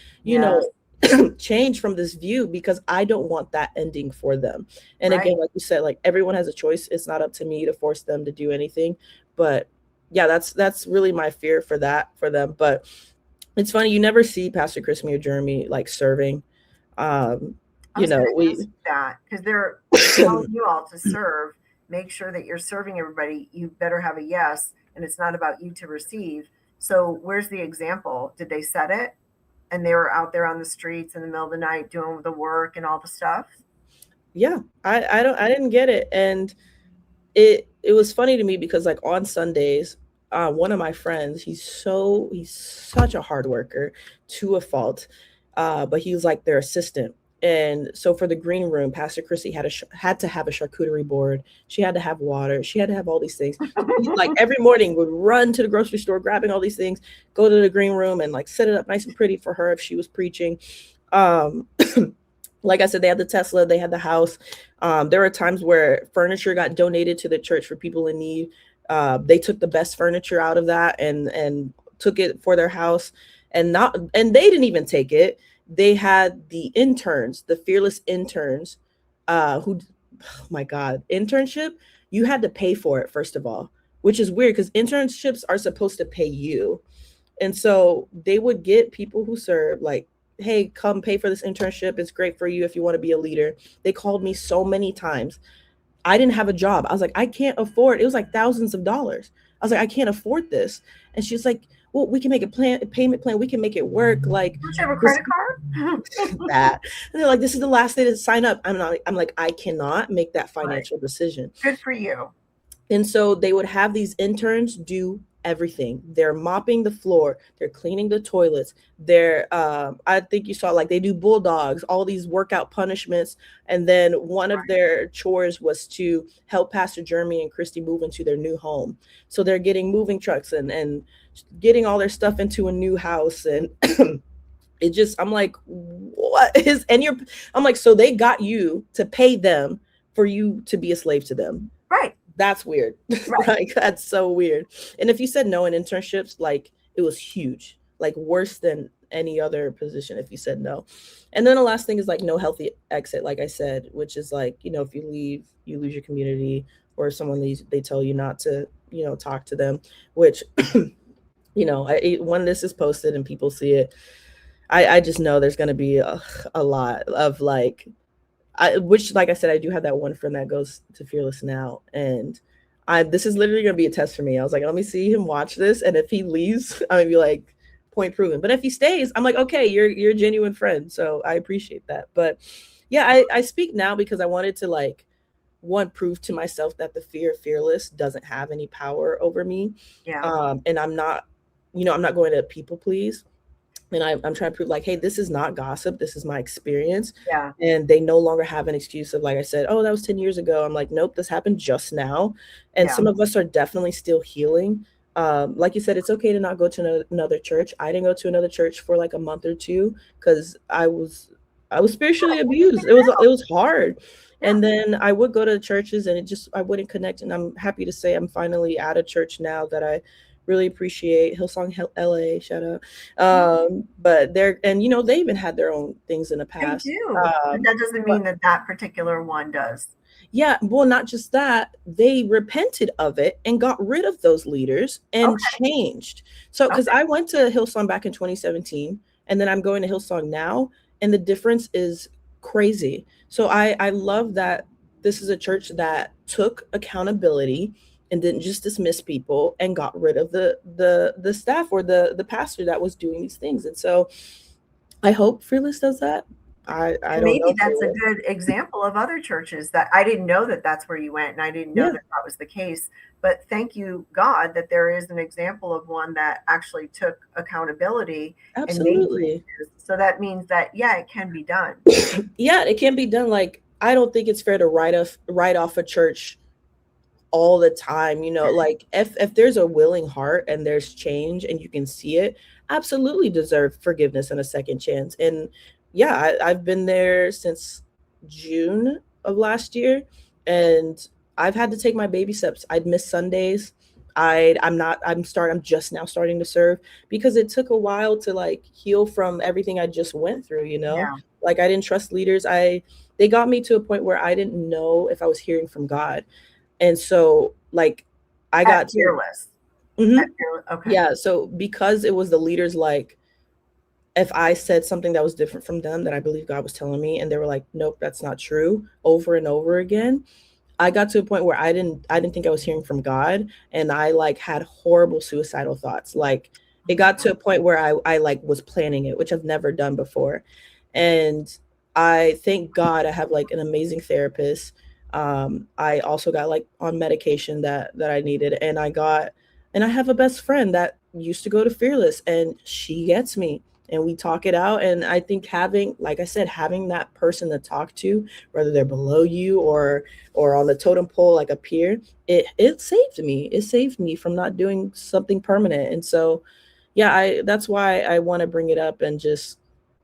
change from this view because I don't want that ending for them. And again, like you said, like everyone has a choice. It's not up to me to force them to do anything. But yeah, that's really my fear for them. But it's funny, you never see Pastor Chrismy or Jeremy like serving. That because they're telling you all to serve. Make sure that you're serving everybody. You better have a yes, and it's not about you to receive. So where's the example? Did they set it? And they were out there on the streets in the middle of the night doing the work and all the stuff. Yeah, I didn't get it. And it was funny to me because like on Sundays, one of my friends, he's such a hard worker to a fault. But he was like their assistant. And so for the green room, Pastor Chrissy had to have a charcuterie board. She had to have water. She had to have all these things. Like every morning would run to the grocery store, grabbing all these things, go to the green room and like set it up nice and pretty for her if she was preaching. Like I said, they had the Tesla, they had the house. There were times where furniture got donated to the church for people in need. They took the best furniture out of that and took it for their house. And they didn't even take it. They had the interns, the fearless interns, who, oh my God, internship, you had to pay for it, first of all, which is weird because internships are supposed to pay you. And so they would get people who serve like, hey, come pay for this internship. It's great for you if you want to be a leader. They called me so many times. I didn't have a job. I was like, I can't afford. It was like thousands of dollars. I was like, I can't afford this. And she's like, well, we can make a payment plan. We can make it work. Like, don't you have a credit card? That. And they're like, this is the last day to sign up. I'm like, I cannot make that financial decision. Good for you. And so they would have these interns do everything. They're mopping the floor. They're cleaning the toilets. They're, I think you saw like they do bulldogs, all these workout punishments. And then one of their chores was to help Pastor Jeremy and Christy move into their new home. So they're getting moving trucks and getting all their stuff into a new house. And it just, I'm like, what is, I'm like, so they got you to pay them for you to be a slave to them. Right. That's weird. Right. Like, that's so weird. And if you said no in internships, like it was huge, like worse than any other position if you said no. And then the last thing is like no healthy exit, like I said, which is like, if you leave, you lose your community, or if someone leaves, they tell you not to, talk to them, which, when this is posted and people see it, I just know there's going to be a lot of like, which, like I said, I do have that one friend that goes to Fearless now. And this is literally going to be a test for me. I was like, let me see him watch this. And if he leaves, I'm going to be like, point proven. But if he stays, I'm like, okay, you're a genuine friend. So I appreciate that. But yeah, I speak now because I wanted to like, one, prove to myself that the fear of Fearless doesn't have any power over me. Yeah. And I'm not, I'm not going to people please. And I'm trying to prove like, hey, this is not gossip. This is my experience. Yeah. And they no longer have an excuse of, like I said, oh, that was 10 years ago. I'm like, nope, this happened just now. And some of us are definitely still healing. Like you said, it's okay to not go to another church. I didn't go to another church for like a month or two because I was spiritually abused. It was hard. And then I would go to churches and I wouldn't connect. And I'm happy to say I'm finally at a church now that I really appreciate. Hillsong LA, shout out. But they're, and they even had their own things in the past. They do. But that doesn't mean that particular one does. Yeah, well, not just that, they repented of it and got rid of those leaders and Okay. changed. So, because Okay. I went to Hillsong back in 2017, and then I'm going to Hillsong now, and the difference is crazy. So I love that this is a church that took accountability and didn't just dismiss people and got rid of the staff or the pastor that was doing these things. And so I hope Fearless does that. I And don't know maybe if they that's a will. good example of other churches that I didn't know that that's where you went, and I didn't know Yeah, that that was the case. But thank you, God, that there is an example of one that actually took accountability and made absolutely. changes. So that means that, yeah, it can be done. Yeah, it can be done. Like, I don't think it's fair to write off a church all the time, like if there's a willing heart and there's change and you can see it, absolutely deserve forgiveness and a second chance. And yeah, I've been there since June of last year, and I've had to take my baby steps. I'd miss Sundays. I'm just now starting to serve because it took a while to like heal from everything I just went through. Yeah. Like, I didn't trust leaders. They got me to a point where I didn't know if I was hearing from God. And so, like, I At got to, Fearless. At mhm, Fearless. Okay. yeah. So, because it was the leaders, like, if I said something that was different from them that I believe God was telling me, and they were like, nope, that's not true, over and over again, I got to a point where I didn't think I was hearing from God, and I like had horrible suicidal thoughts. Like, Oh it my got God. to a point where I like was planning it, which I've never done before. And I thank God I have like an amazing therapist. I also got like on medication that I needed, and I have a best friend that used to go to Fearless, and she gets me, and we talk it out. And I think having, like I said, having that person to talk to, whether they're below you or on the totem pole like a peer, it saved me. It saved me from not doing something permanent. And so, yeah, I that's why I want to bring it up and just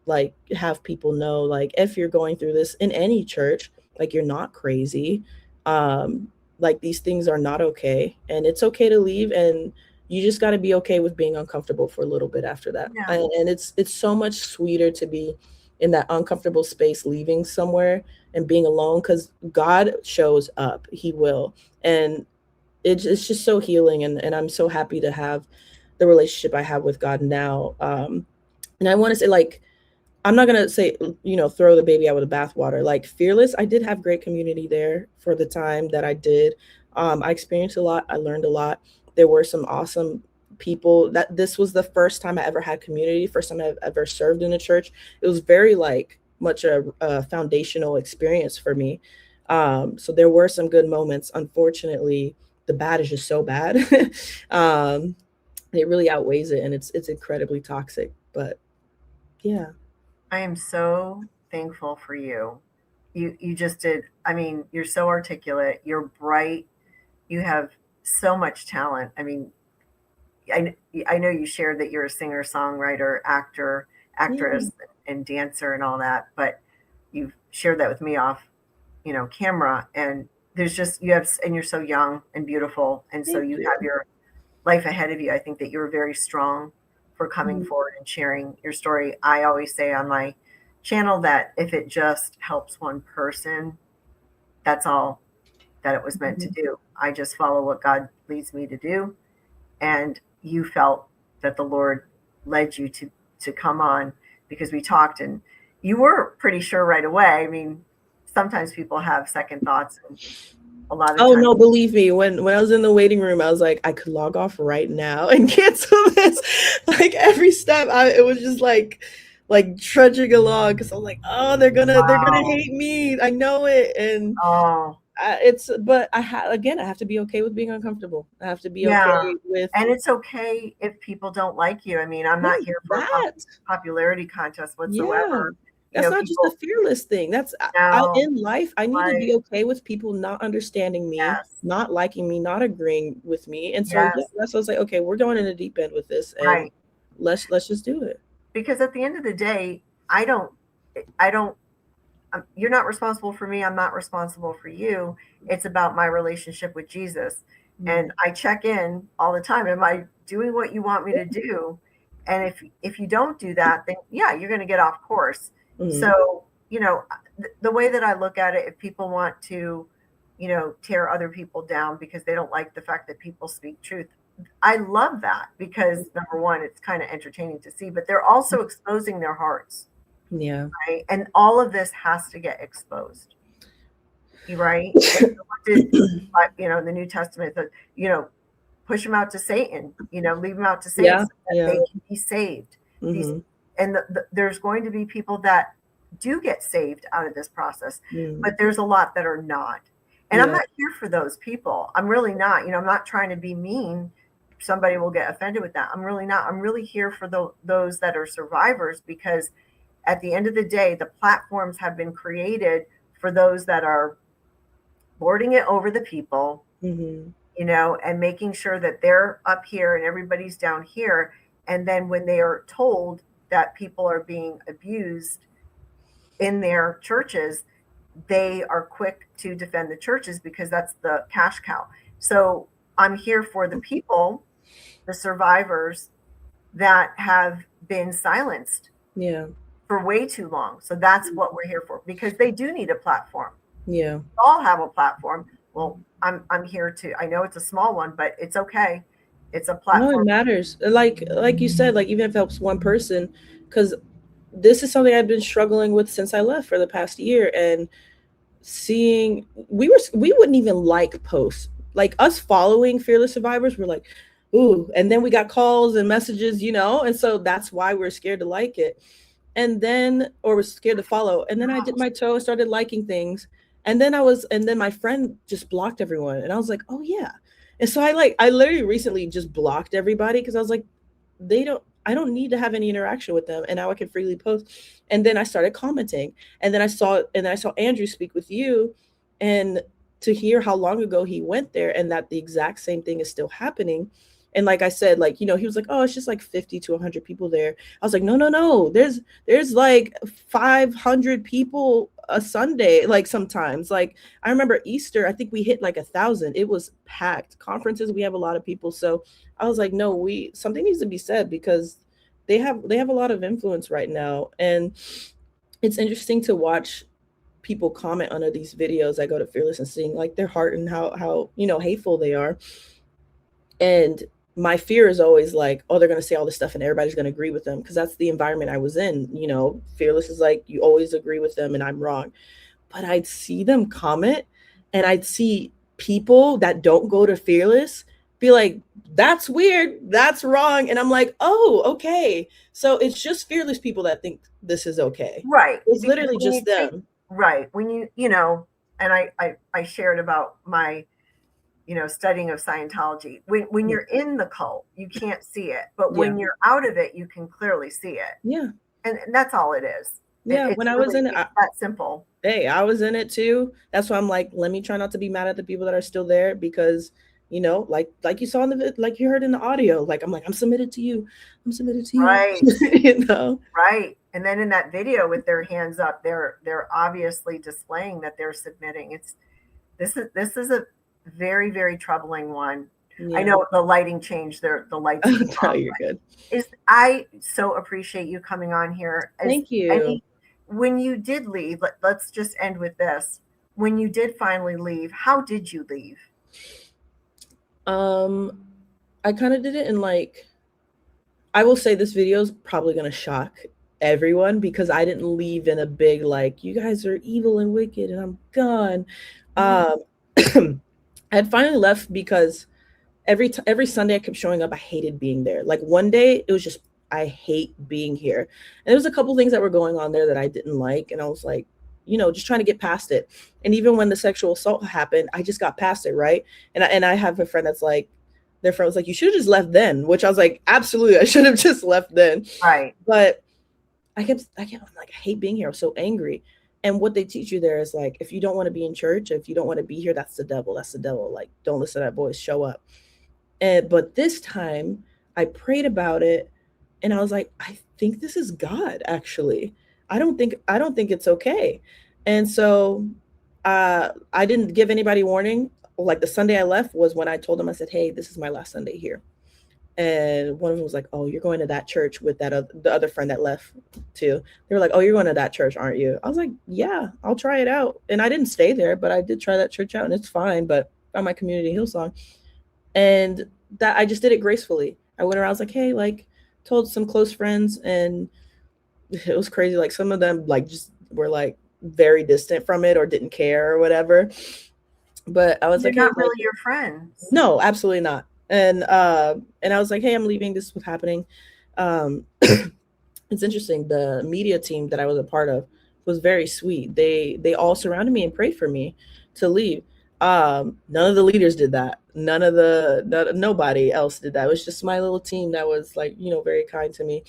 like have people know, like, if you're going through this in any church, like, you're not crazy. Um like, these things are not okay, and it's okay to leave, and you just got to be okay with being uncomfortable for a little bit after that. Yeah. And it's so much sweeter to be in that uncomfortable space, leaving somewhere and being alone, because God shows up. He will. And it's just so healing, and I'm so happy to have the relationship I have with God now. And I want to say, like, I'm not gonna say, throw the baby out with the bathwater. Like, Fearless, I did have great community there for the time that I did. I experienced a lot. I learned a lot. There were some awesome people. That this was the first time I ever had community. First time I've ever served in a church. It was very like much a foundational experience for me. So there were some good moments. Unfortunately, the bad is just so bad. um, it really outweighs it, and it's incredibly toxic. But yeah. I am so thankful for you. You just did. I mean, you're so articulate. You're bright. You have so much talent. I mean, I I know you shared that you're a singer, songwriter, actor, Yeah. actress, and dancer, and all that. But you've shared that with me off, camera. And there's just you have, and you're so young and beautiful, and so Thank you have you. your life ahead of you. I think that you're very strong for coming Mhm, forward and sharing your story. I always say on my channel that if it just helps one person, that's all that it was meant to mhm, do. I just follow what God leads me to do. And you felt that the Lord led you to come on because we talked, and you were pretty sure right away. I mean, sometimes people have second thoughts, and a lot of oh, times, no, believe me, when I was in the waiting room, I was like, "I could log off right now and cancel this." Like, every step, it was just like trudging along, because 'cause I'm like, "Oh, they're gonna wow, hate me. I know it." And, oh, but I have to be okay with being uncomfortable. I have to be yeah. okay with, And it's okay if people don't like you. I mean, I'm yeah, not here for a that. popularity contest Yeah. whatsoever. That's not just a People fearless thing. That's I know, in life, I need to right? be okay with people not understanding me, Yes, not liking me, not agreeing with me. And so, yeah, yes, that's what I was like, okay, we're going in the deep end with this, and right. let's just do it. Because at the end of the day, I don't you're not responsible for me. I'm not responsible for you. It's about my relationship with Jesus. And Mm. I check in all the time. Am I doing what you want me to do? And if you don't do that, then yeah, you're going to get off course. Mhm. So, the way that I look at it, if people want to tear other people down because they don't like the fact that people speak truth. I love that because number one, it's kind of entertaining to see, but they're also exposing their hearts. Yeah. Right. And all of this has to get exposed. Right. What did, in the New Testament, push them out to Satan, leave them out to Satan so that they can be saved. And there's going to be people that do get saved out of this process, but there's a lot that are not. And I'm not here for those people. I'm really not. I'm not trying to be mean. Somebody will get offended with that. I'm really not. I'm really here for those that are survivors, because at the end of the day, the platforms have been created for those that are lording it over the people, and making sure that they're up here and everybody's down here. And then when they are told that people are being abused in their churches, they are quick to defend the churches because that's the cash cow. So I'm here for the people, the survivors that have been silenced for way too long. So that's what we're here for, because they do need a platform. We all have a platform. Well, I'm here to, I know it's a small one, but it's okay. It's a platform. No, it matters. Like you said, like even if it helps one person, because this is something I've been struggling with since I left for the past year. And seeing, we wouldn't even like posts. Like us following Fearless Survivors, we're like, ooh, and then we got calls and messages, and so that's why we're scared to like it. And then, or we're scared to follow. And then I dipped my toe and started liking things. And then my friend just blocked everyone. And I was like, oh yeah. And so I literally recently just blocked everybody because I was like, I don't need to have any interaction with them. And now I can freely post. And then I started commenting. And then I saw Andrew speak with you, and to hear how long ago he went there and that the exact same thing is still happening. And like I said, like, he was like, oh, it's just like 50 to 100 people there. I was like, no. There's like 500 people a Sunday. Like sometimes, like I remember Easter, I think we hit like 1,000. It was packed. Conferences, we have a lot of people. So I was like, no, something needs to be said, because they have a lot of influence right now. And it's interesting to watch people comment under these videos. I go to Fearless and seeing like their heart and how hateful they are. And my fear is always like, oh, they're going to say all this stuff and everybody's going to agree with them, because that's the environment I was in. Fearless is like, you always agree with them and I'm wrong. But I'd see them comment, and I'd see people that don't go to Fearless be like, that's weird, that's wrong. And I'm like, oh, okay. So it's just Fearless people that think this is okay. Right. It's literally just them. Right. When and I shared about my studying of Scientology. When you're in the cult, you can't see it, but when you're out of it, you can clearly see it. Yeah. And that's all it is. Yeah. When I was in it, that simple. Hey, I was in it too. That's why I'm like, let me try not to be mad at the people that are still there, because like you saw in the, like you heard in the audio, like I'm submitted to you. I'm submitted to you. Right. Right. And then in that video with their hands up, they're obviously displaying that they're submitting. This is a very, very troubling one. Yeah. I know the lighting changed. The lights. No, you're good. I so appreciate you coming on here. Thank you. When you did leave, let's just end with this. When you did finally leave, how did you leave? I kind of did it in like, I will say this video is probably going to shock everyone, because I didn't leave in a big, like, you guys are evil and wicked and I'm gone. I had finally left because every Sunday I kept showing up. I hated being there. Like one day it was just, I hate being here. And there was a couple things that were going on there that I didn't like. And I was like, just trying to get past it. And even when the sexual assault happened, I just got past it. Right. And I have a friend that's like, their friend was like, you should have just left then, which I was like, absolutely. I should have just left then. Right. But I'm like, I hate being here. I was so angry. And what they teach you there is like, if you don't want to be in church, if you don't want to be here, that's the devil. That's the devil. Like, don't listen to that voice, show up. But this time I prayed about it and I was like, I think this is God, actually. I don't think it's okay. And so I didn't give anybody warning. Like the Sunday I left was when I told them, I said, hey, this is my last Sunday here. And one of them was like, "Oh, you're going to that church with that the other friend that left too." They were like, "Oh, you're going to that church, aren't you?" I was like, "Yeah, I'll try it out." And I didn't stay there, but I did try that church out, and it's fine. But on my community Hillsong, and that I just did it gracefully. I went around, I was like, "Hey," like told some close friends, and it was crazy. Like some of them like just were like very distant from it or didn't care or whatever. But I was They're like, "Hey, not like, really your friends. no, absolutely not." And I was like, "Hey, I'm leaving. This is what's happening." Um, it's interesting. The media team that I was a part of was very sweet. They all surrounded me and prayed for me to leave. None of the leaders did that. Nobody else did that. It was just my little team that was like, very kind to me.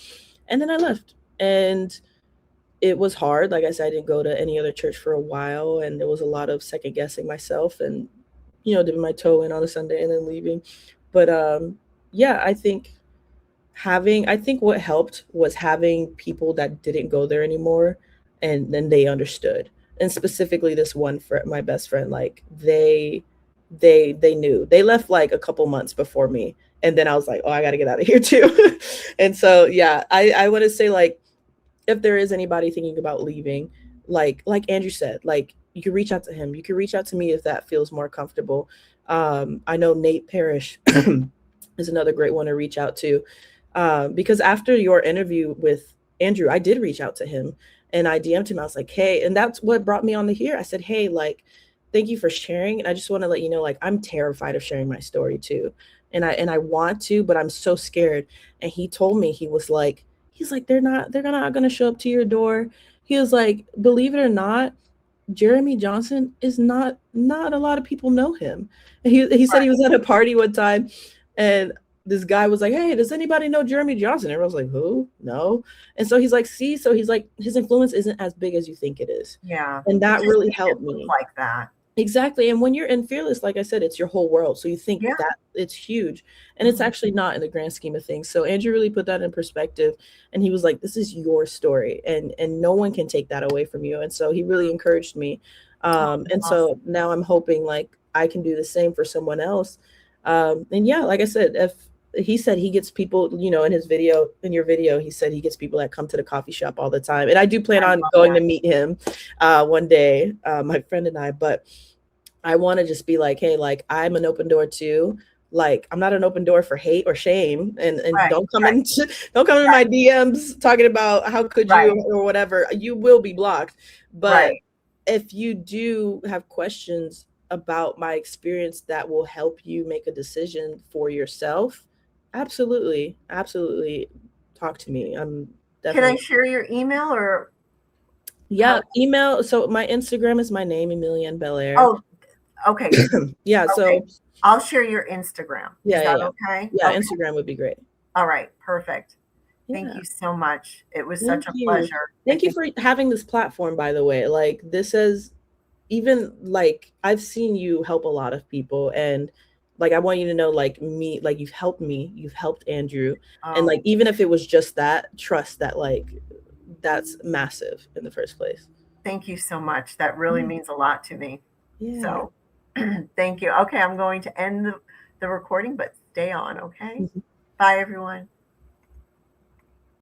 And then I left. And it was hard. Like I said, I didn't go to any other church for a while, and there was a lot of second guessing myself and, dipping my toe in on a Sunday and then leaving. But yeah, I think what helped was having people that didn't go there anymore, and then they understood. And specifically this one friend, my best friend, like they knew. They left like a couple months before me. And then I was like, "Oh, I got to get out of here too." And so, yeah, I want to say, like, if there is anybody thinking about leaving, like Andrew said, like, you can reach out to him. You can reach out to me if that feels more comfortable. I know Nate Parrish is another great one to reach out to, because after your interview with Andrew, I did reach out to him and I DM'd him. I was like, "Hey," and that's what brought me on to here. I said, "Hey, like, thank you for sharing. And I just want to let you know, like, I'm terrified of sharing my story too. And I want to, but I'm so scared." And he told me, he's like, they're not gonna show up to your door. He was like, "Believe it or not, Jeremy Johnson is not a lot of people know him." And he said he was at a party one time, and this guy was like, "Hey, does anybody know Jeremy Johnson?" Everyone's like, "Who? No." And so he's like, "See," so he's like, his influence isn't as big as you think it is. Yeah. And It that just really made it helped look me. like that. Exactly. And when you're in Fearless, like I said, it's your whole world. So you think Yeah. that it's huge, and it's Mhm. actually not in the grand scheme of things. So Andrew really put that in perspective, and he was like, "This is your story, and no one can take that away from you." And so he really encouraged me. Oh, And awesome. so now I'm hoping like I can do the same for someone else. And yeah, like I said, if he said he gets people, in your video, he said he gets people that come to the coffee shop all the time. And I do plan I on love going that. to meet him one day, my friend and I, but I want to just be like, "Hey, like, I'm an open door too. Like, I'm not an open door for hate or shame, and Right, don't come in my DMs talking about how could you right, or whatever. You will be blocked." But right. if you do have questions about my experience that will help you make a decision for yourself, absolutely, absolutely talk to me. I'm Can I definitely. share your email or how? Yeah, email. So my Instagram is my name, Emmillienne Bellaire. Oh, okay, Yeah, okay. so I'll share your Instagram. Is yeah, yeah, that yeah. okay? Yeah, Okay. Instagram would be great. All right, perfect. Thank Yeah, you so much. It was thank such a you. pleasure. I Thank you think for having this platform, by the way. Like, this has even, like, I've seen you help a lot of people, and like, I want you to know, like, me, like, you've helped me, you've helped Andrew, and like, oh, even if it was just that, trust that, like, that's massive in the first place. thank you so much. That really Yeah, means a lot to me. yeah. So, thank you. Okay, I'm going to end the recording, but stay on, okay? Mhm. Bye, everyone.